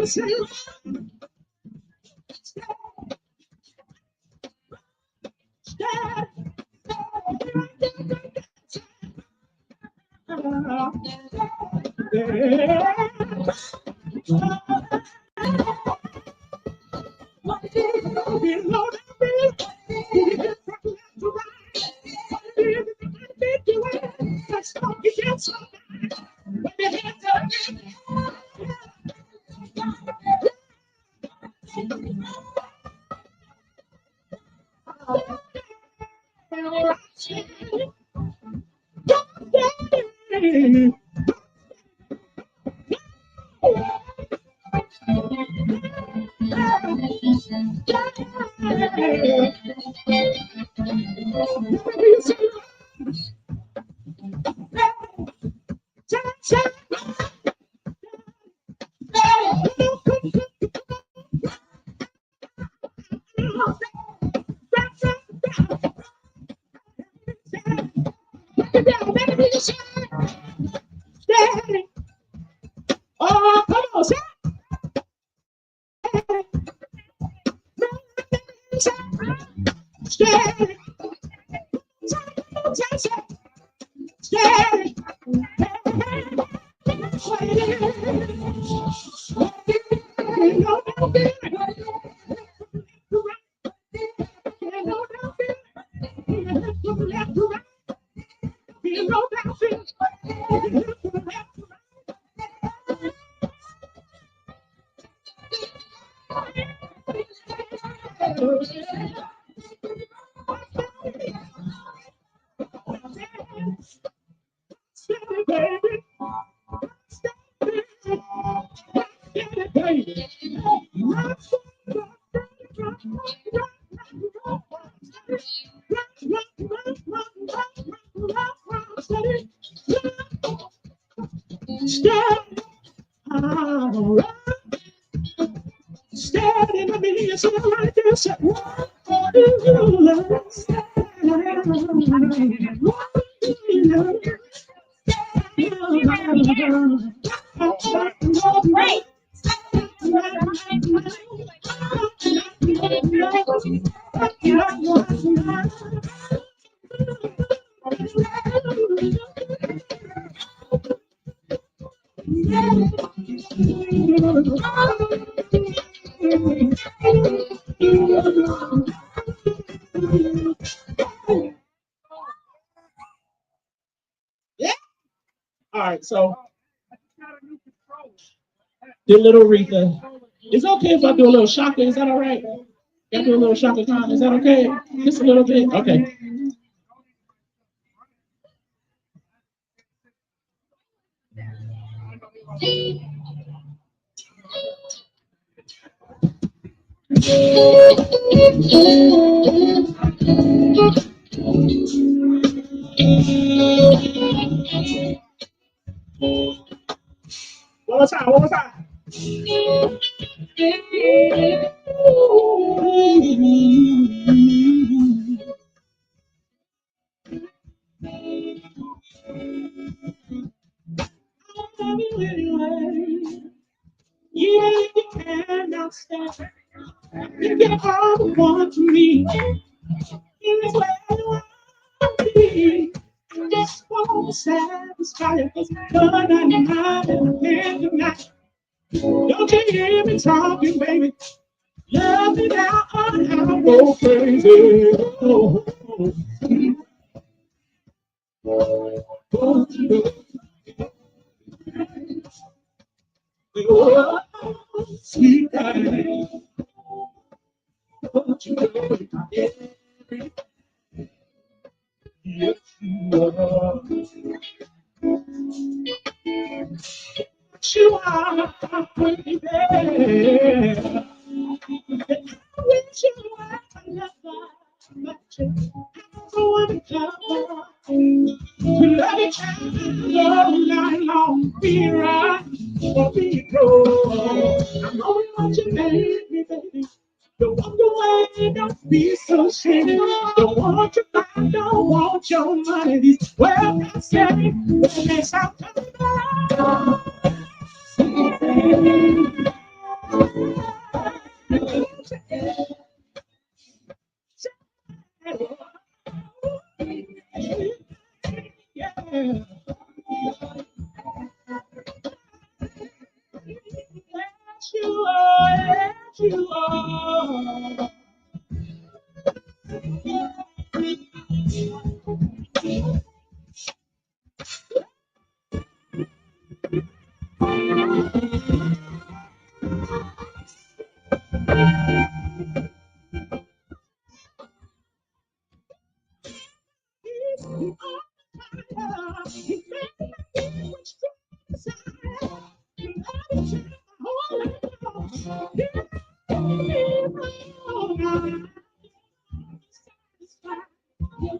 you say, oh, come on, say, stay, standing with me, it's like this. What do you love? Right. Yeah. All right, so the little Aretha. It's okay if I do a little shaka. Is that all right? Can I do a little shaka time? Is that okay? Just a little bit? Okay. One more time, one more time. Yeah, you cannot stand. You get all the one to me. It's where you want to be. Just want to satisfy you. It's good and mine and tonight. Don't you hear me talking, baby? Love me now on how I go crazy. Oh, sweet darling. Don't you know every yes you are. You are baby. I wish you were another, but you want to come. We love each other all night long. Be right or be wrong. I'm only watching, baby, baby. Don't walk away, don't be so shady. Don't want your mind, don't want your money. These words I say, when they sound coming back. you are, yes, you are.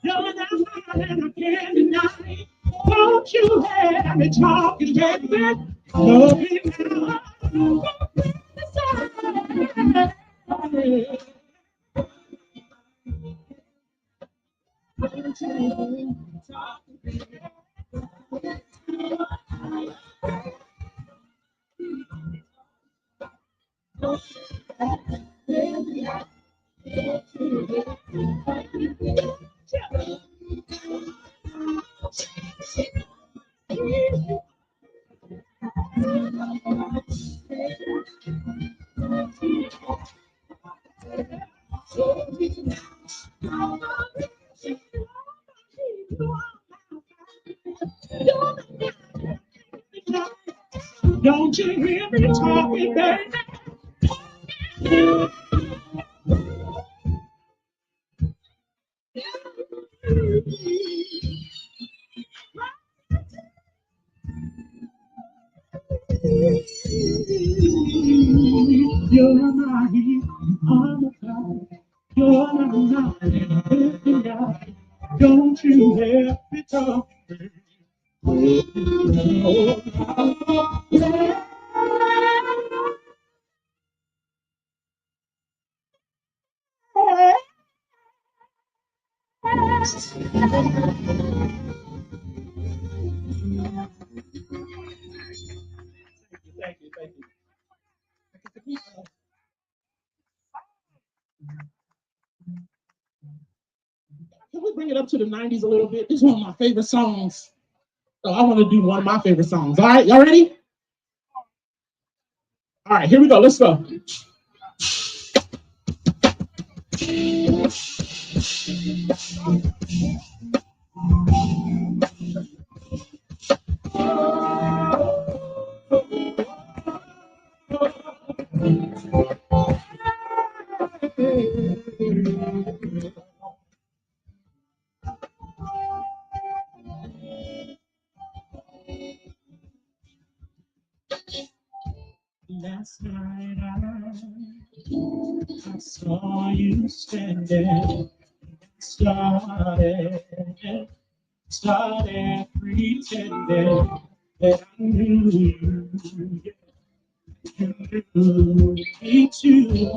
You're not mine and I can't deny. Don't you have me talking, baby? Love me now. Don't you hear me talking, baby? You're my hero, I'm a cloud. You're not mine. Don't you ever talk. Thank you, thank you. Can we bring it up to the 90s a little bit? This is one of my favorite songs. So I want to do one of my favorite songs. All right, y'all ready? All right, here we go. Let's go. Last night I saw you standing, started pretending that I knew you. You knew me too.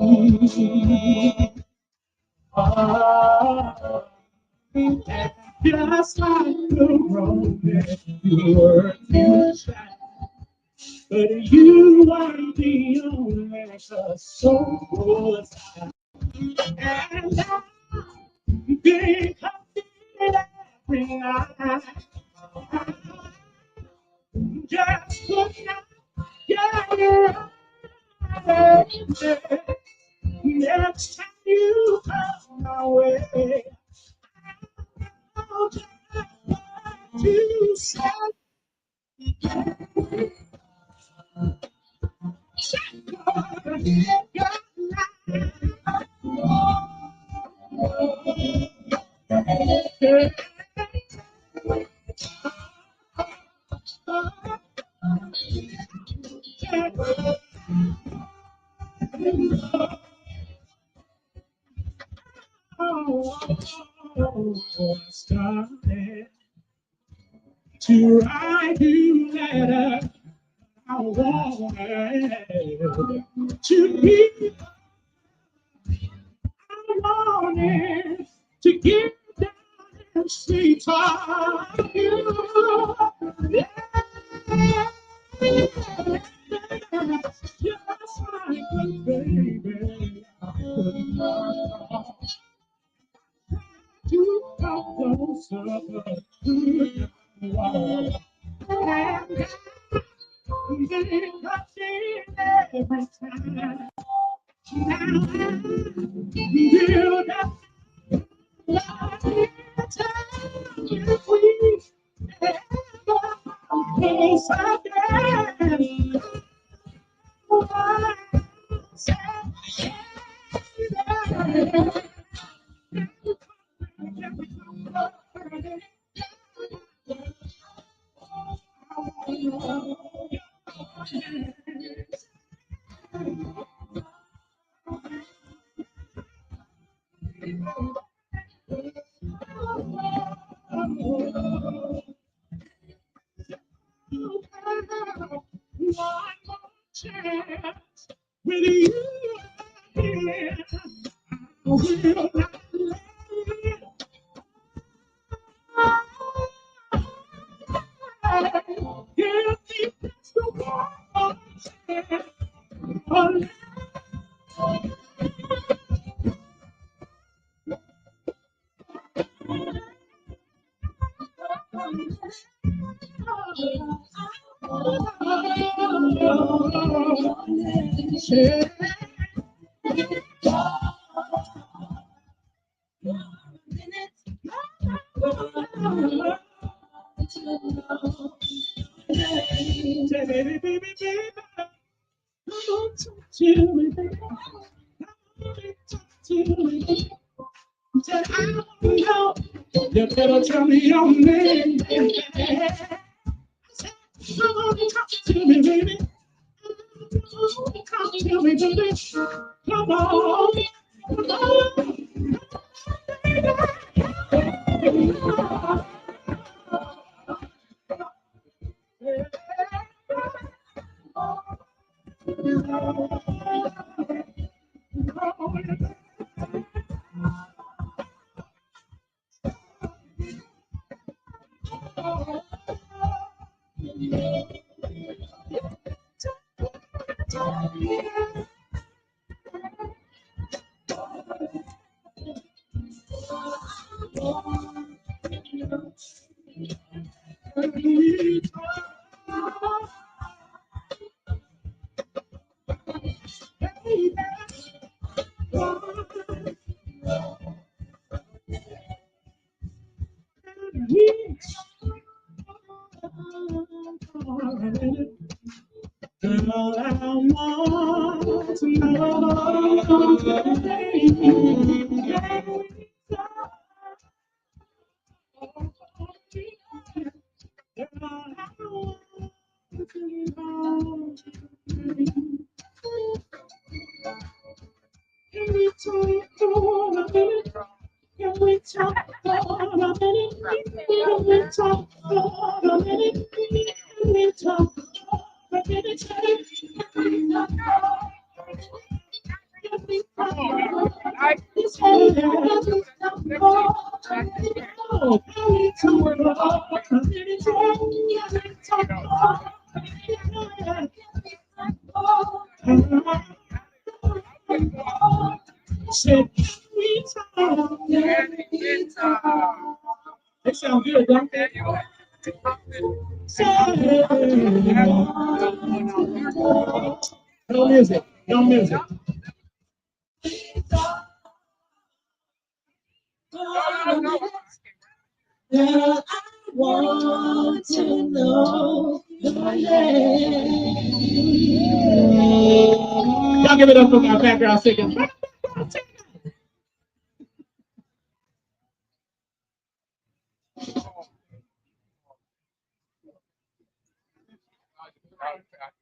Oh, and just like the romance you were too shy. But you weren't the only soul was I. And I think I did everything I just could not get it. Next time you come my way, I'll just to say, started to write you letter. I wanted to be, I wanted to get down and see talk you. Yeah. Just like a baby, I could not to come closer, but could not. With you here, I will not let you think that's the one chance. Baby, baby, baby, come on, talk to me, baby. Talk to me. Said I don't know. You better tell me your name, baby. Said, come on, talk to me, baby. Talk to me, baby. Come on. Come on. Girl, I want to know, baby. Can we talk for a minute? Can we talk for a minute? Can we talk for a minute? Can we talk for a minute? Said, we talk. They sound good, don't they? No music, no music. Girl, I want to know your name. Y'all give it up for my background singers.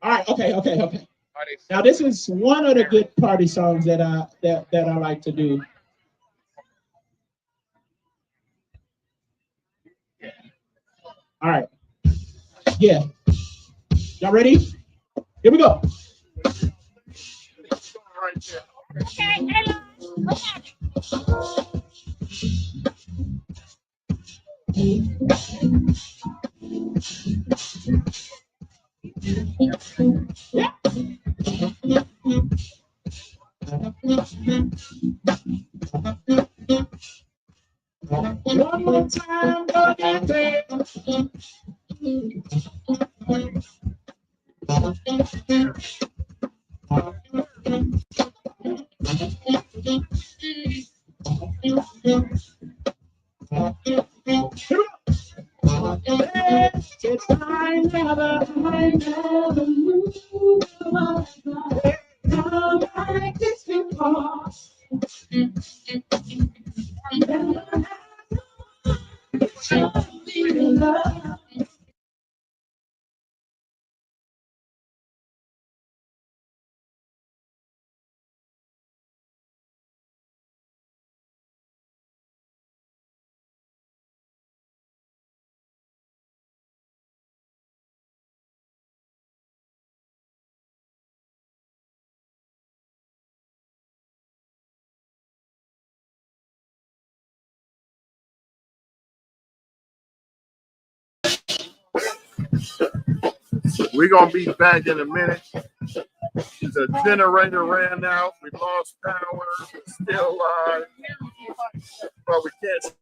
All right, okay. Now this is one of the good party songs that I like to do. All right. Yeah. Y'all ready? Here we go. Yeah. One more time, go ahead, baby. I never knew you was like this before. Never had someone show me love. We're gonna be back in a minute. The generator ran out. We lost power. It's still live, but we can't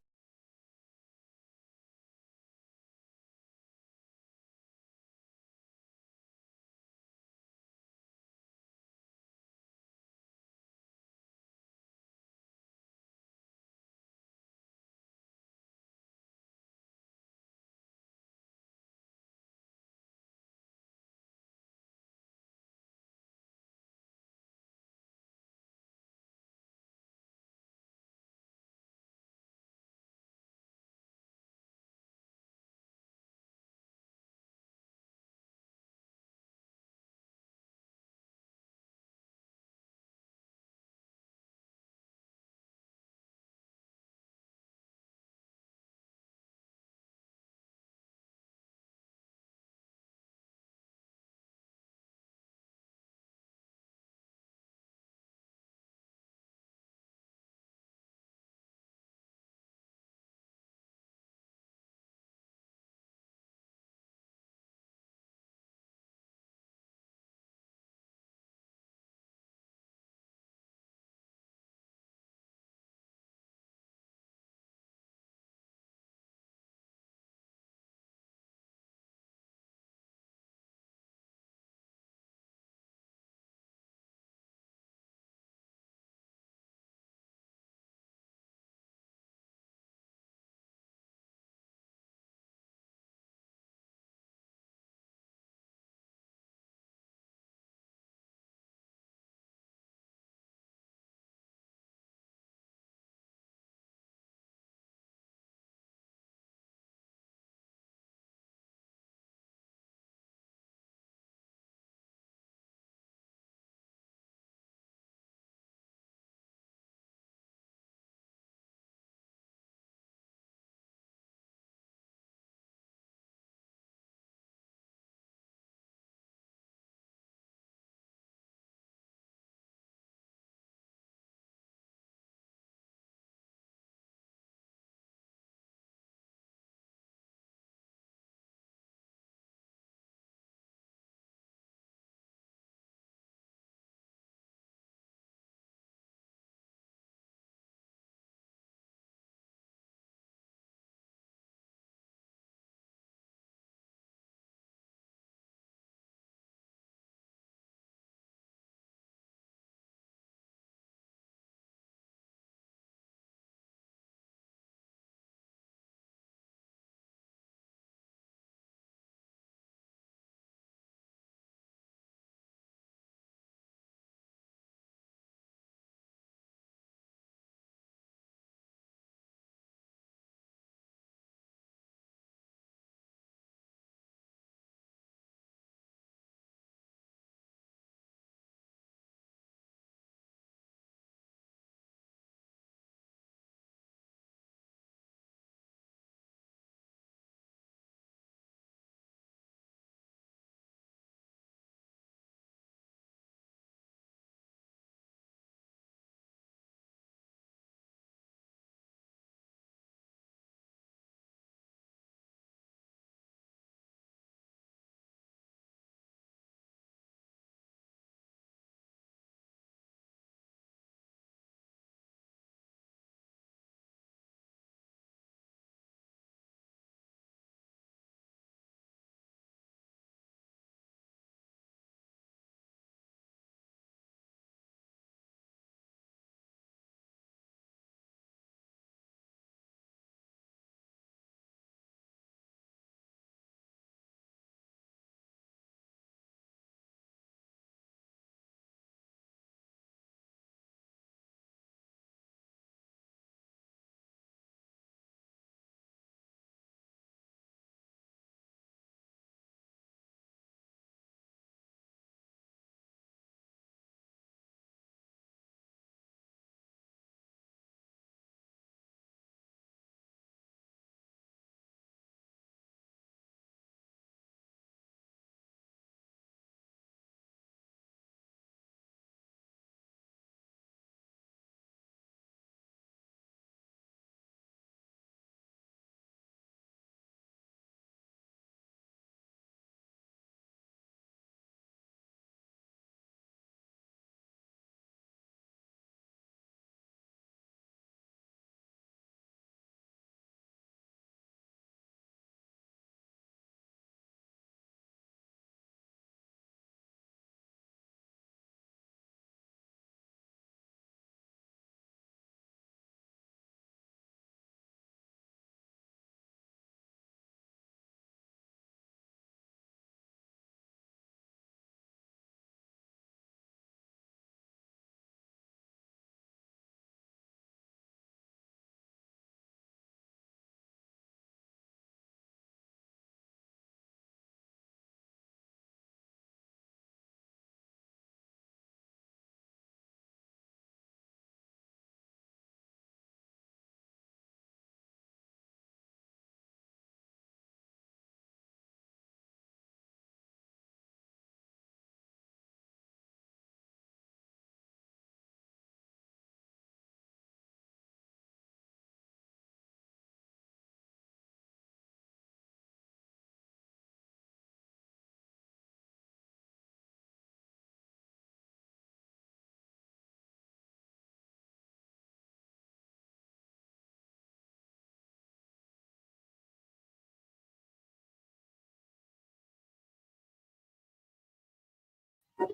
We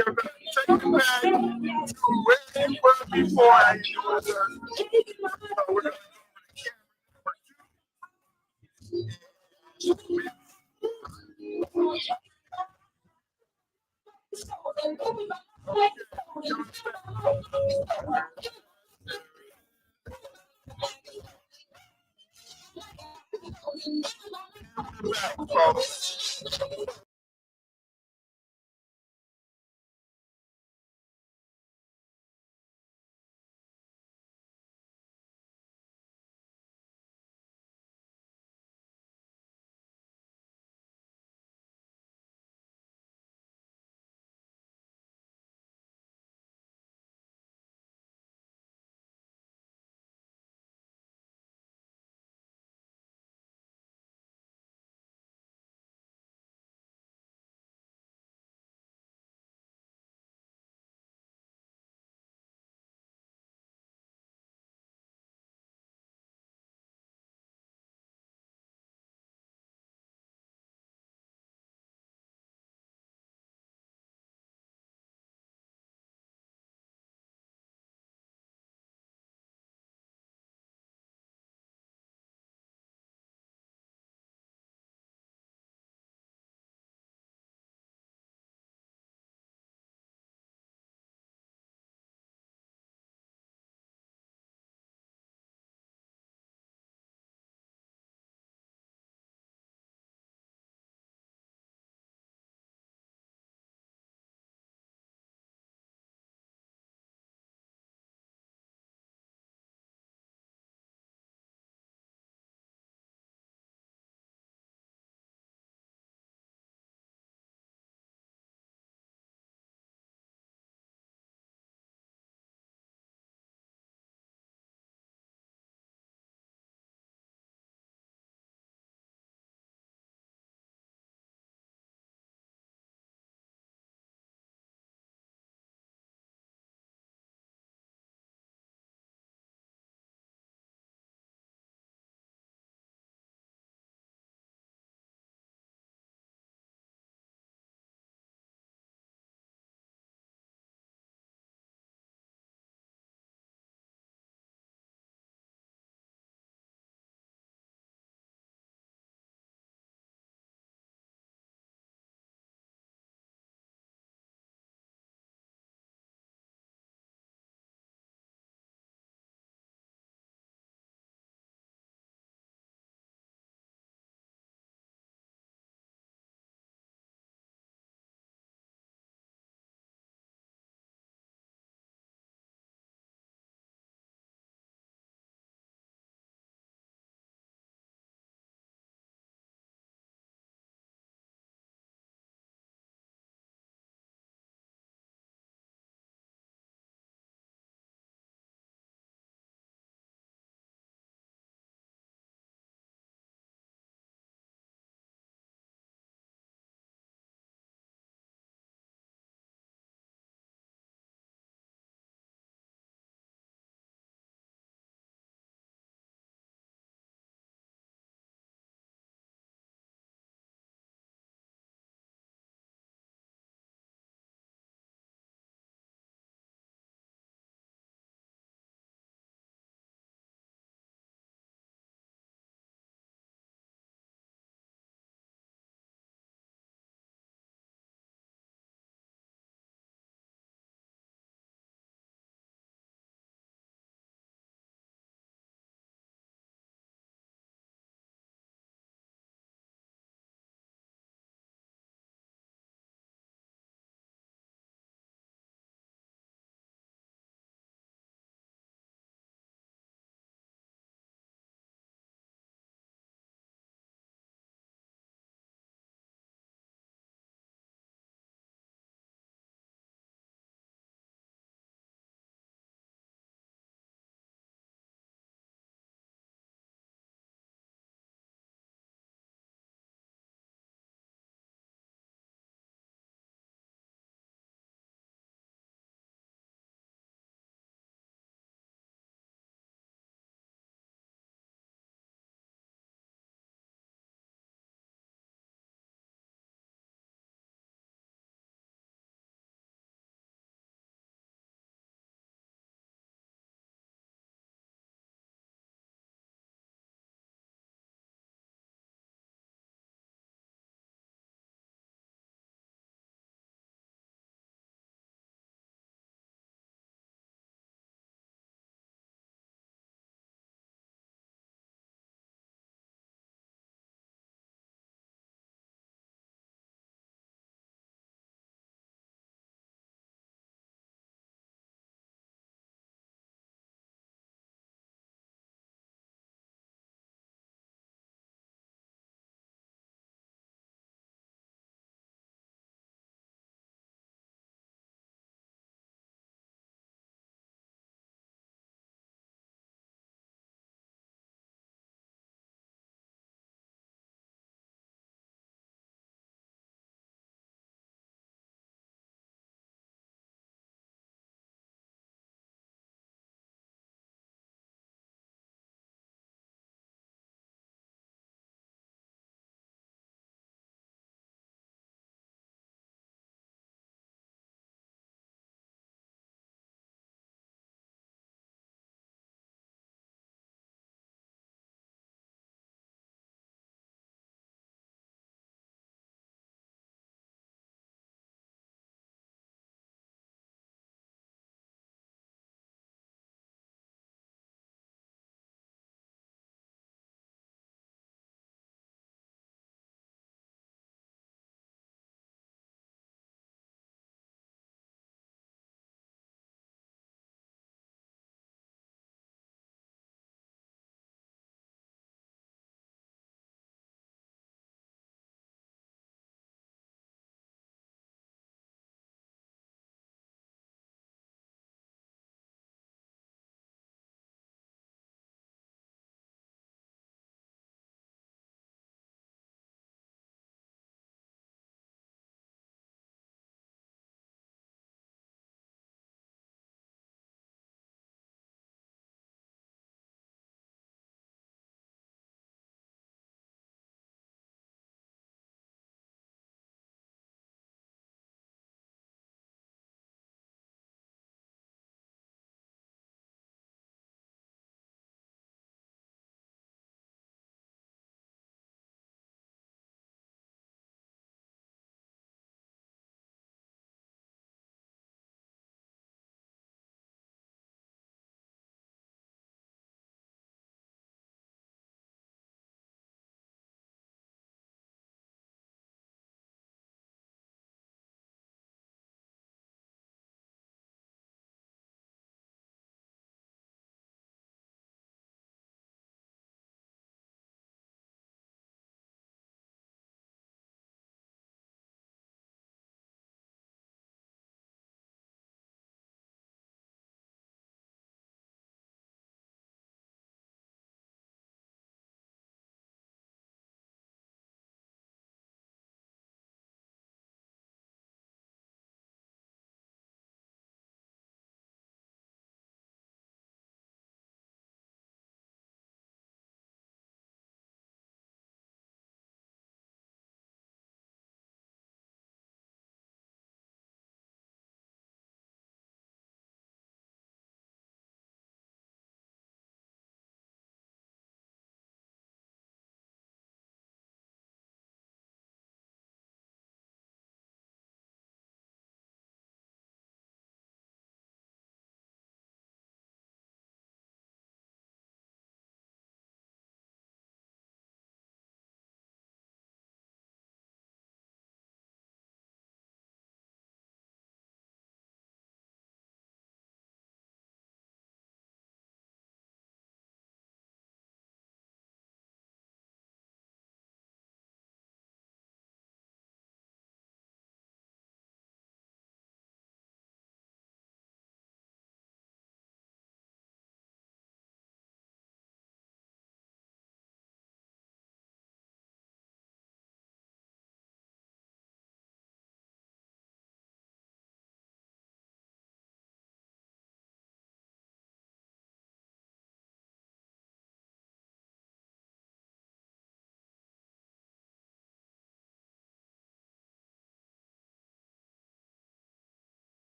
are going to take it back to where you were before I introduced her. So we're going to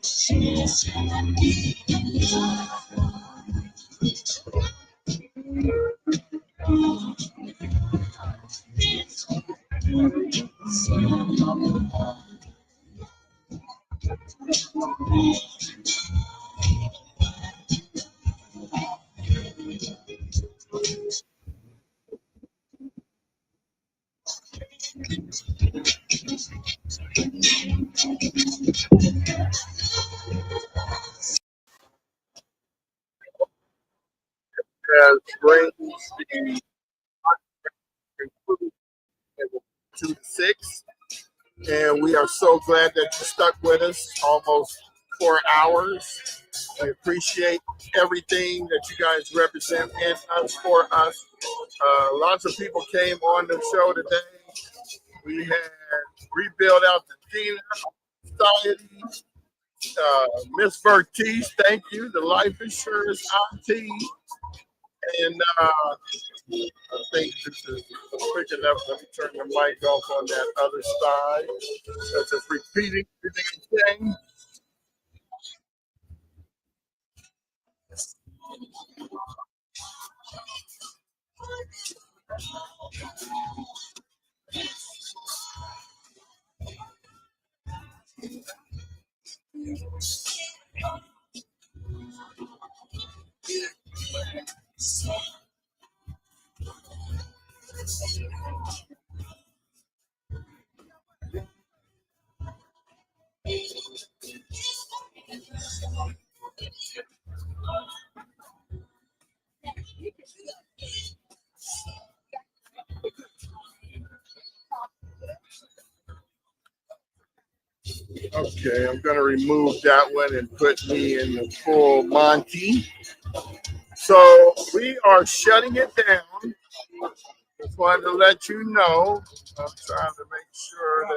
As brings the 26th, and we are so glad that you stuck with us almost 4 hours. We appreciate everything that you guys represent in us, for us. Lots of people came on the show today. We had Rebuild Out the Gina Society, Miss Vertice, thank you, the life insurance auntie. And I think this is quick enough. Let me turn the mic off on that other side. That's just repeating everything. Okay, I'm going to remove that one and put me in the full Monty. So we are shutting it down. Just wanted to let you know. I'm trying to make sure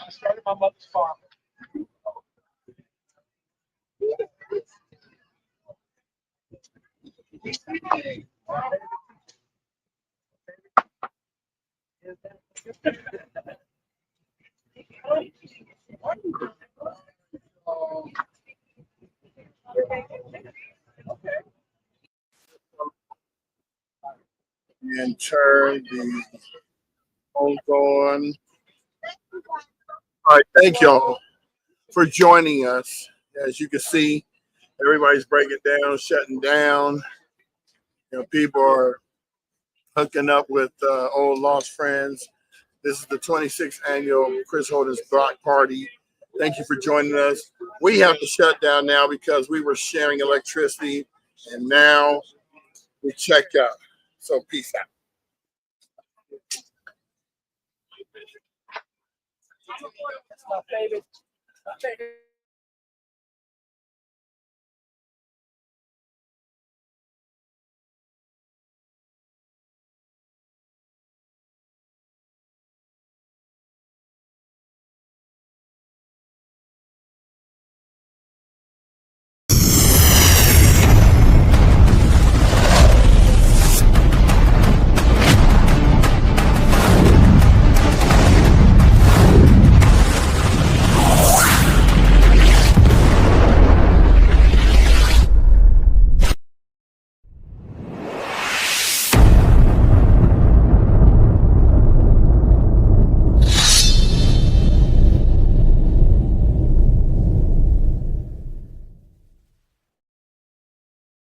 I started my mother's farm. And turn the phones on. All right, thank y'all for joining us. As you can see, everybody's breaking down, shutting down. You know, people are hooking up with old lost friends. This is the 26th annual Chris Holden'S Block Party. Thank you for joining us. We have to shut down now because we were sharing electricity, and now we checked out. So peace out. My favorite.